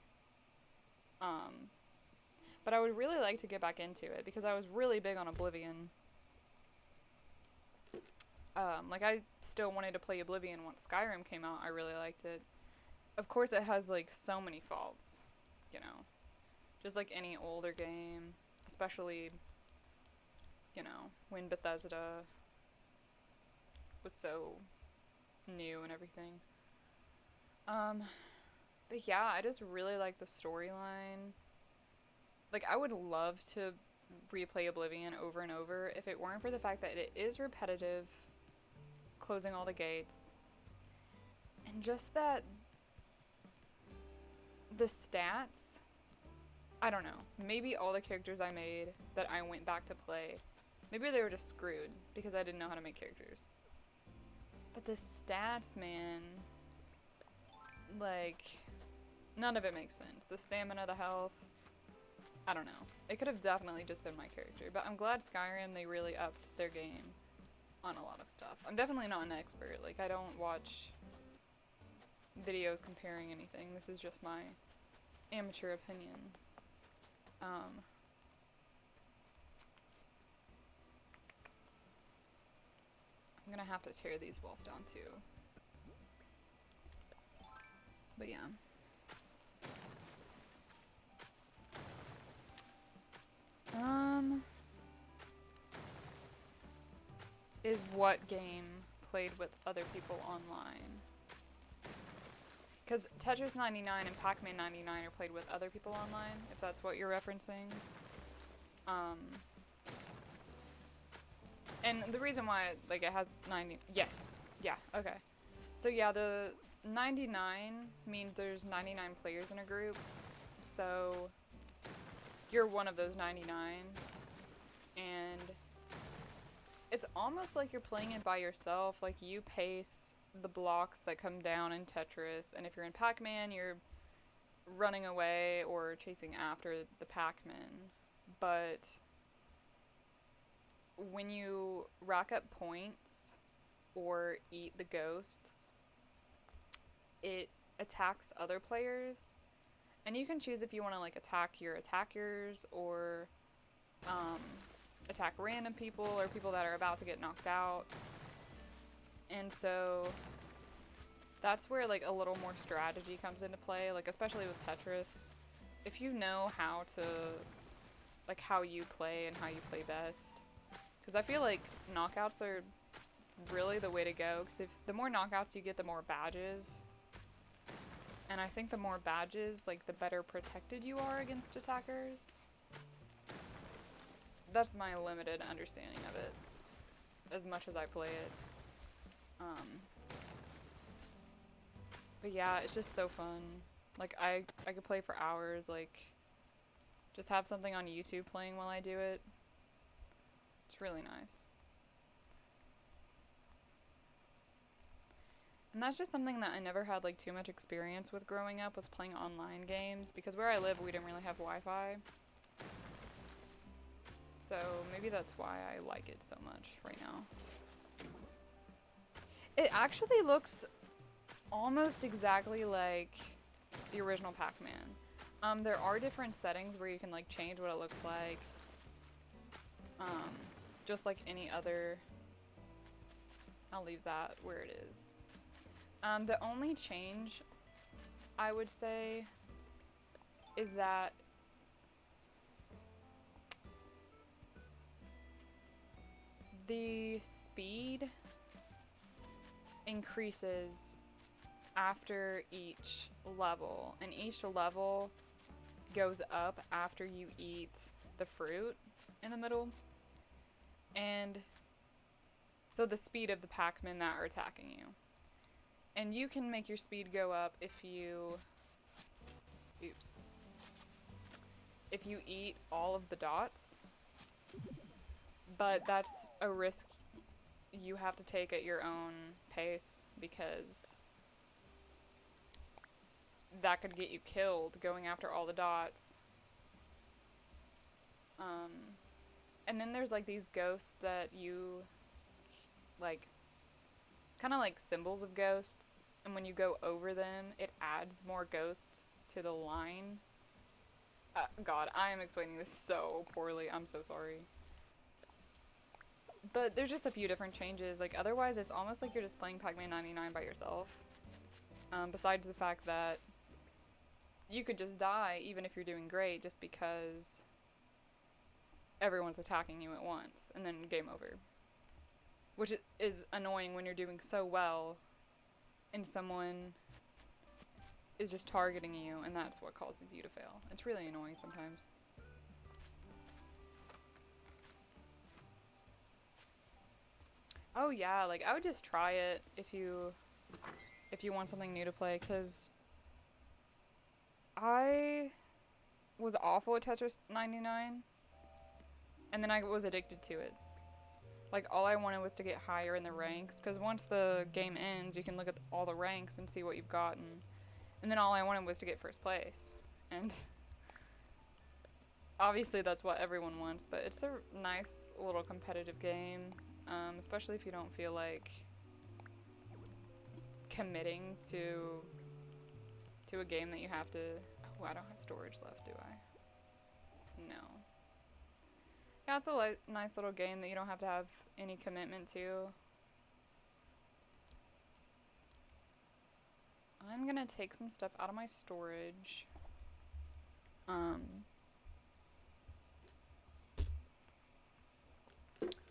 But I would really like to get back into it because I was really big on Oblivion. Like I still wanted to play Oblivion once Skyrim came out. I really liked it. Of course it has like so many faults, you know, just like any older game, especially, you know, when Bethesda was so new and everything. But yeah, I just really like the storyline. Like, I would love to replay Oblivion over and over if it weren't for the fact that it is repetitive, closing all the gates, and just that the stats, I don't know, maybe all the characters I made that I went back to play, maybe they were just screwed because I didn't know how to make characters. But the stats, man, like, none of it makes sense. The stamina, the health, I don't know. It could have definitely just been my character, but I'm glad Skyrim, they really upped their game on a lot of stuff. I'm definitely not an expert. Like, I don't watch videos comparing anything. This is just my amateur opinion. I'm gonna have to tear these walls down too. But yeah. Is what game played with other people online? Because Tetris 99 and Pac-Man 99 are played with other people online, if that's what you're referencing. And the reason why, like, it has 90... Yes. Yeah, okay. So yeah, the 99 means there's 99 players in a group. So you're one of those 99. And it's almost like you're playing it by yourself. Like, you pace the blocks that come down in Tetris, and if you're in Pac-Man, you're running away or chasing after the Pac-Man. But when you rack up points or eat the ghosts, it attacks other players, and you can choose if you want to like attack your attackers or attack random people or people that are about to get knocked out. And so that's where like a little more strategy comes into play, like especially with Tetris. If you know how to, like, how you play and how you play best, because I feel like knockouts are really the way to go, because if the more knockouts you get, the more badges. And I think the more badges, like, the better protected you are against attackers. That's my limited understanding of it, as much as I play it. But yeah, it's just so fun. Like, I could play for hours, like, just have something on YouTube playing while I do it. It's really nice. And that's just something that I never had like too much experience with growing up, was playing online games, because where I live we didn't really have Wi-Fi. So maybe that's why I like it so much right now. It actually looks almost exactly like the original Pac-Man. There are different settings where you can like change what it looks like. Just like any other. I'll leave that where it is. The only change, I would say, is that the speed increases after each level, and each level goes up after you eat the fruit in the middle. And so the speed of the Pac-Men that are attacking you. And you can make your speed go up if you eat all of the dots, but that's a risk you have to take at your own pace, because that could get you killed going after all the dots. And then there's like these ghosts that you like. It's kind of like symbols of ghosts, and when you go over them, it adds more ghosts to the line. God, I am explaining this so poorly. I'm so sorry. But there's just a few different changes. Like, otherwise, it's almost like you're just playing Pac-Man 99 by yourself. Besides the fact that you could just die, even if you're doing great, just because everyone's attacking you at once, and then game over. Which is annoying when you're doing so well and someone is just targeting you, and that's what causes you to fail. It's really annoying sometimes. Oh yeah, like, I would just try it if you want something new to play, because I was awful at Tetris 99, and then I was addicted to it. Like, all I wanted was to get higher in the ranks, because once the game ends, you can look at all the ranks and see what you've gotten. And then all I wanted was to get first place. And obviously that's what everyone wants, but it's a nice little competitive game, especially if you don't feel like committing to a game that you have to... Oh, I don't have storage left, do I? No. Yeah, it's a nice little game that you don't have to have any commitment to. I'm gonna take some stuff out of my storage.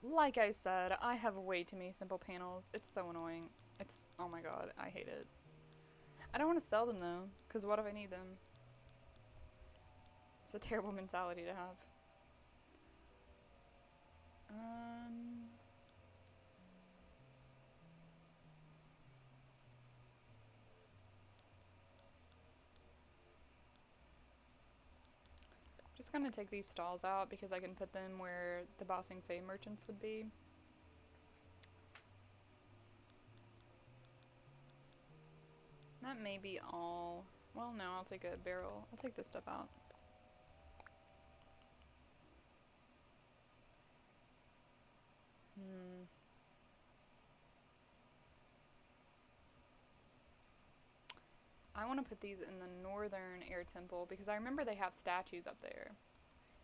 Like I said, I have way too many simple panels. It's so annoying. Oh my god, I hate it. I don't want to sell them though, because what if I need them? It's a terrible mentality to have. Just gonna take these stalls out because I can put them where the Bossing Say merchants would be. That may be all. Well, no, I'll take a barrel. I'll take this stuff out. I want to put these in the northern air temple because I remember they have statues up there.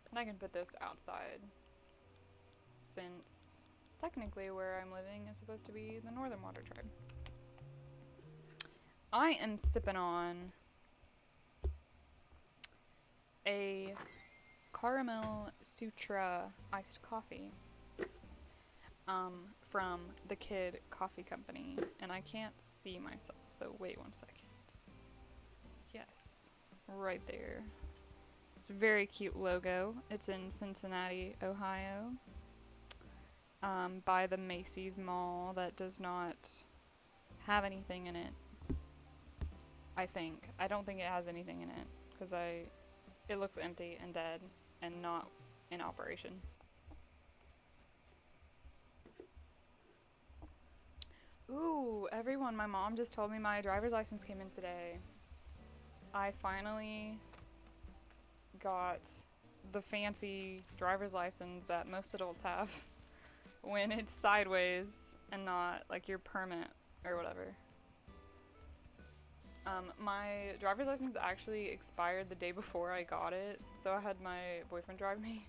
And I can put this outside since technically where I'm living is supposed to be the Northern Water Tribe. I am sipping on a caramel sutra iced coffee from the Kid Coffee Company, and I can't see myself, so wait one second. Yes, right there. It's a very cute logo. It's in Cincinnati, Ohio, by the Macy's Mall that does not have anything in it. I think. I don't think it has anything in it because it looks empty and dead and not in operation. Ooh, everyone, my mom just told me my driver's license came in today. I finally got the fancy driver's license that most adults have when it's sideways and not like your permit or whatever. My driver's license actually expired the day before I got it, so I had my boyfriend drive me,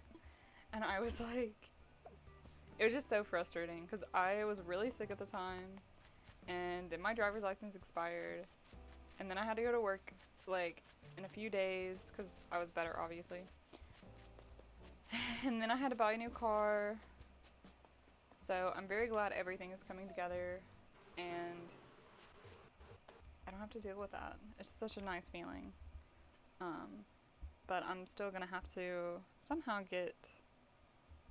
and I was like, it was just so frustrating because I was really sick at the time, and then my driver's license expired, and then I had to go to work like in a few days because I was better, obviously, and then I had to buy a new car. So I'm very glad everything is coming together, and I don't have to deal with that. It's such a nice feeling. But I'm still gonna have to somehow get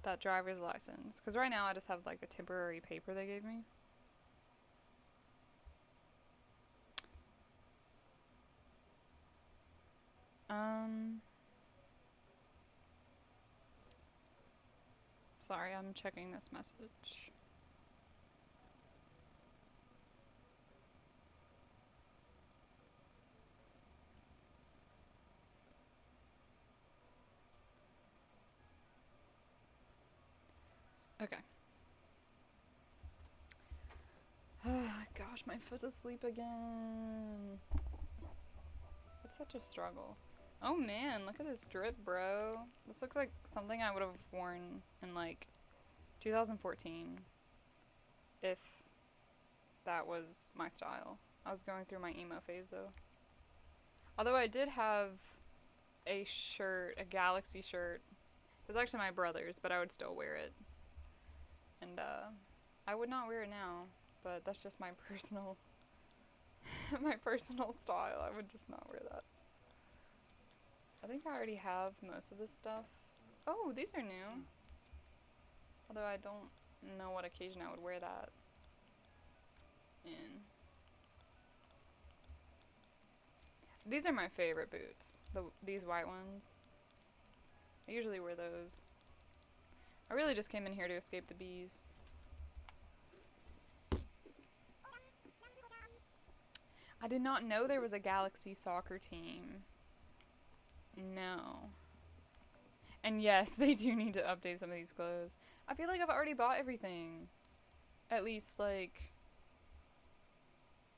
that driver's license, because right now I just have like a temporary paper they gave me. Sorry, I'm checking this message. Okay. Gosh, my foot's asleep again. It's such a struggle. Oh man, look at this drip, bro. This looks like something I would have worn in like 2014 if that was my style. I was going through my emo phase though. Although I did have a shirt, a Galaxy shirt. It was actually my brother's, but I would still wear it. And I would not wear it now, but that's just my personal my personal style. I would just not wear that. I think I already have most of this stuff. Oh, these are new. Although I don't know what occasion I would wear that in. These are my favorite boots. These white ones. I usually wear those. I really just came in here to escape the bees. I did not know there was a Galaxy soccer team. No. And yes, they do need to update some of these clothes. I feel like I've already bought everything. At least, like,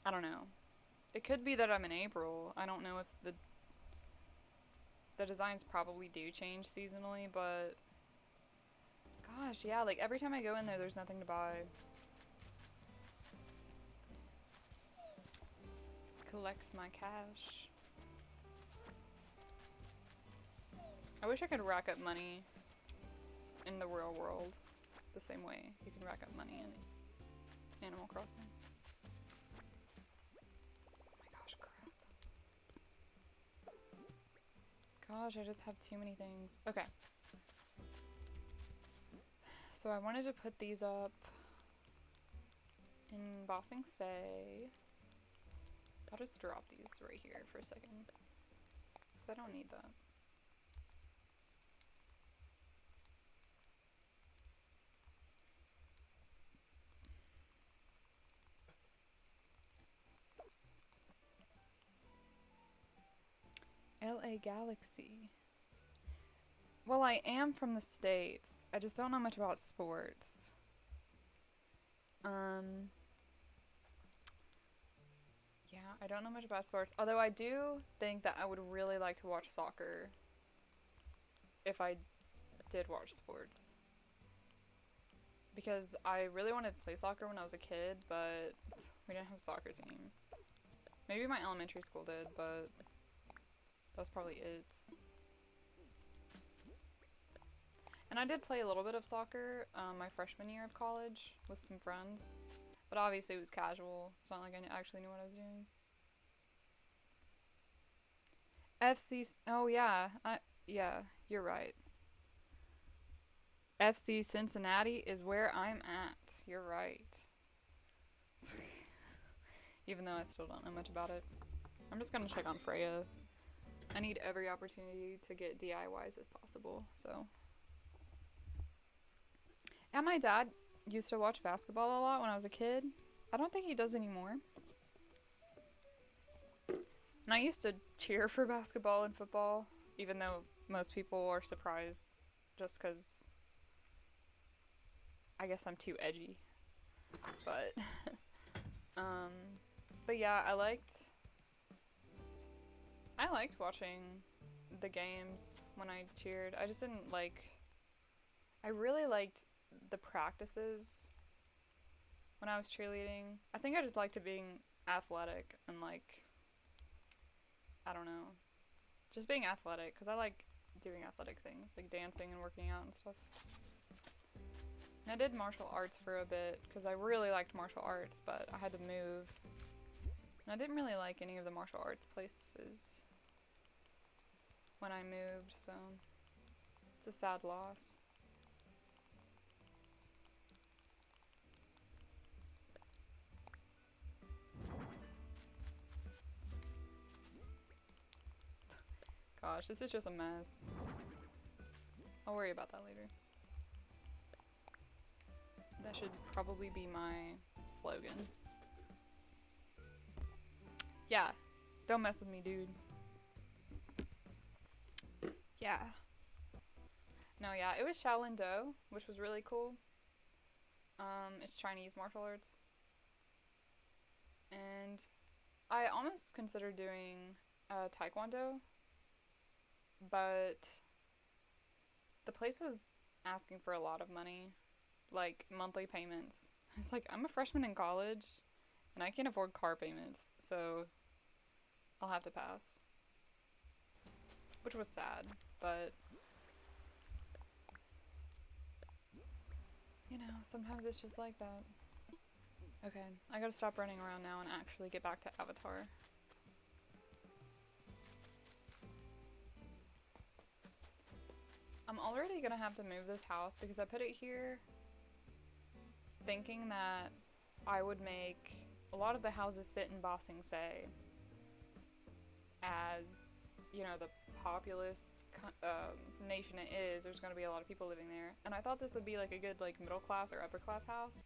I don't know. It could be that I'm in April. I don't know if the designs probably do change seasonally, but gosh, yeah, like every time I go in there, there's nothing to buy. Collect my cash. I wish I could rack up money in the real world the same way you can rack up money in Animal Crossing. Oh my gosh, crap. Gosh, I just have too many things. Okay. So I wanted to put these up in Bossing Say. I'll just drop these right here for a second, because I don't need that. LA Galaxy. Well, I am from the States. I just don't know much about sports. Yeah, I don't know much about sports. Although I do think that I would really like to watch soccer if I did watch sports. Because I really wanted to play soccer when I was a kid, but we didn't have a soccer team. Maybe my elementary school did, but that's probably it. And I did play a little bit of soccer my freshman year of college with some friends. But obviously it was casual. It's not like I actually knew what I was doing. Oh yeah, yeah, you're right. FC Cincinnati is where I'm at. You're right. Even though I still don't know much about it. I'm just gonna check on Freya. I need every opportunity to get DIYs as possible, so. And my dad used to watch basketball a lot when I was a kid. I don't think he does anymore. And I used to cheer for basketball and football, even though most people are surprised just because I guess I'm too edgy. But, but yeah, I liked watching the games when I cheered. I just didn't I really liked the practices when I was cheerleading. I think I just liked it being athletic and I don't know, just being athletic, because I like doing athletic things, like dancing and working out and stuff. And I did martial arts for a bit, because I really liked martial arts, but I had to move. And I didn't really like any of the martial arts places when I moved, so it's a sad loss. Gosh, this is just a mess. I'll worry about that later. That should probably be my slogan. Yeah, don't mess with me, dude. Yeah. No, yeah, it was Shaolin Do, which was really cool. It's Chinese martial arts. And I almost considered doing Taekwondo, but the place was asking for a lot of money, like monthly payments. It's like, I'm a freshman in college, and I can't afford car payments, so I'll have to pass. Which was sad, but you know, sometimes it's just like that. Okay, I gotta stop running around now and actually get back to Avatar. I'm already gonna have to move this house because I put it here thinking that I would make a lot of the houses sit in Ba Sing Se as, you know, the populous nation it is. There's gonna be a lot of people living there. And I thought this would be like a good middle class or upper class house.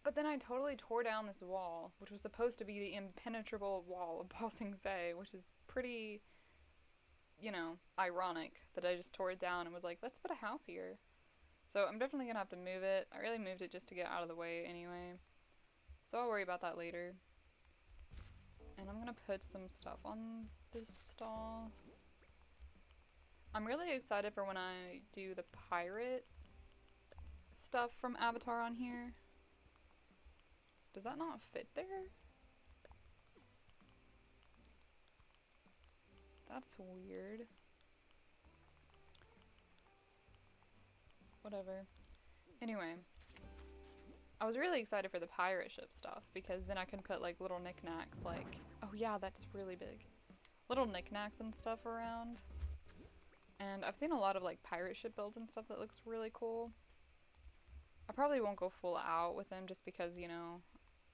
But then I totally tore down this wall, which was supposed to be the impenetrable wall of Ba Sing Se, which is pretty, you know, ironic that I just tore it down and was like, let's put a house here. So I'm definitely gonna have to move it. I really moved it just to get out of the way anyway. So I'll worry about that later. And I'm gonna put some stuff on this stall. I'm really excited for when I do the pirate stuff from Avatar on here. Does that not fit there? That's weird. Whatever. Anyway, I was really excited for the pirate ship stuff because then I can put little knickknacks oh yeah, that's really big. Little knickknacks and stuff around. And I've seen a lot of pirate ship builds and stuff that looks really cool. I probably won't go full out with them just because, you know,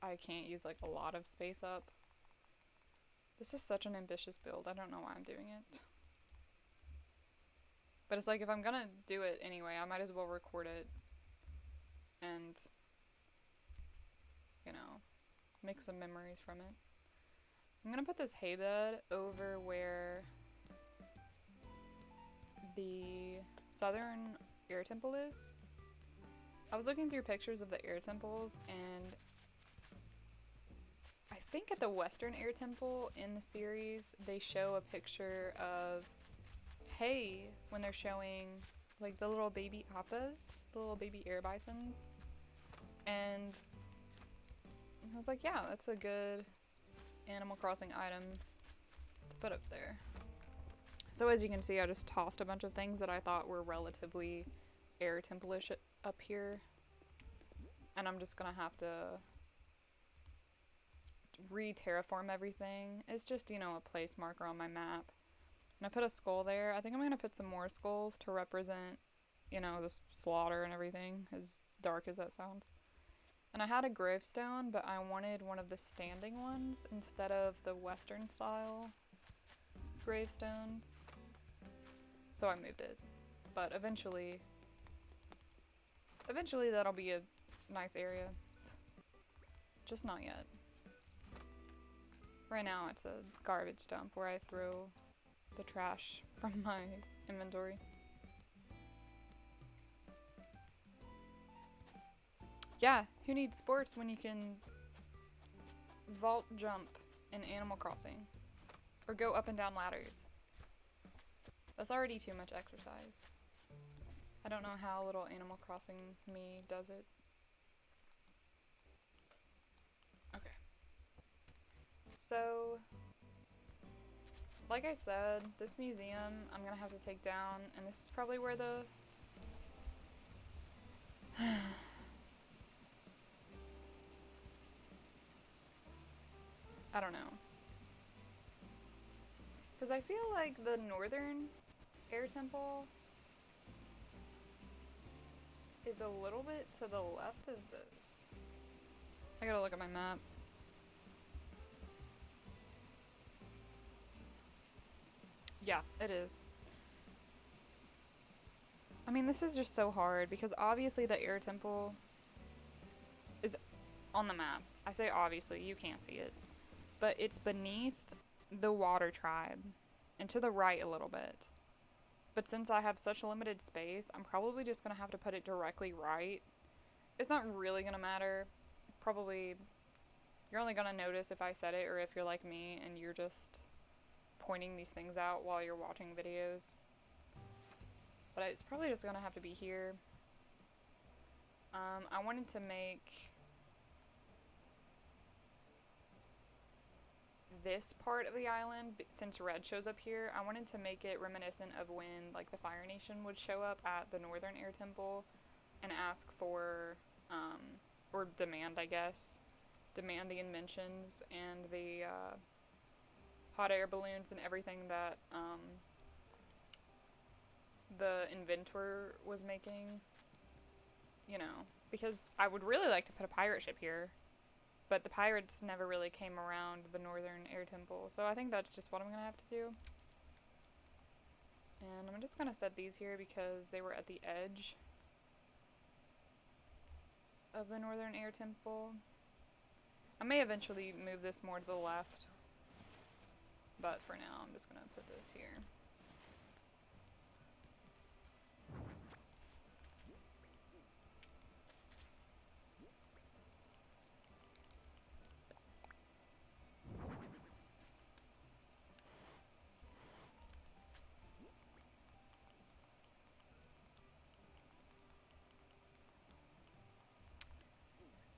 I can't use a lot of space up. This is such an ambitious build. I don't know why I'm doing it. But it's if I'm gonna do it anyway, I might as well record it and, you know, make some memories from it. I'm gonna put this hay bed over where the southern air temple is. I was looking through pictures of the air temples, and I think at the western air temple in the series, they show a picture of hay when they're showing like the little baby appas, the little baby air bisons. And I was like, yeah, that's a good Animal Crossing item to put up there. So as you can see, I just tossed a bunch of things that I thought were relatively air temple-ish up here. And I'm just gonna have to re-terraform everything. It's just, you know, a place marker on my map. And I put a skull there. I think I'm gonna put some more skulls to represent, you know, the slaughter and everything, as dark as that sounds. And I had a gravestone, but I wanted one of the standing ones instead of the Western style gravestones. So I moved it. But eventually that'll be a nice area. Just not yet. Right now it's a garbage dump where I throw the trash from my inventory. Yeah, who needs sports when you can vault jump in Animal Crossing? Or go up and down ladders? That's already too much exercise. I don't know how little Animal Crossing me does it. Okay. So, like I said, this museum I'm gonna have to take down, and this is probably where the I don't know. Because I feel like the northern air temple is a little bit to the left of this. I gotta look at my map. Yeah, it is. I mean, this is just so hard because obviously the air temple is on the map. I say obviously, you can't see it. But it's beneath the water tribe and to the right a little bit. But since I have such limited space, I'm probably just gonna have to put it directly right. It's not really gonna matter. Probably, you're only gonna notice if I said it or if you're like me and you're just pointing these things out while you're watching videos. But it's probably just gonna have to be here. I wanted to make this part of the island, since red shows up here, I wanted to make it reminiscent of when like the Fire Nation would show up at the Northern Air Temple and ask for, or demand, I guess, demand the inventions and the hot air balloons and everything that the inventor was making, you know, because I would really like to put a pirate ship here. But the pirates never really came around the Northern Air Temple, so I think that's just what I'm gonna have to do. And I'm just gonna set these here because they were at the edge of the Northern Air Temple. I may eventually move this more to the left, but for now I'm just gonna put this here.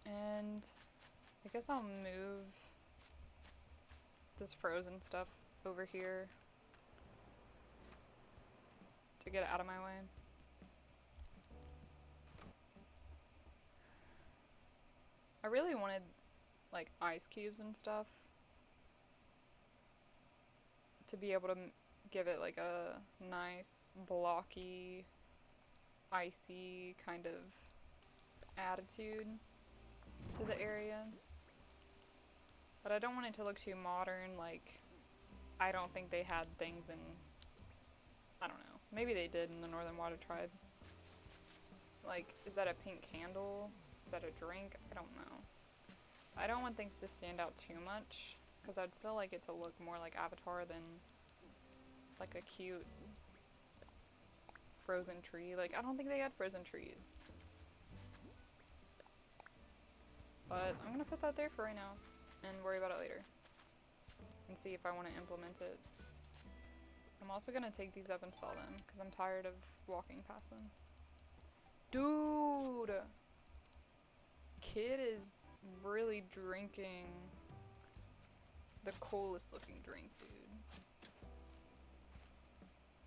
And I guess I'll move this frozen stuff over here to get it out of my way. I really wanted like ice cubes and stuff to be able to give it like a nice blocky, icy kind of attitude to the area. But I don't want it to look too modern, like I don't think they had things in, I don't know, maybe they did in the Northern Water Tribe. Like, is that a pink candle? Is that a drink? I don't know. I don't want things to stand out too much, because I'd still like it to look more like Avatar than like a cute frozen tree. Like, I don't think they had frozen trees. But I'm gonna put that there for right now and worry about it later. And see if I want to implement it. I'm also gonna take these up and sell them because I'm tired of walking past them. Dude! Kid is really drinking the coolest looking drink, dude.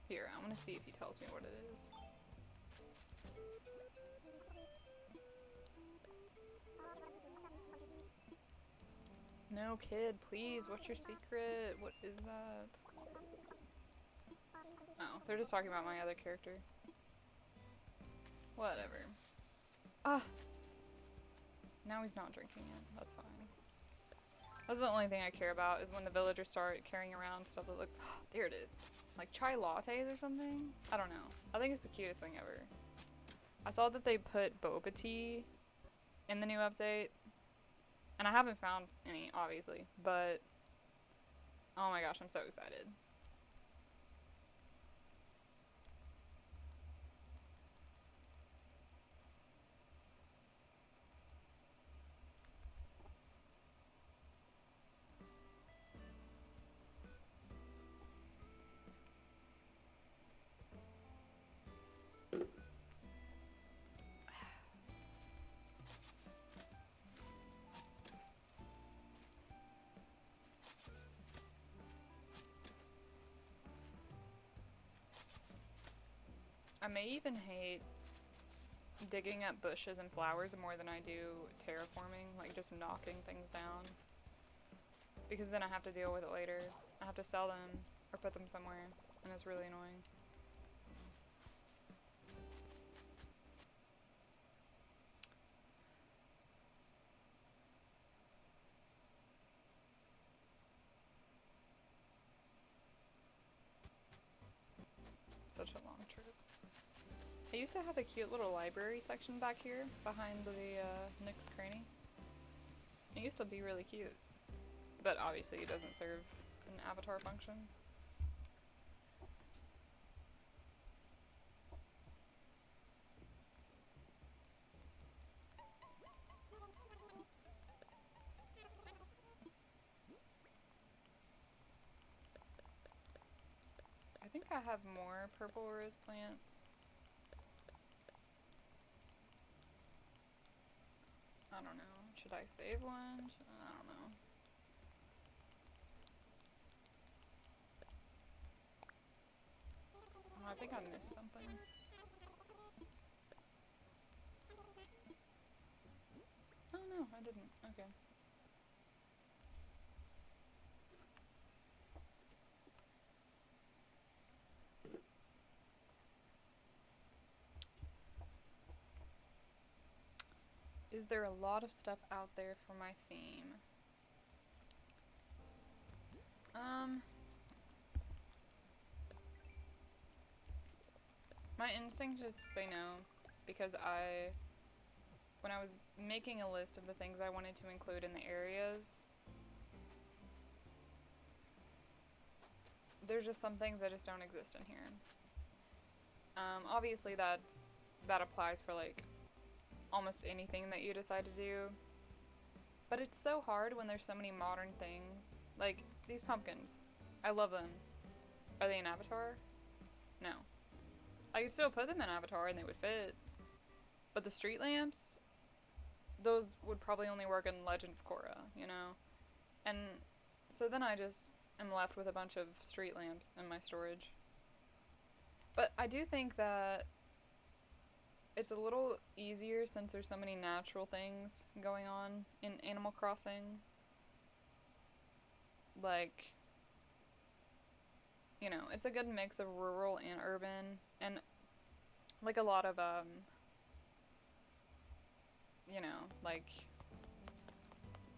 Here, I'm gonna see if he tells me what it is. No, kid, please, what's your secret? What is that? Oh, they're just talking about my other character. Whatever. Ah! Now he's not drinking it. That's fine. That's the only thing I care about, is when the villagers start carrying around stuff that look... There it is. Like chai lattes or something? I don't know. I think it's the cutest thing ever. I saw that they put boba tea in the new update. And I haven't found any, obviously. But... oh my gosh, I'm so excited. I may even hate digging up bushes and flowers more than I do terraforming, like just knocking things down. Because then I have to deal with it later. I have to sell them or put them somewhere, and it's really annoying. Such a long trip. I used to have a cute little library section back here behind the Nick's Cranny. It used to be really cute, but obviously it doesn't serve an avatar function. I think I have more purple rose plants. I don't know. Should I save one? I don't know. Oh, I think I missed something. Oh no, I didn't. Okay. Is there a lot of stuff out there for my theme? My instinct is to say no, because when I was making a list of the things I wanted to include in the areas, there's just some things that just don't exist in here. Obviously that applies for like almost anything that you decide to do, but it's so hard when there's so many modern things. Like these pumpkins, I love them. Are they an avatar? No. I could still put them in Avatar and they would fit. But the street lamps, those would probably only work in Legend of Korra, you know? And so then I just am left with a bunch of street lamps in my storage. But I do think that it's a little easier since there's so many natural things going on in Animal Crossing. Like, you know, it's a good mix of rural and urban, and like a lot of, you know, like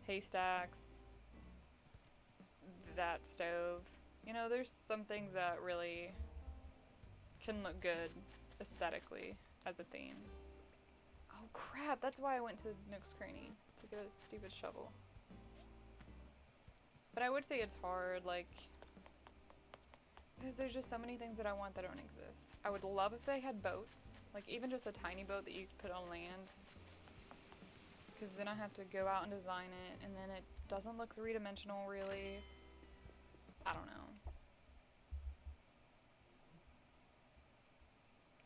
haystacks, that stove. You know, there's some things that really can look good aesthetically as a theme. Oh crap, that's why I went to Nook's Cranny, to get a stupid shovel. But I would say it's hard, like, Because there's just so many things that I want that don't exist. I would love if they had boats, like even just a tiny boat that you could put on land. Because then I have to go out and design it, and then it doesn't look three-dimensional really. I don't know.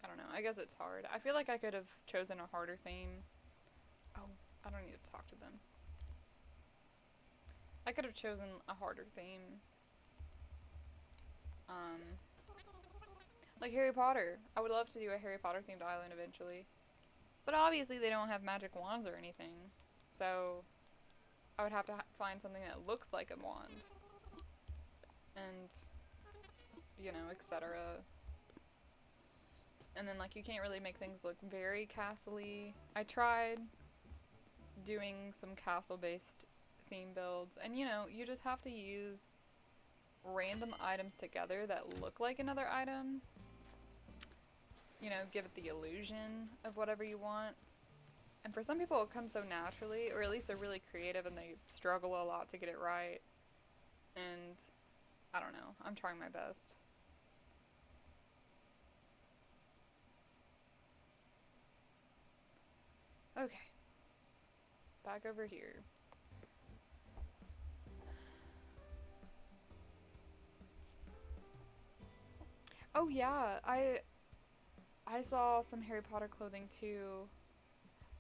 I don't know. I guess it's hard. I feel like I could have chosen a harder theme. Oh, I don't need to talk to them. I could have chosen a harder theme. Like Harry Potter. I would love to do a Harry Potter themed island eventually. But obviously they don't have magic wands or anything. So I would have to find something that looks like a wand. And, you know, etc. And then, like, you can't really make things look very castle-y. I tried doing some castle-based theme builds. And, you know, you just have to use random items together that look like another item. You know, give it the illusion of whatever you want. And for some people it comes so naturally, or at least they're really creative and they struggle a lot to get it right. And I don't know, I'm trying my best. Okay. Back over here. Oh yeah, I saw some Harry Potter clothing too.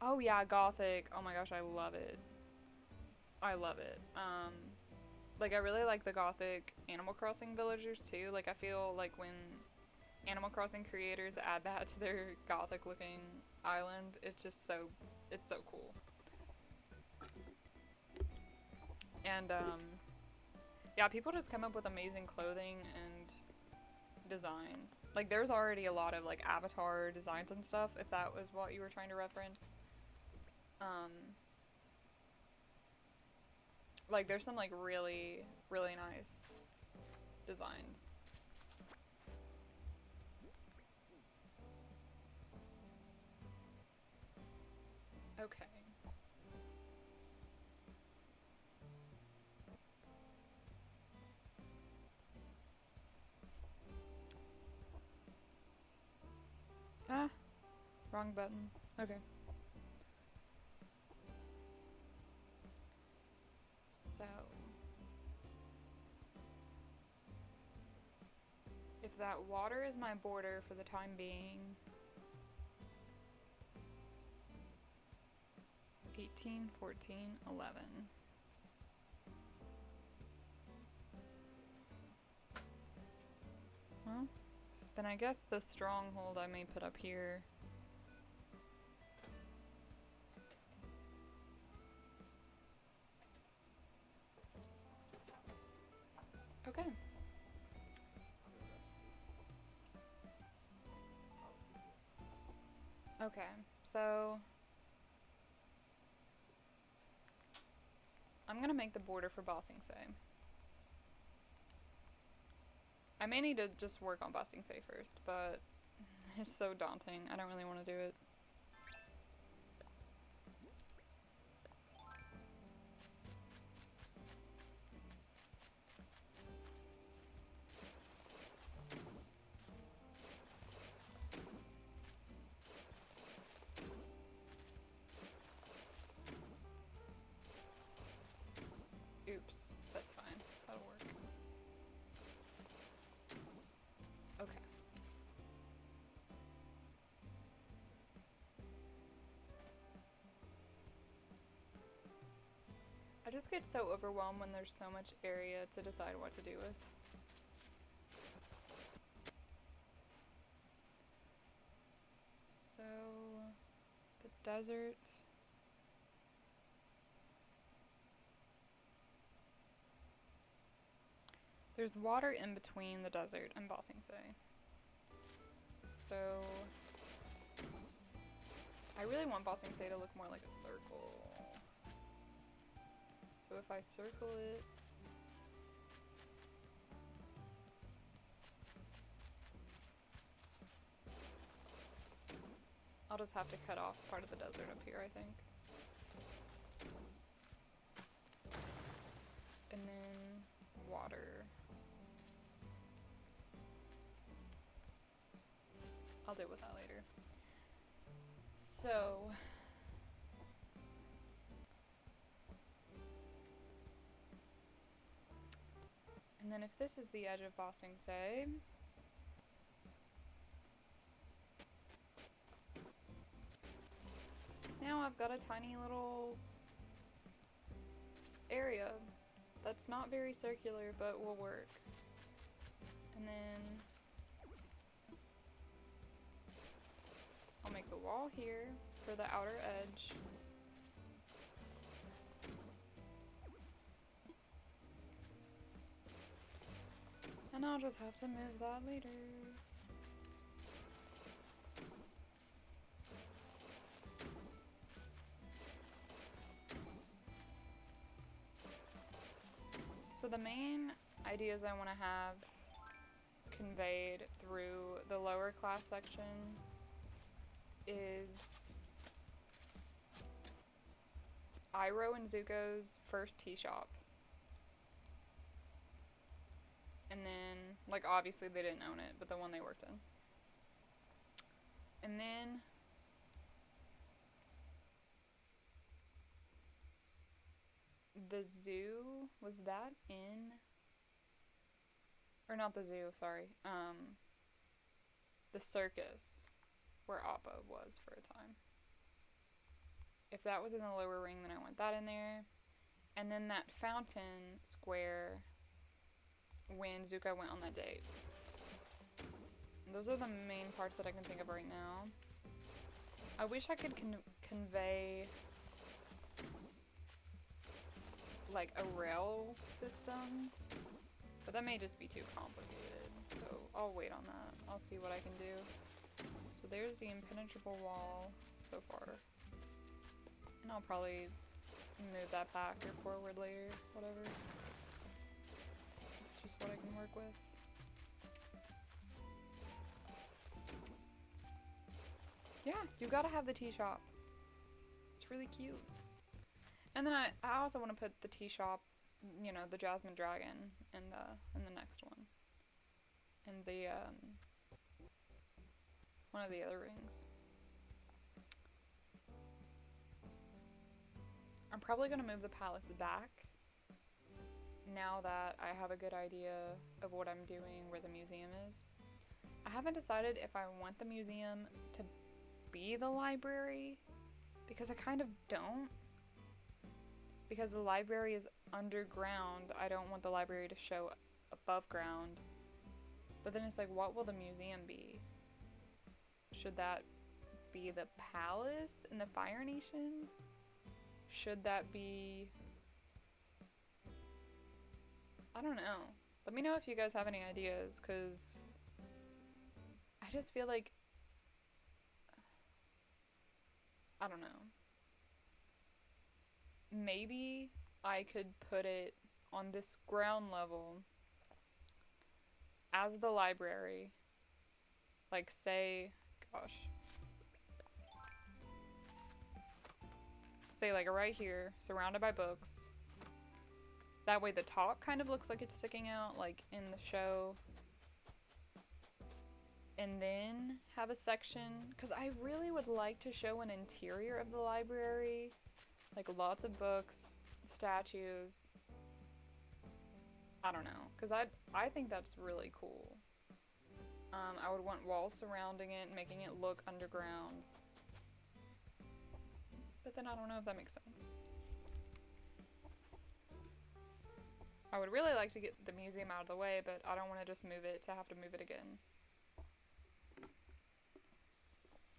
Oh yeah, Gothic. Oh my gosh, I love it. I love it. Like I really like the Gothic Animal Crossing villagers too. Like I feel like when Animal Crossing creators add that to their Gothic looking island, it's just so, it's so cool. And yeah, people just come up with amazing clothing and designs. Like there's already a lot of like avatar designs and stuff, if that was what you were trying to reference. Like there's some like really, really nice designs. Okay. Ah, wrong button. Okay. So, if that water is my border for the time being, 18, 14, 11. Well, then I guess the stronghold I may put up here. Okay. Okay, so I'm gonna make the border for Bossing Say. I may need to just work on Bossing Say first, but it's so daunting. I don't really want to do it. Oops, that's fine. That'll work. Okay. I just get so overwhelmed when there's so much area to decide what to do with. So, the desert. There's water in between the desert and Bossing Say. So, I really want Bossing Say to look more like a circle. So if I circle it, I'll just have to cut off part of the desert up here, I think. And then water. deal with that later. So, and then if this is the edge of Ba Sing Se, now I've got a tiny little area that's not very circular but will work. And then I'll make the wall here for the outer edge. And I'll just have to move that later. So the main ideas I want to have conveyed through the lower class section is Iroh and Zuko's first tea shop. And then, like, obviously they didn't own it, but the one they worked in. And then the zoo, was that in, or not the zoo, sorry, the circus where Appa was for a time. If that was in the lower ring, then I want that in there. And then that fountain square when Zuko went on that date. Those are the main parts that I can think of right now. I wish I could convey like a rail system, but that may just be too complicated, so I'll wait on that. I'll see what I can do. So there's the impenetrable wall so far, and I'll probably move that back or forward later, whatever. It's just what I can work with. Yeah, you gotta have the tea shop. It's really cute. And then I also want to put the tea shop, you know, the Jasmine Dragon in the next one. And the one of the other rings. I'm probably gonna move the palace back now that I have a good idea of what I'm doing, where the museum is. I haven't decided if I want the museum to be the library, because I kind of don't. Because the library is underground, I don't want the library to show above ground. But then it's like, what will the museum be? Should that be the palace in the Fire Nation? Should that be... I don't know. Let me know if you guys have any ideas, because I just feel like... I don't know. Maybe I could put it on this ground level as the library. Like, say, gosh. Say, like, right here, surrounded by books. That way the top kind of looks like it's sticking out, like in the show. And then have a section, because I really would like to show an interior of the library. Like lots of books, statues. I don't know, because I think that's really cool. I would want walls surrounding it, making it look underground. But then I don't know if that makes sense. I would really like to get the museum out of the way, but I don't want to just move it to have to move it again.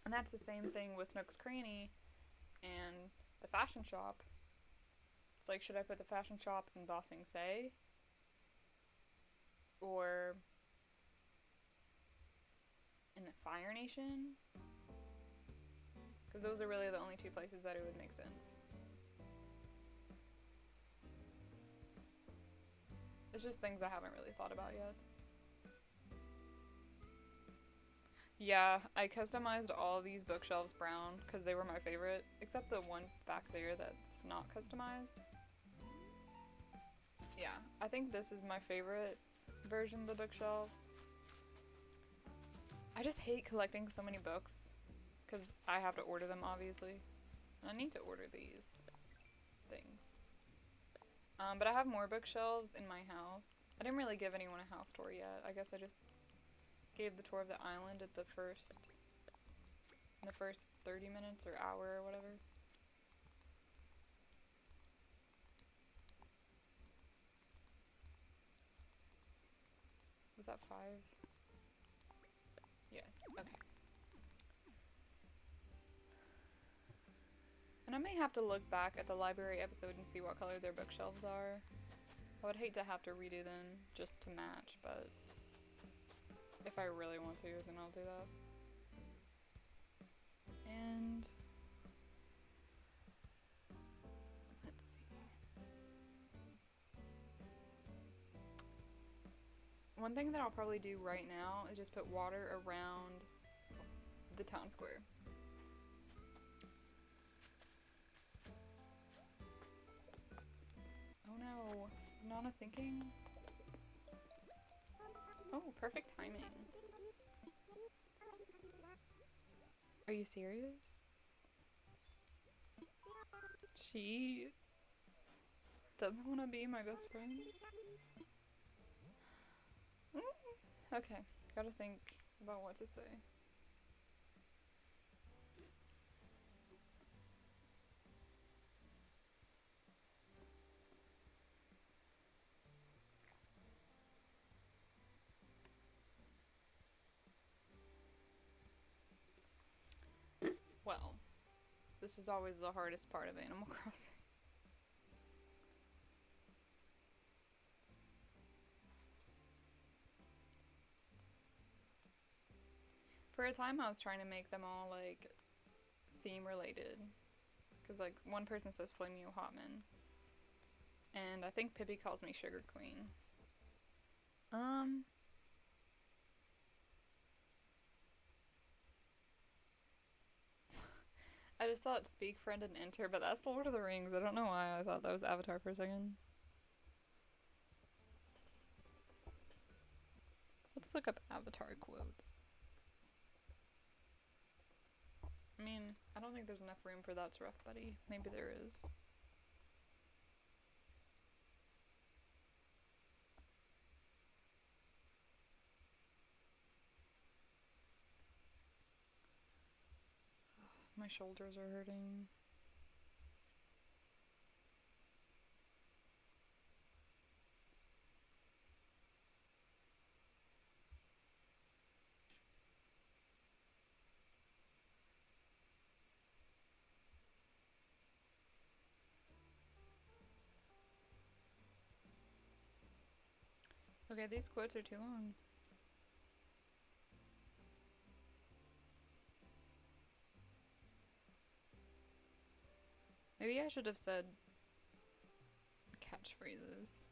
And that's the same thing with Nook's Cranny and the fashion shop. It's like, should I put the fashion shop in Ba Sing Se? Or in the Fire Nation? Because those are really the only two places that it would make sense. It's just things I haven't really thought about yet. Yeah, I customized all these bookshelves brown because they were my favorite, except the one back there that's not customized. Yeah, I think this is my favorite version of the bookshelves. I just hate collecting so many books because I have to order them, obviously. I need to order these things. But I have more bookshelves in my house. I didn't really give anyone a house tour yet. I guess I just gave the tour of the island at the first 30 minutes or hour or whatever. Was that 5? Yes, okay. And I may have to look back at the library episode and see what color their bookshelves are. I would hate to have to redo them just to match, but if I really want to, then I'll do that. And let's see. One thing that I'll probably do right now is just put water around the town square. Oh no, is Nana thinking? Oh, perfect timing. Are you serious? She doesn't want to be my best friend? Okay, gotta think about what to say. Well, this is always the hardest part of Animal Crossing. For a time I was trying to make them all like theme related. Cause like one person says Flameo Hotman. And I think Pippi calls me Sugar Queen. I just thought speak, friend, and enter, but that's the Lord of the Rings. I don't know why I thought that was Avatar for a second. Let's look up Avatar quotes. I mean, I don't think there's enough room for That's Rough, Buddy. Maybe there is. My shoulders are hurting. Okay, these quotes are too long. Maybe I should have said catchphrases.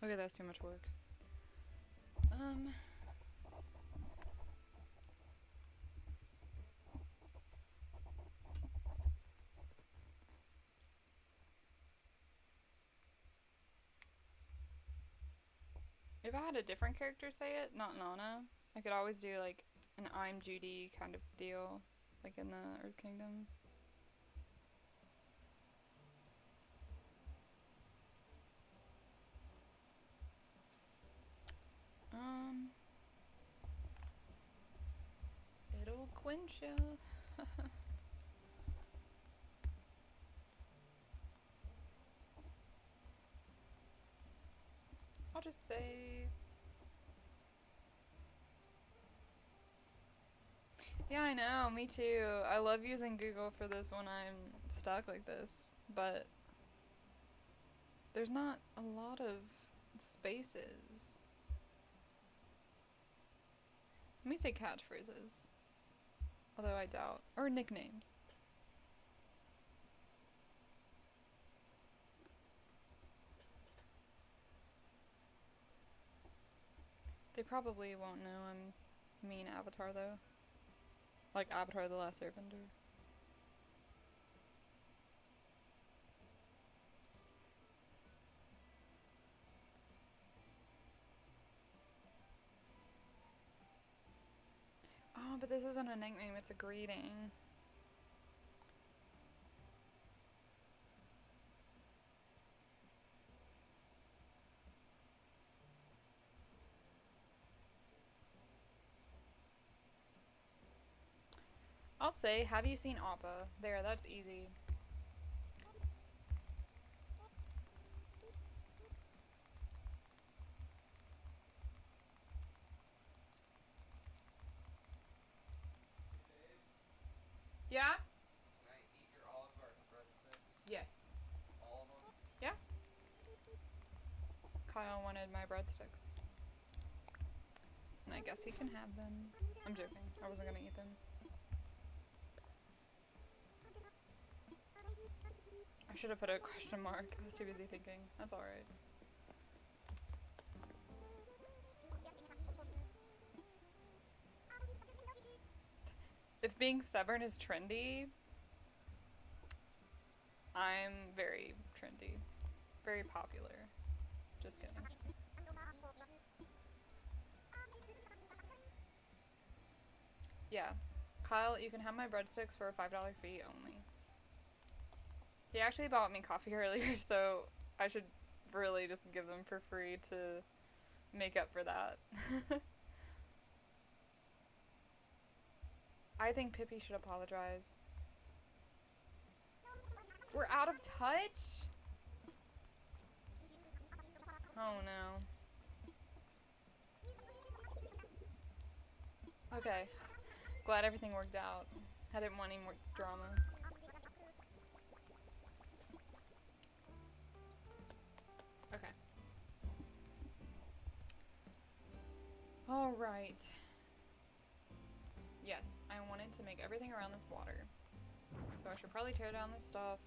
Okay, that's too much work. If I had a different character say it, not Nana, I could always do like an I'm Judy kind of deal, like in the Earth Kingdom. It'll quench ya. I'll just say... Yeah, I know, me too. I love using Google for this when I'm stuck like this, but there's not a lot of spaces. Let me say catchphrases. Although I doubt. Or nicknames. They probably won't know I'm mean Avatar though. Like Avatar: The Last Airbender. Oh, but this isn't a nickname, it's a greeting. I'll say, have you seen Appa? There, that's easy. Yeah? Can I eat your Olive Garden breadsticks? Yes. All of them? Yeah? Kyle wanted my breadsticks. And I guess he can have them. I'm joking. I wasn't gonna eat them. I should have put a question mark. I was too busy thinking. That's alright. If being stubborn is trendy, I'm very trendy. Very popular. Just kidding. Yeah. Kyle, you can have my breadsticks for a $5 fee only. He actually bought me coffee earlier, so I should really just give them for free to make up for that. I think Pippi should apologize. We're out of touch? Oh no. Okay. Glad everything worked out. I didn't want any more drama. Okay. Alright. Yes, I wanted to make everything around this water. So I should probably tear down this stuff.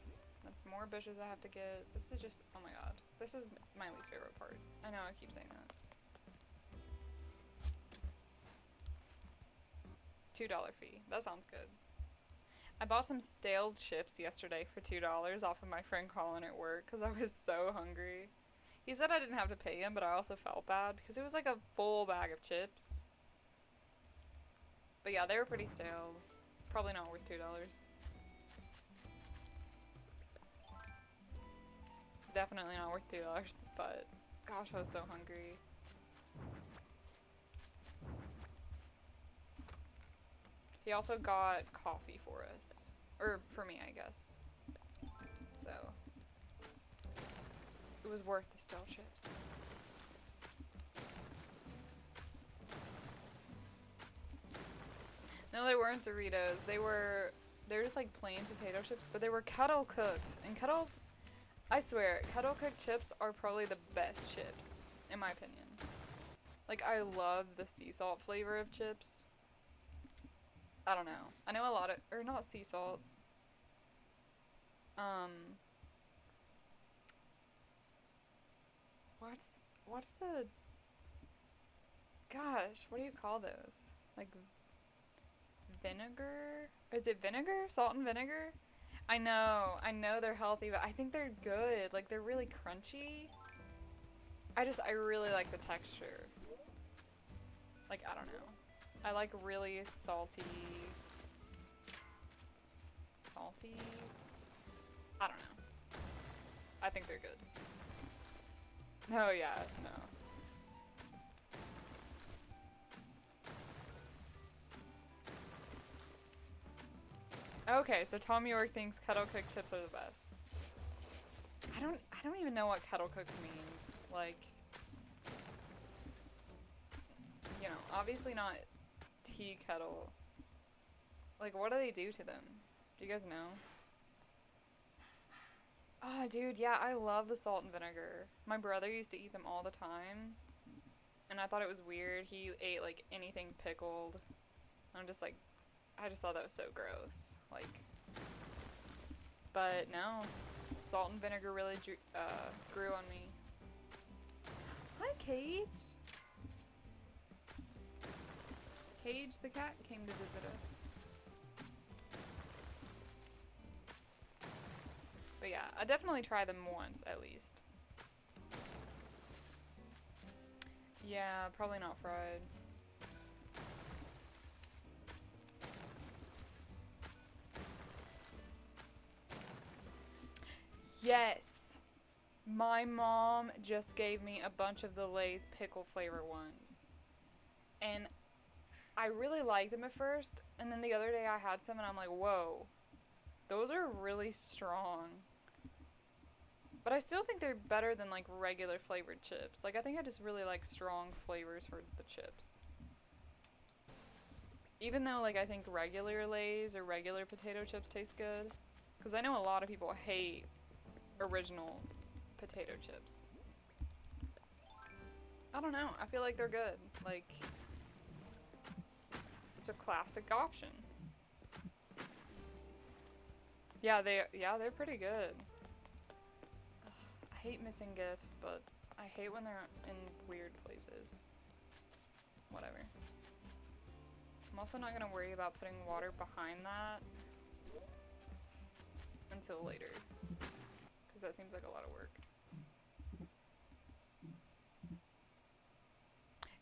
That's more bushes I have to get. This is just, oh my god. This is my least favorite part. I know I keep saying that. $2 fee. That sounds good. I bought some stale chips yesterday for $2 off of my friend Colin at work because I was so hungry. He said I didn't have to pay him, but I also felt bad because it was like a full bag of chips. But yeah, they were pretty stale. Probably not worth $2. Definitely not worth $2, but gosh, I was so hungry. He also got coffee for us. Or for me, I guess. So it was worth the stale chips. No, they weren't Doritos. They were just like plain potato chips, but they were kettle cooked. And kettles, I swear, kettle cooked chips are probably the best chips, in my opinion. Like, I love the sea salt flavor of chips. I don't know. I know a lot of, or not sea salt. What's the, gosh, what do you call those? Like, vinegar? Is it vinegar? Salt and vinegar? I know they're healthy, but I think they're good. Like, they're really crunchy. I really like the texture. Like, I don't know. I like really salty. I don't know. I think they're good. Oh yeah, no. Okay, so Tom York thinks kettle cooked chips are the best. I don't even know what kettle cooked means. Like, you know, obviously not tea kettle. Like, what do they do to them? Do you guys know? Oh, dude, yeah, I love the salt and vinegar. My brother used to eat them all the time, and I thought it was weird. He ate, like, anything pickled. I'm just like, I just thought that was so gross. Like, but no, salt and vinegar really grew on me. Hi, Cage. Cage the cat came to visit us. But yeah, I definitely try them once at least. Yeah, probably not fried. Yes! My mom just gave me a bunch of the Lay's pickle flavor ones. And I really liked them at first, and then the other day I had some and I'm like, whoa, those are really strong. But I still think they're better than like regular flavored chips. Like I think I just really like strong flavors for the chips. Even though like I think regular Lay's or regular potato chips taste good. Because I know a lot of people hate original potato chips. I don't know. I feel like they're good. Like, it's a classic option. Yeah, they're pretty good. Ugh, I hate missing gifts, but I hate when they're in weird places. Whatever. I'm also not gonna worry about putting water behind that until later, because that seems like a lot of work.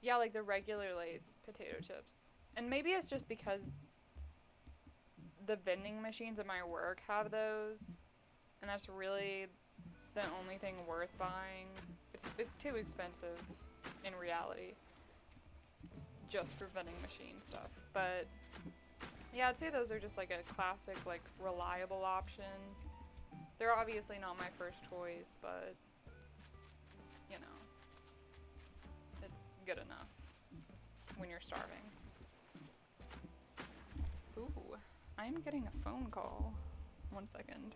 Yeah, like the regular Lay's potato chips. And maybe it's just because the vending machines at my work have those, and that's really the only thing worth buying. It's too expensive in reality, just for vending machine stuff. But yeah, I'd say those are just like a classic, like reliable option. They're obviously not my first choice, but you know, it's good enough when you're starving. Ooh, I'm getting a phone call. 1 second.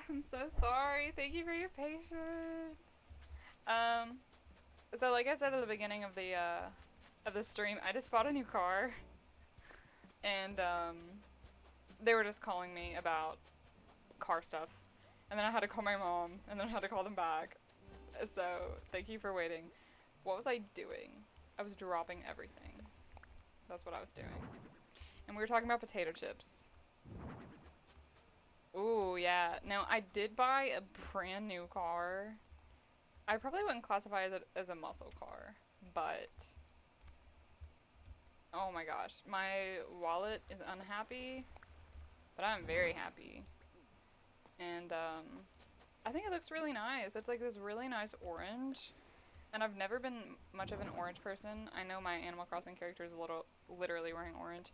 I'm so sorry. Thank you for your patience. So like I said at the beginning of the stream, I just bought a new car, and they were just calling me about car stuff, and then I had to call my mom, and then I had to call them back. So thank you for waiting. What was I doing? I was dropping everything. That's what I was doing. And we were talking about potato chips. Ooh, yeah. Now, I did buy a brand new car. I probably wouldn't classify it as a muscle car, but oh my gosh, my wallet is unhappy, but I'm very happy. And I think it looks really nice. It's like this really nice orange, and I've never been much of an orange person. I know my Animal Crossing character is literally wearing orange,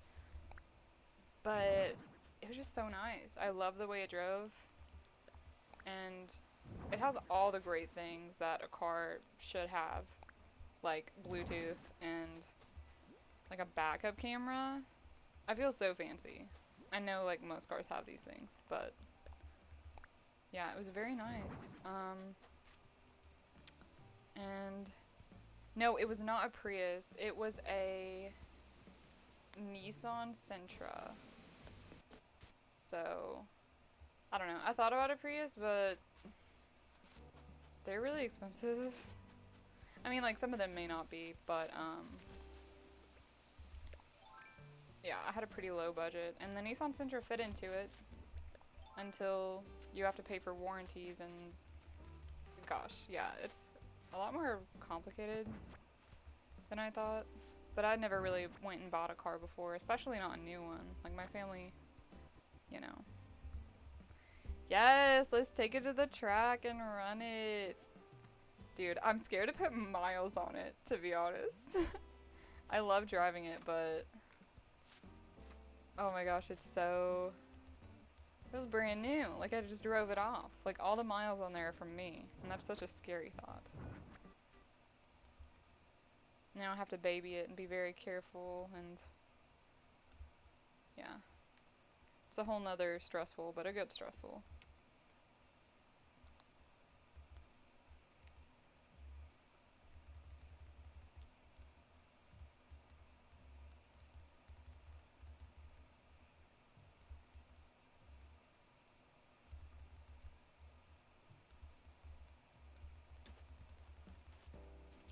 but it was just so nice. I love the way it drove, and it has all the great things that a car should have, like Bluetooth and like a backup camera. I feel so fancy. I know like most cars have these things, but yeah, it was very nice. And no, it was not a Prius. It was a Nissan Sentra. So, I don't know. I thought about a Prius, but they're really expensive. I mean, like, some of them may not be, but, yeah, I had a pretty low budget. And the Nissan Sentra fit into it until you have to pay for warranties and, gosh, yeah, it's a lot more complicated than I thought. But I never really went and bought a car before, especially not a new one. Like, my family, you know. Yes, let's take it to the track and run it. Dude, I'm scared to put miles on it, to be honest. I love driving it, but oh my gosh, it was brand new. Like, I just drove it off. Like, all the miles on there are from me, and that's such a scary thought. Now I have to baby it and be very careful, and yeah. It's a whole nother stressful, but a good stressful.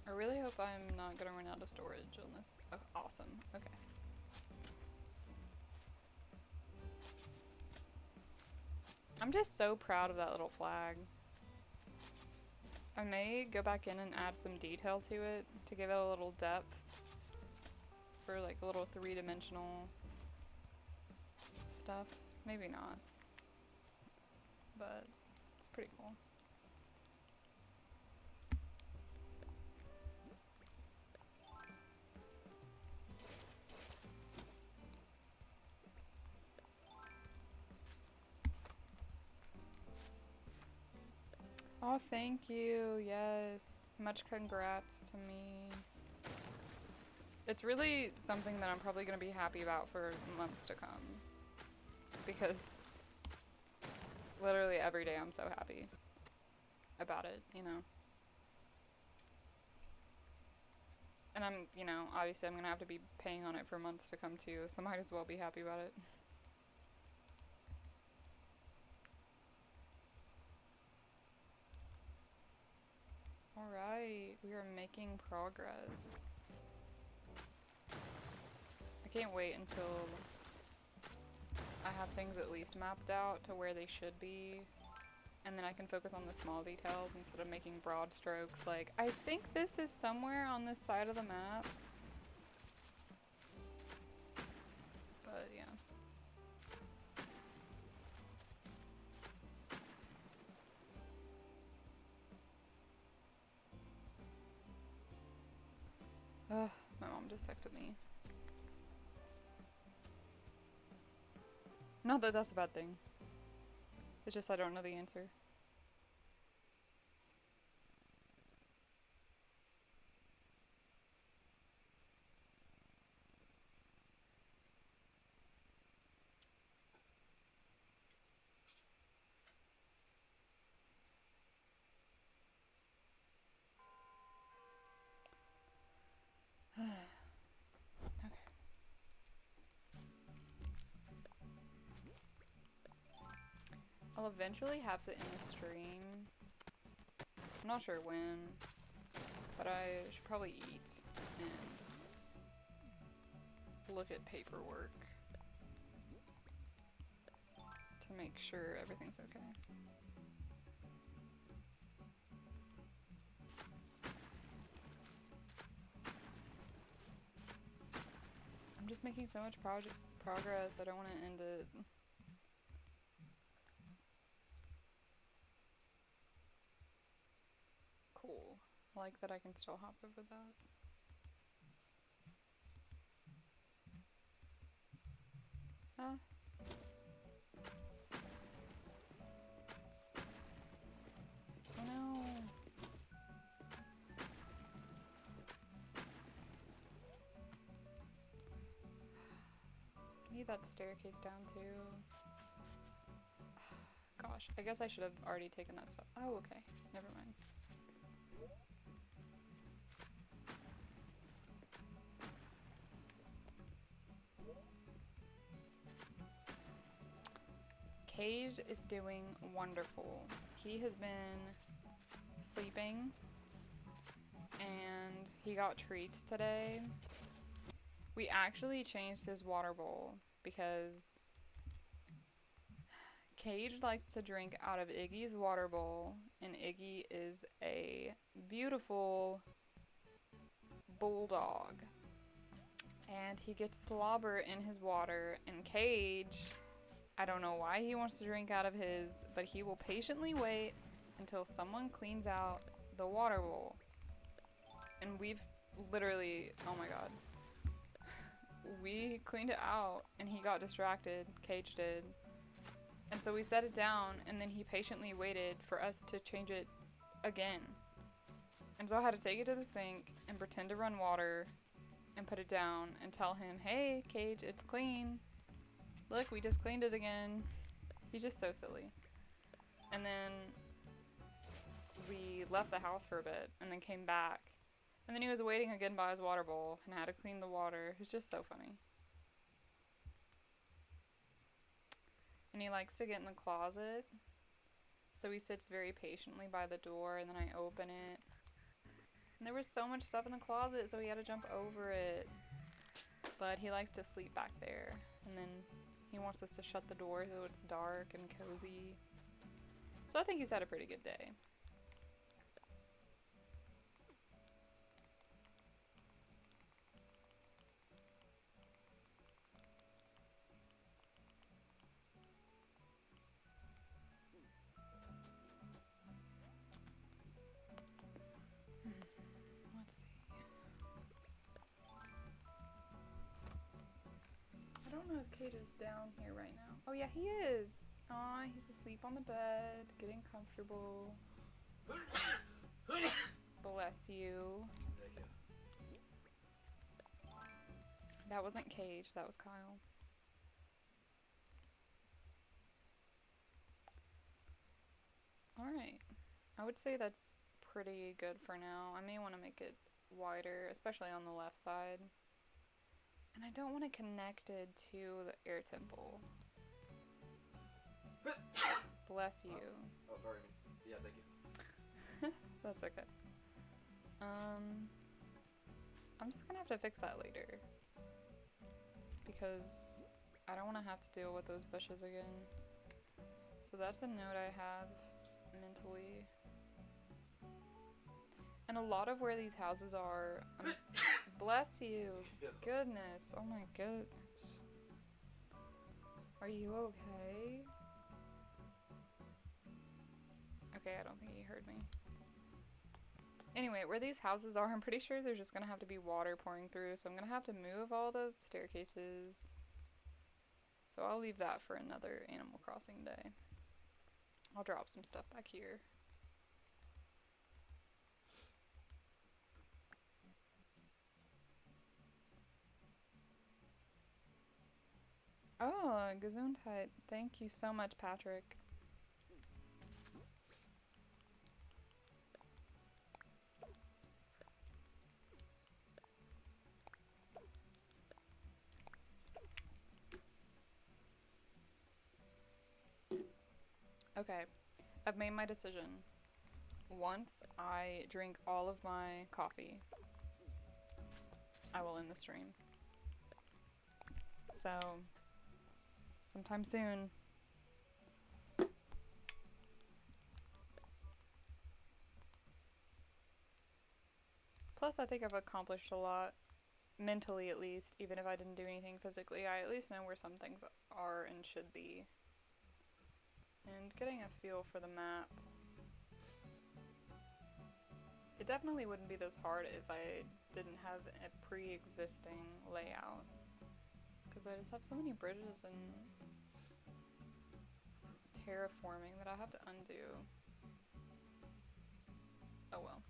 I really hope I'm not gonna run out of storage on this. Oh, awesome. Okay. I'm just so proud of that little flag. I may go back in and add some detail to it to give it a little depth for like a little three-dimensional stuff. Maybe not. But it's pretty cool. Oh, thank you. Yes. Much congrats to me. It's really something that I'm probably going to be happy about for months to come. Because literally every day I'm so happy about it, you know. And I'm, you know, obviously I'm going to have to be paying on it for months to come too, so I might as well be happy about it. Alright, we are making progress. I can't wait until I have things at least mapped out to where they should be, and then I can focus on the small details instead of making broad strokes. Like, I think this is somewhere on this side of the map. But yeah. Ugh, my mom just texted me. Not that that's a bad thing. It's just I don't know the answer. I'll eventually have to end the stream. I'm not sure when, but I should probably eat and look at paperwork to make sure everything's okay. I'm just making so much progress, I don't want to end it. Cool. I like that I can still hop over that. Ah. Oh no. I need that staircase down too. Gosh, I guess I should have already taken that stuff. Oh, okay. Never mind. Cage is doing wonderful. He has been sleeping and he got treats today. We actually changed his water bowl because Cage likes to drink out of Iggy's water bowl, and Iggy is a beautiful bulldog. And he gets slobber in his water, and Cage, I don't know why he wants to drink out of his, but he will patiently wait until someone cleans out the water bowl. And we've literally, oh my god. We cleaned it out and he got distracted, Cage did. And so we set it down and then he patiently waited for us to change it again. And so I had to take it to the sink and pretend to run water and put it down and tell him, hey, Cage, it's clean. Look, we just cleaned it again. He's just so silly. And then we left the house for a bit and then came back. And then he was waiting again by his water bowl and had to clean the water. It's just so funny. And he likes to get in the closet. So he sits very patiently by the door and then I open it. And there was so much stuff in the closet, so he had to jump over it. But he likes to sleep back there. And then he wants us to shut the door so it's dark and cozy. So I think he's had a pretty good day. Let's see. I don't know if Cage is down here right now. Oh yeah, he is. Aw, he's asleep on the bed, getting comfortable. Bless you. Thank you. That wasn't Cage, that was Kyle. Alright. I would say that's pretty good for now. I may want to make it wider, especially on the left side. And I don't want it connected to the air temple. Bless you. Oh, pardon me. Yeah, thank you. That's okay. I'm just gonna have to fix that later. Because I don't want to have to deal with those bushes again. So that's a note I have mentally. And a lot of where these houses are, bless you. Goodness, oh my goodness. Are you okay? Okay, I don't think he heard me. Anyway, where these houses are, I'm pretty sure there's just gonna have to be water pouring through, so I'm gonna have to move all the staircases. So I'll leave that for another Animal Crossing day. I'll drop some stuff back here. Oh, Gesundheit. Thank you so much, Patrick. Okay, I've made my decision. Once I drink all of my coffee, I will end the stream. So, sometime soon. Plus, I think I've accomplished a lot, mentally at least, even if I didn't do anything physically. I at least know where some things are and should be. And getting a feel for the map. It definitely wouldn't be this hard if I didn't have a pre-existing layout. Because I just have so many bridges and terraforming that I have to undo. Oh well.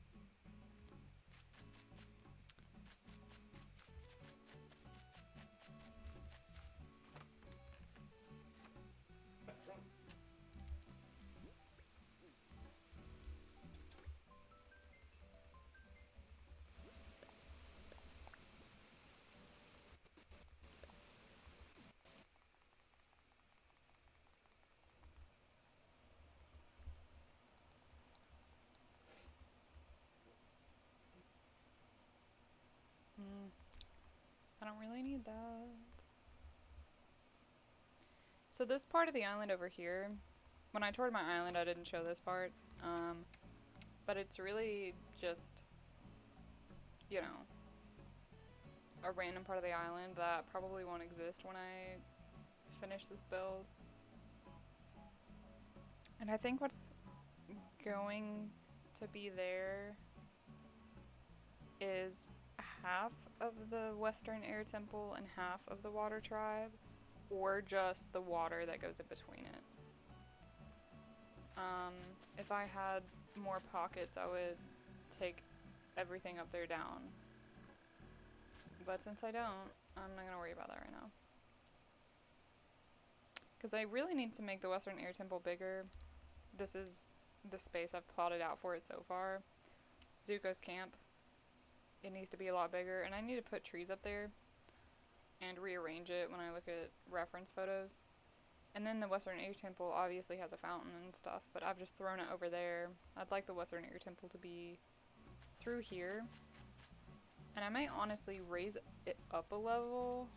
I don't really need that. So this part of the island over here, when I toured my island I didn't show this part, but it's really just, you know, a random part of the island that probably won't exist when I finish this build. And I think what's going to be there is half of the Western Air Temple and half of the Water Tribe, or just the water that goes in between it. If I had more pockets, I would take everything up there down. But since I don't, I'm not gonna worry about that right now. Because I really need to make the Western Air Temple bigger. This is the space I've plotted out for it so far. Zuko's camp. It needs to be a lot bigger, and I need to put trees up there and rearrange it when I look at reference photos. And then the Western Air Temple obviously has a fountain and stuff, but I've just thrown it over there. I'd like the Western Air Temple to be through here. And I might honestly raise it up a level.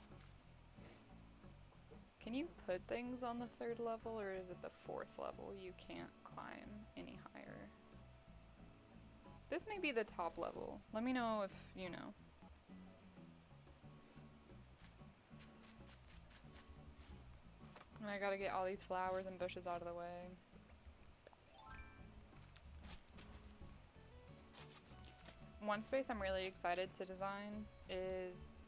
Can you put things on the 3rd level, or is it the 4th level? You can't climb any higher. This may be the top level. Let me know if you know. And I gotta get all these flowers and bushes out of the way. One space I'm really excited to design is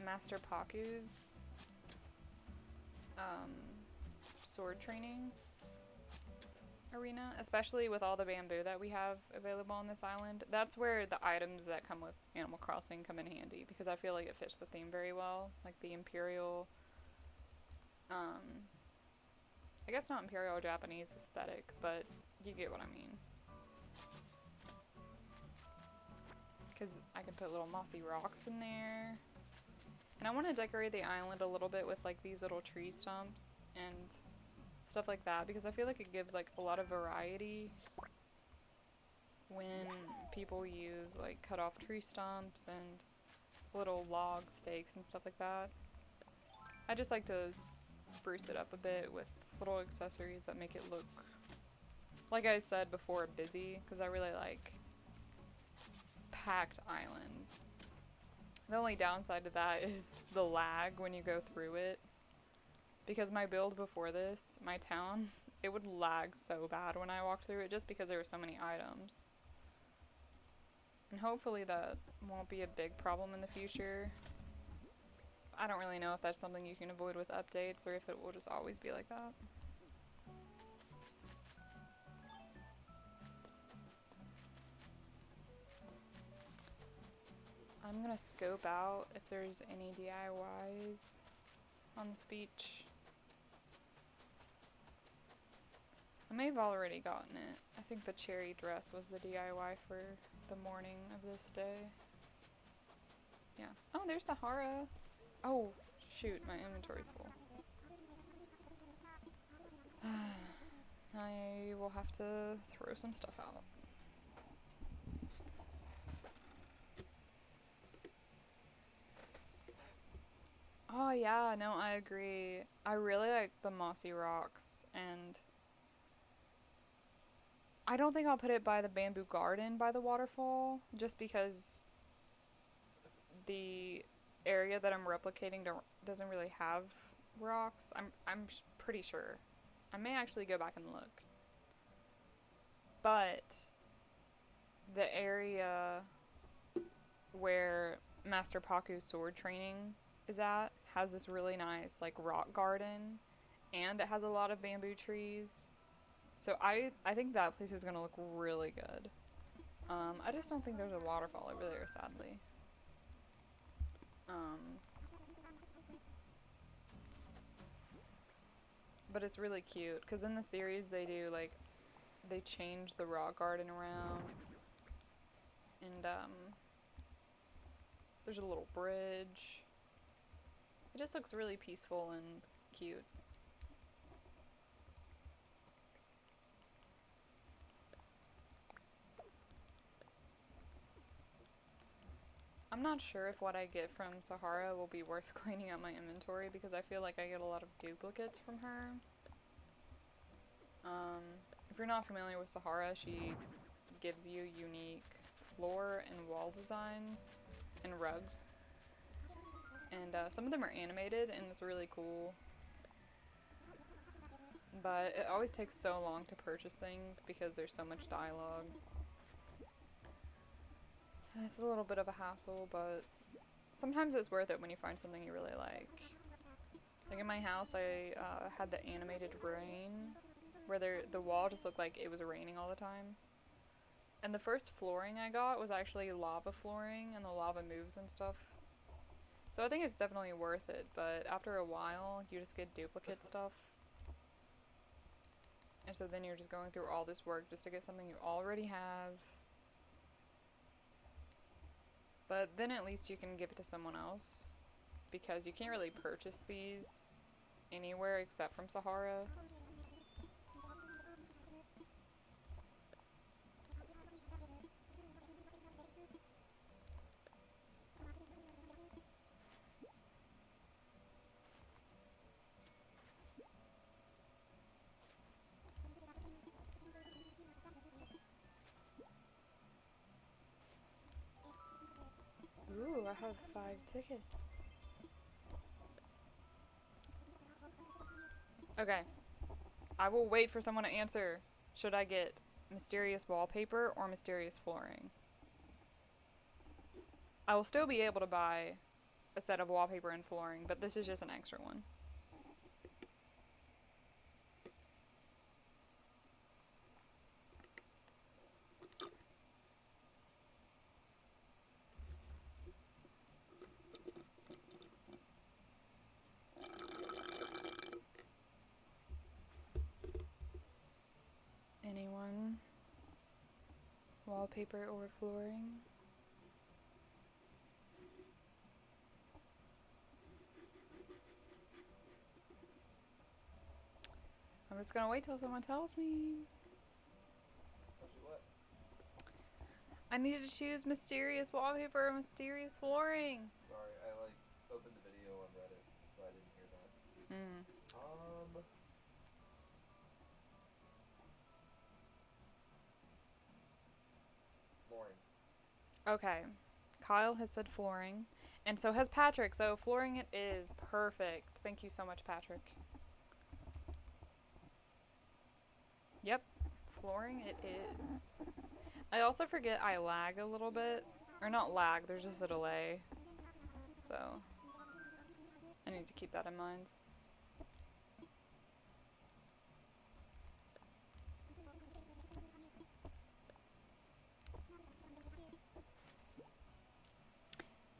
Master Paku's sword training arena, especially with all the bamboo that we have available on this island. That's where the items that come with Animal Crossing come in handy, because I feel like it fits the theme very well, like the Imperial, I guess not Imperial or Japanese aesthetic, but you get what I mean. Because I can put little mossy rocks in there. And I want to decorate the island a little bit with like these little tree stumps and stuff like that, because I feel like it gives like a lot of variety when people use like cut off tree stumps and little log stakes and stuff like that. I just like to spruce it up a bit with little accessories that make it look, like I said before, busy, because I really like packed islands. The only downside to that is the lag when you go through it. Because my build before this, my town, it would lag so bad when I walked through it just because there were so many items. And hopefully that won't be a big problem in the future. I don't really know if that's something you can avoid with updates or if it will just always be like that. I'm gonna scope out if there's any DIYs on this beach. I may have already gotten it. I think the cherry dress was the DIY for the morning of this day. Yeah. Oh, there's Sahara. Oh, shoot, my inventory's full. I will have to throw some stuff out. Oh yeah, no, I agree. I really like the mossy rocks, and I don't think I'll put it by the bamboo garden by the waterfall, just because the area that I'm replicating doesn't really have rocks. I'm pretty sure. I may actually go back and look. But the area where Master Paku's sword training is at has this really nice like rock garden, and it has a lot of bamboo trees. So I think that place is gonna look really good. I just don't think there's a waterfall over there, sadly. But it's really cute because in the series they do like they change the rock garden around, and there's a little bridge. It just looks really peaceful and cute. I'm not sure if what I get from Sahara will be worth cleaning out my inventory because I feel like I get a lot of duplicates from her. If you're not familiar with Sahara, she gives you unique floor and wall designs and rugs. And some of them are animated and it's really cool. But it always takes so long to purchase things because there's so much dialogue. It's a little bit of a hassle, but sometimes it's worth it when you find something you really like. Like in my house, I had the animated rain, where the wall just looked like it was raining all the time. And the first flooring I got was actually lava flooring, and the lava moves and stuff. So I think it's definitely worth it, but after a while, you just get duplicate stuff. And so then you're just going through all this work just to get something you already have. But then at least you can give it to someone else, because you can't really purchase these anywhere except from Sahara. Ooh, I have 5 tickets. Okay. I will wait for someone to answer. Should I get mysterious wallpaper or mysterious flooring? I will still be able to buy a set of wallpaper and flooring, but this is just an extra one. Anyone? Wallpaper or flooring? I'm just gonna wait till someone tells me. What? I need to choose mysterious wallpaper or mysterious flooring. Sorry, I opened the video on Reddit, so I didn't hear that. Flooring. Okay. Kyle has said flooring, and so has Patrick, so flooring it is. Perfect. Thank you so much, Patrick. Yep, flooring it is. I also forget I lag a little bit. Or not lag, there's just a delay. So, I need to keep that in mind.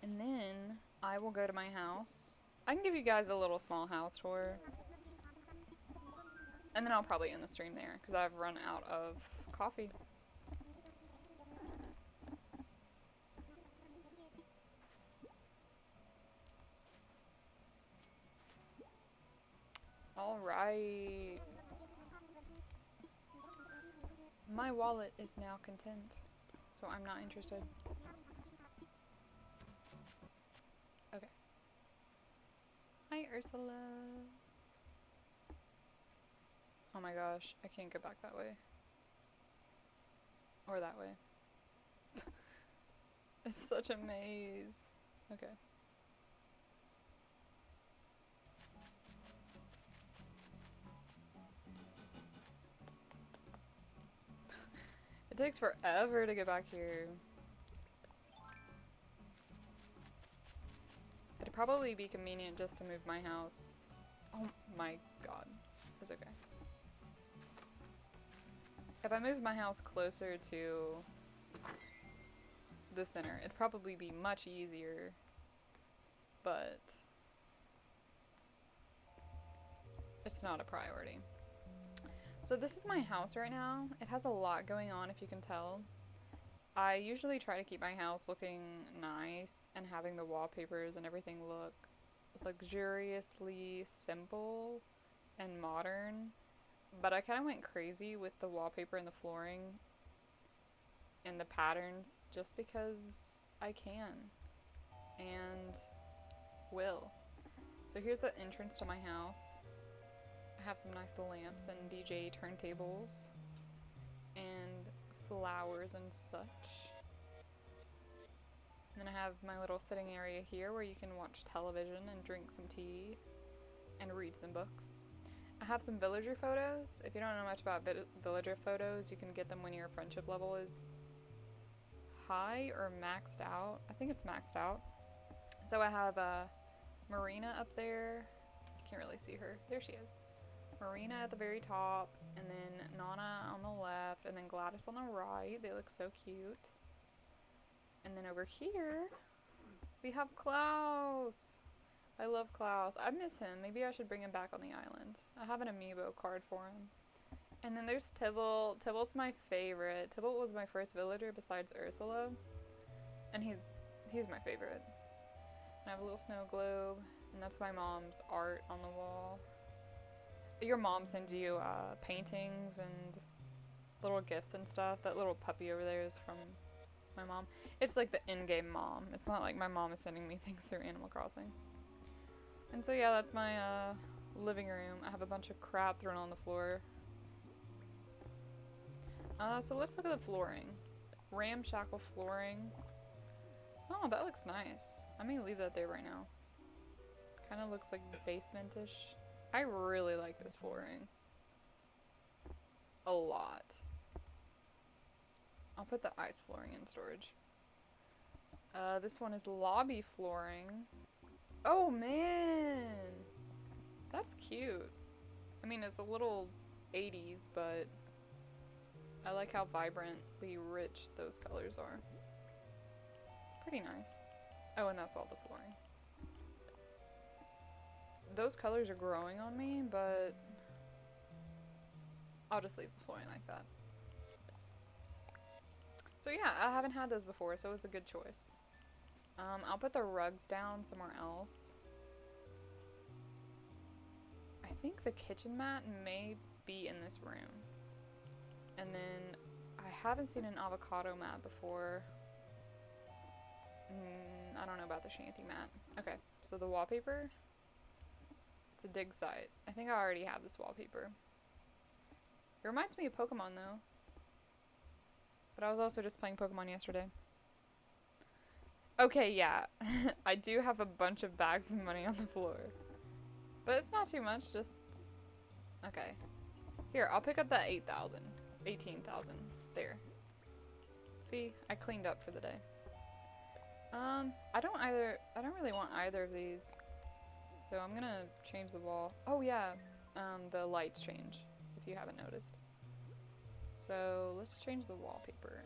And then I will go to my house. I can give you guys a little small house tour. And then I'll probably end the stream there because I've run out of coffee. Alright. My wallet is now content, so I'm not interested. Okay. Hi, Ursula. Oh my gosh, I can't go back that way. Or that way. It's such a maze. Okay. It takes forever to get back here. It'd probably be convenient just to move my house. Oh my god. It's okay. If I moved my house closer to the center, it'd probably be much easier. But it's not a priority. So this is my house right now. It has a lot going on, if you can tell. I usually try to keep my house looking nice and having the wallpapers and everything look luxuriously simple and modern. But I kind of went crazy with the wallpaper and the flooring and the patterns just because I can and will. So here's the entrance to my house. I have some nice lamps and DJ turntables and flowers and such. And then I have my little sitting area here where you can watch television and drink some tea and read some books. I have some villager photos. If you don't know much about villager photos, you can get them when your friendship level is high or maxed out. I think it's maxed out. So I have Marina up there. Can't really see her. There she is. Marina at the very top, and then Nana on the left, and then Gladys on the right. They look so cute. And then over here, we have Klaus. I love Klaus. I miss him. Maybe I should bring him back on the island. I have an amiibo card for him. And then there's Tybalt. Tybalt's my favorite. Tybalt was my first villager besides Ursula. And he's my favorite. And I have a little snow globe, and that's my mom's art on the wall. Your mom sends you paintings and little gifts and stuff. That little puppy over there is from my mom. It's like the in-game mom. It's not like my mom is sending me things through Animal Crossing. And so yeah, that's my living room. I have a bunch of crap thrown on the floor. So let's look at the flooring. Ramshackle flooring. Oh, that looks nice. I may leave that there right now. Kind of looks like basement-ish. I really like this flooring. A lot. I'll put the ice flooring in storage. This one is lobby flooring. Oh man! That's cute. I mean, it's a little 80s, but I like how vibrantly rich those colors are. It's pretty nice. Oh, and that's all the flooring. Those colors are growing on me, but I'll just leave the flooring like that. So yeah, I haven't had those before, so it's a good choice. I'll put the rugs down somewhere else. I think the kitchen mat may be in this room. And then I haven't seen an avocado mat before. I don't know about the shanty mat. Okay, so the wallpaper. It's a dig site. I think I already have this wallpaper. It reminds me of Pokemon though. But I was also just playing Pokemon yesterday. Okay, yeah. I do have a bunch of bags of money on the floor. But it's not too much, just... Okay. Here, I'll pick up that 8,000. 18,000. There. See? I cleaned up for the day. I don't really want either of these. So I'm gonna change the wall. Oh yeah, the lights change, if you haven't noticed. So let's change the wallpaper.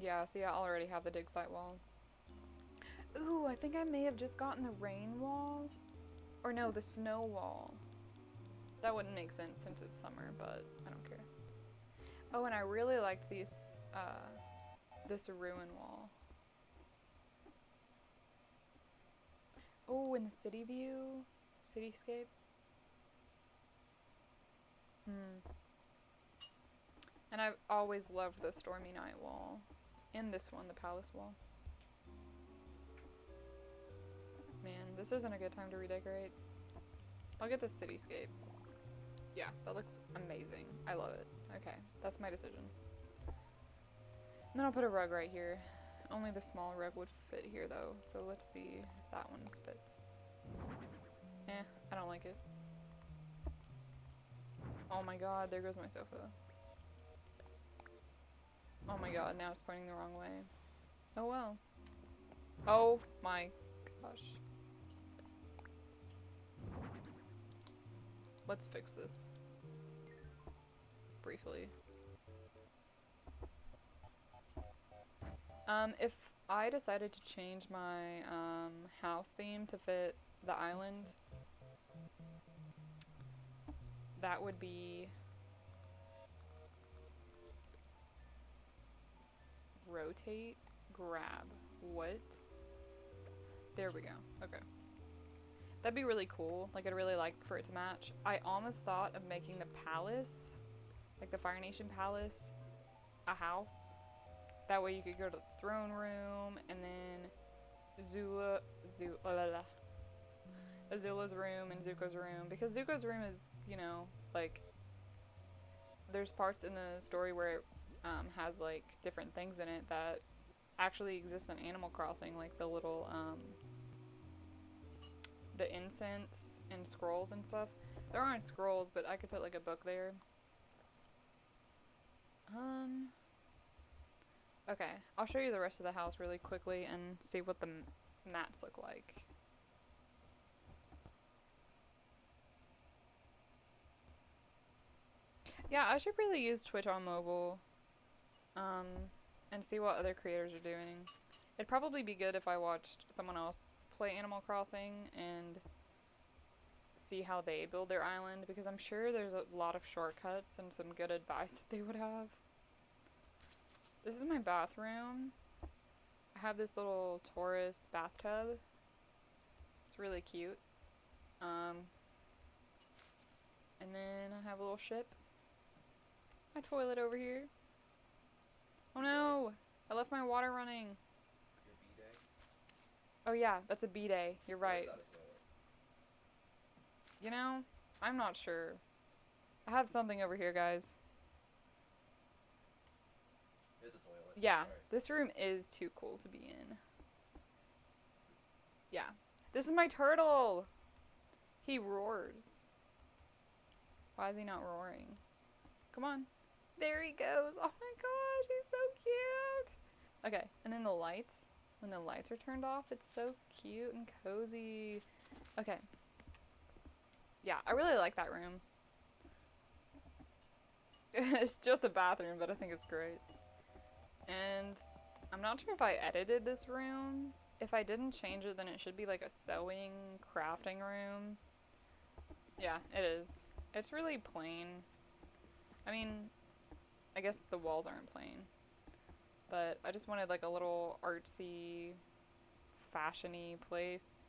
Yeah, see, I already have the dig site wall. Ooh, I think I may have just gotten the rain wall. Or no, the snow wall. That wouldn't make sense since it's summer, but I don't care. Oh, and I really like this ruin wall. Oh, and the city view, cityscape. And I've always loved the Stormy Night wall. And this one, the Palace wall. Man, this isn't a good time to redecorate. I'll get the cityscape. Yeah, that looks amazing. I love it. Okay, that's my decision. And then I'll put a rug right here. Only the small rug would fit here though, so let's see if that one fits. I don't like it. Oh my god, there goes my sofa. Oh my god, now it's pointing the wrong way. Oh well. Oh my gosh. Let's fix this. Briefly. If I decided to change my house theme to fit the island, that would be rotate, grab. What? There we go. Okay. That'd be really cool. Like, I'd really like for it to match. I almost thought of making the palace, like the Fire Nation palace, a house. That way you could go to the throne room, and then Azula's room and Zuko's room. Because Zuko's room is, you know, like, there's parts in the story where it has, like, different things in it that actually exist in Animal Crossing, like the little, the incense and scrolls and stuff. There aren't scrolls, but I could put, like, a book there. Okay, I'll show you the rest of the house really quickly and see what the mats look like. Yeah, I should really use Twitch on mobile, and see what other creators are doing. It'd probably be good if I watched someone else play Animal Crossing and see how they build their island, because I'm sure there's a lot of shortcuts and some good advice that they would have. This is my bathroom. I have this little Taurus bathtub. It's really cute. And then I have a little ship. My toilet over here. Oh no! I left my water running. Your B-day? Oh yeah, that's a B-day. You're right. Or is that a toilet? You know, I'm not sure. I have something over here, guys. It's a toilet. Yeah, Sorry. this room is too cool to be in. Yeah. This is my turtle! He roars. Why is he not roaring? Come on. There he goes. Oh my gosh, he's so cute. Okay, and then the lights. When the lights are turned off, it's so cute and cozy. Okay. Yeah, I really like that room. It's just a bathroom, but I think it's great. And I'm not sure if I edited this room. If I didn't change it, then it should be like a sewing, crafting room. Yeah, it is. It's really plain. I mean, I guess the walls aren't plain. But I just wanted like a little artsy, fashion-y place.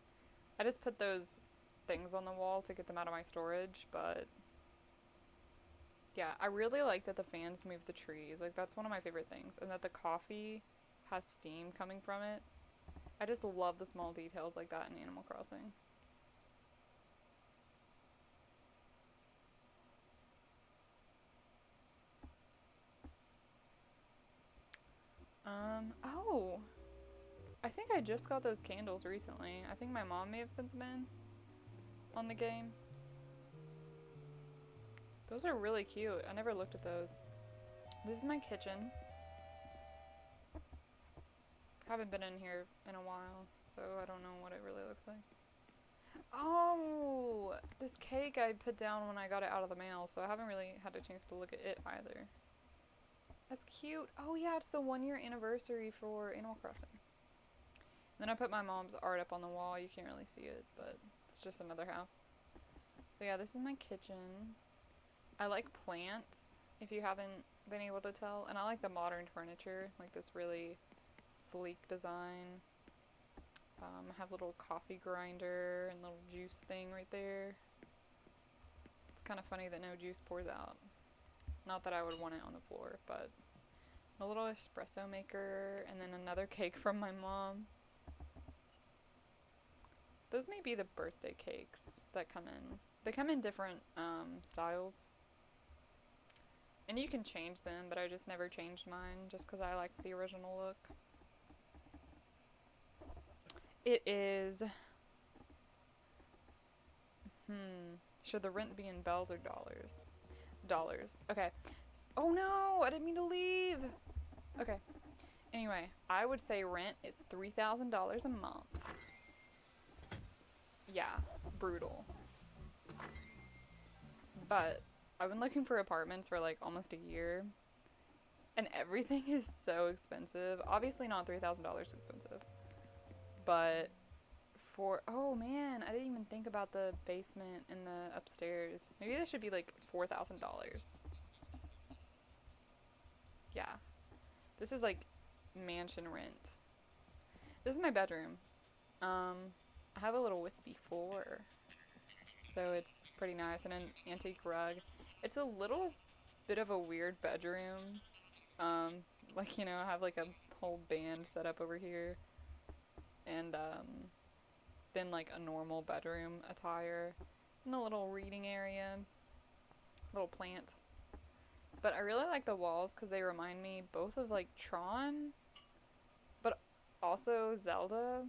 I just put those things on the wall to get them out of my storage, but yeah, I really like that the fans move the trees. Like, that's one of my favorite things. And that the coffee has steam coming from it. I just love the small details like that in Animal Crossing. Oh! I think I just got those candles recently. I think my mom may have sent them in on the game. Those are really cute. I never looked at those. This is my kitchen. Haven't been in here in a while, so I don't know what it really looks like. Oh! This cake I put down when I got it out of the mail, so I haven't really had a chance to look at it either. That's cute. Oh yeah, it's the 1-year anniversary for Animal Crossing. And then I put my mom's art up on the wall. You can't really see it, but it's just another house. So yeah, this is my kitchen. I like plants, if you haven't been able to tell. And I like the modern furniture, like this really sleek design. I have a little coffee grinder and little juice thing right there. It's kind of funny that no juice pours out. Not that I would want it on the floor, but a little espresso maker, and then another cake from my mom. Those may be the birthday cakes that come in. They come in different styles. And you can change them, but I just never changed mine just because I like the original look. It is... Should the rent be in bells or dollars? Dollars. Okay. Oh no! I didn't mean to leave! Okay. Anyway, I would say rent is $3,000 a month. Yeah, brutal. But I've been looking for apartments for like almost a year, and everything is so expensive. Obviously not $3,000 expensive, but for, oh man, I didn't even think about the basement and the upstairs. Maybe that should be like $4,000. Yeah. This is like mansion rent. This is my bedroom. I have a little wispy floor, so it's pretty nice, and an antique rug. It's a little bit of a weird bedroom. Like, you know, I have like a whole band set up over here, and then like a normal bedroom attire, and a little reading area, little plant. But I really like the walls because they remind me both of like Tron, but also Zelda.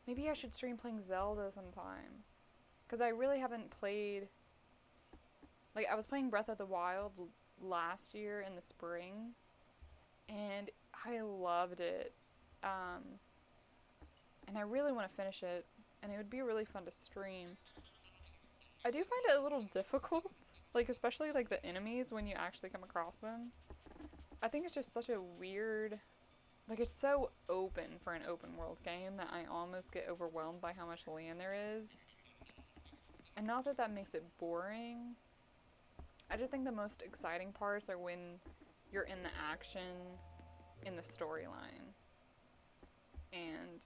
Maybe I should stream playing Zelda sometime, because I really haven't played, like, I was playing Breath of the Wild last year in the spring, and I loved it, and I really want to finish it, and it would be really fun to stream. I do find it a little difficult, like, especially, like, the enemies when you actually come across them. I think it's just such a weird... Like, it's so open for an open world game that I almost get overwhelmed by how much land there is. And not that that makes it boring. I just think the most exciting parts are when you're in the action, in the storyline. And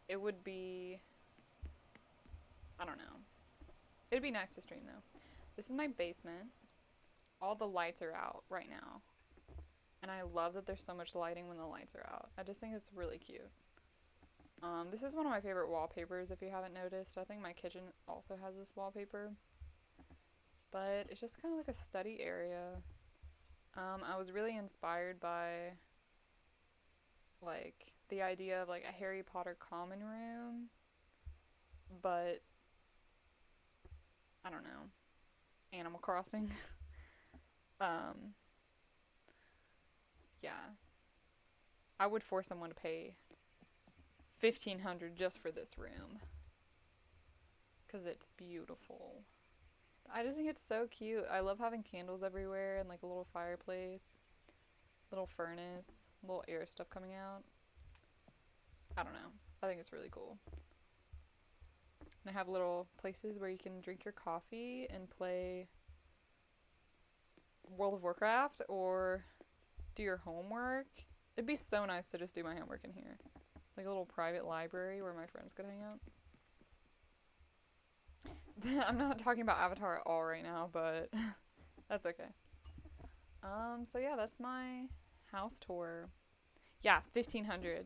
it would be... I don't know. It'd be nice to stream, though. This is my basement. All the lights are out right now. And I love that there's so much lighting when the lights are out. I just think it's really cute. This is one of my favorite wallpapers, if you haven't noticed. I think my kitchen also has this wallpaper. But it's just kind of like a study area. I was really inspired by, like, the idea of, like, a Harry Potter common room. But, I don't know. Animal Crossing. Yeah. I would force someone to pay $1,500 just for this room. Because it's beautiful. I just think it's so cute. I love having candles everywhere and like a little fireplace, little furnace, little air stuff coming out. I don't know. I think it's really cool. And I have little places where you can drink your coffee and play World of Warcraft or do your homework. It'd be so nice to just do my homework in here. Like a little private library where my friends could hang out. I'm not talking about Avatar at all right now, but that's okay. So yeah, that's my house tour. Yeah, $1,500.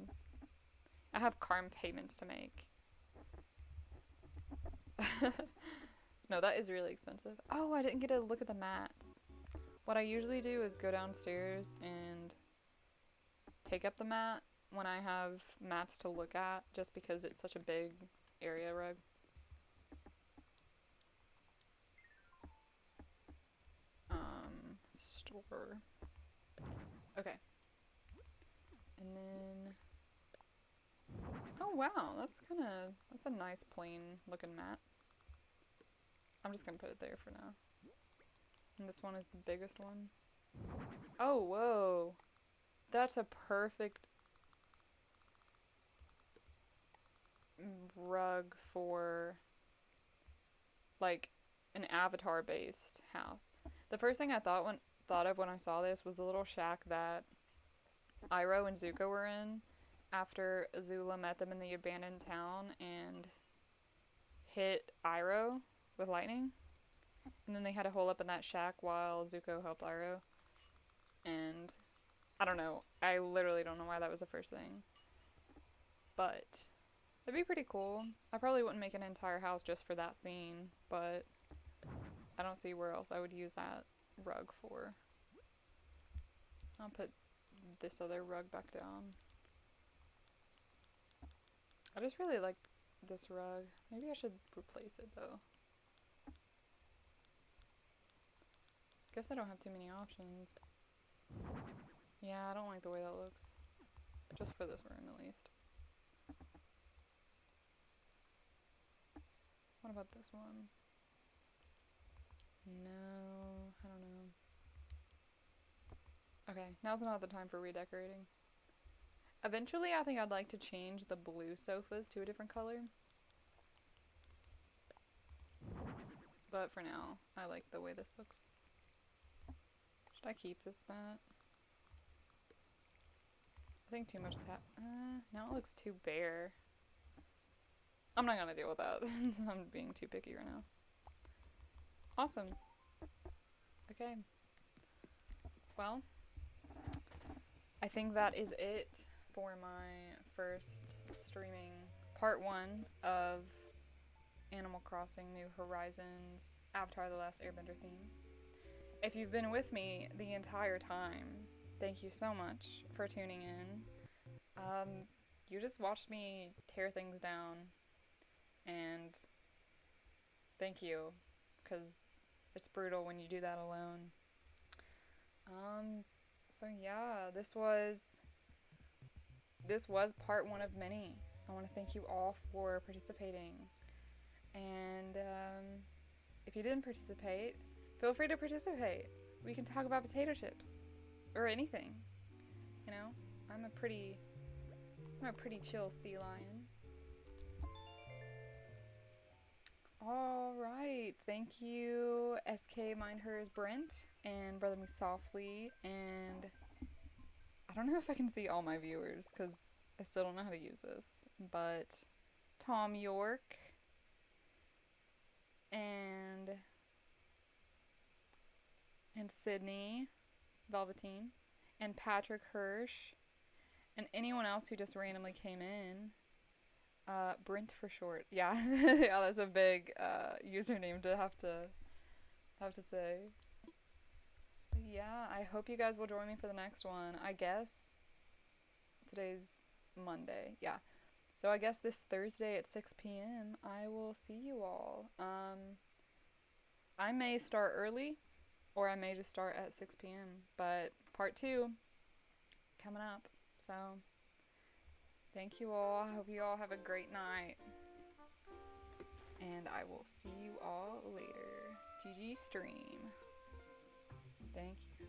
I have car payments to make. No, that is really expensive. Oh, I didn't get to look at the mats. What I usually do is go downstairs and take up the mat when I have mats to look at, just because it's such a big area rug. Store. Okay. And then... Oh wow, that's a nice plain looking mat. I'm just gonna put it there for now. And this one is the biggest one. Oh, whoa. That's a perfect rug for, like, an Avatar-based house. The first thing I thought of when I saw this was the little shack that Iroh and Zuko were in after Azula met them in the abandoned town and hit Iroh with lightning. And then they had a hole up in that shack while Zuko helped Iroh. And I don't know. I literally don't know why that was the first thing. But it'd be pretty cool. I probably wouldn't make an entire house just for that scene, but I don't see where else I would use that rug for. I'll put this other rug back down. I just really like this rug. Maybe I should replace it though. Guess I don't have too many options. Yeah, I don't like the way that looks. Just for this room at least. What about this one? No, I don't know. Okay, now's not the time for redecorating. Eventually, I think I'd like to change the blue sofas to a different color. But for now, I like the way this looks. Should I keep this mat? I think too much is now it looks too bare. I'm not gonna deal with that. I'm being too picky right now. Awesome. Okay. Well, I think that is it for my first streaming part 1 of Animal Crossing New Horizons Avatar: The Last Airbender theme. If you've been with me the entire time, thank you so much for tuning in. You just watched me tear things down, and thank you, because it's brutal when you do that alone. So yeah, this was part 1 of many. I want to thank you all for participating, and if you didn't participate, feel free to participate. We can talk about potato chips or anything. You know, I'm a pretty chill sea lion. All right, thank you, SK Mindhers Brent and Brother Me Softly, and I don't know if I can see all my viewers because I still don't know how to use this, but Tom York and Sydney Velveteen and Patrick Hirsch and anyone else who just randomly came in. Brent for short. Yeah, yeah, that's a big username to have to say. But yeah, I hope you guys will join me for the next one. I guess today's Monday. Yeah. So I guess this Thursday at 6 p.m. I will see you all. I may start early or I may just start at 6 p.m. But part 2 coming up. So thank you all. I hope you all have a great night. And I will see you all later. GG stream. Thank you.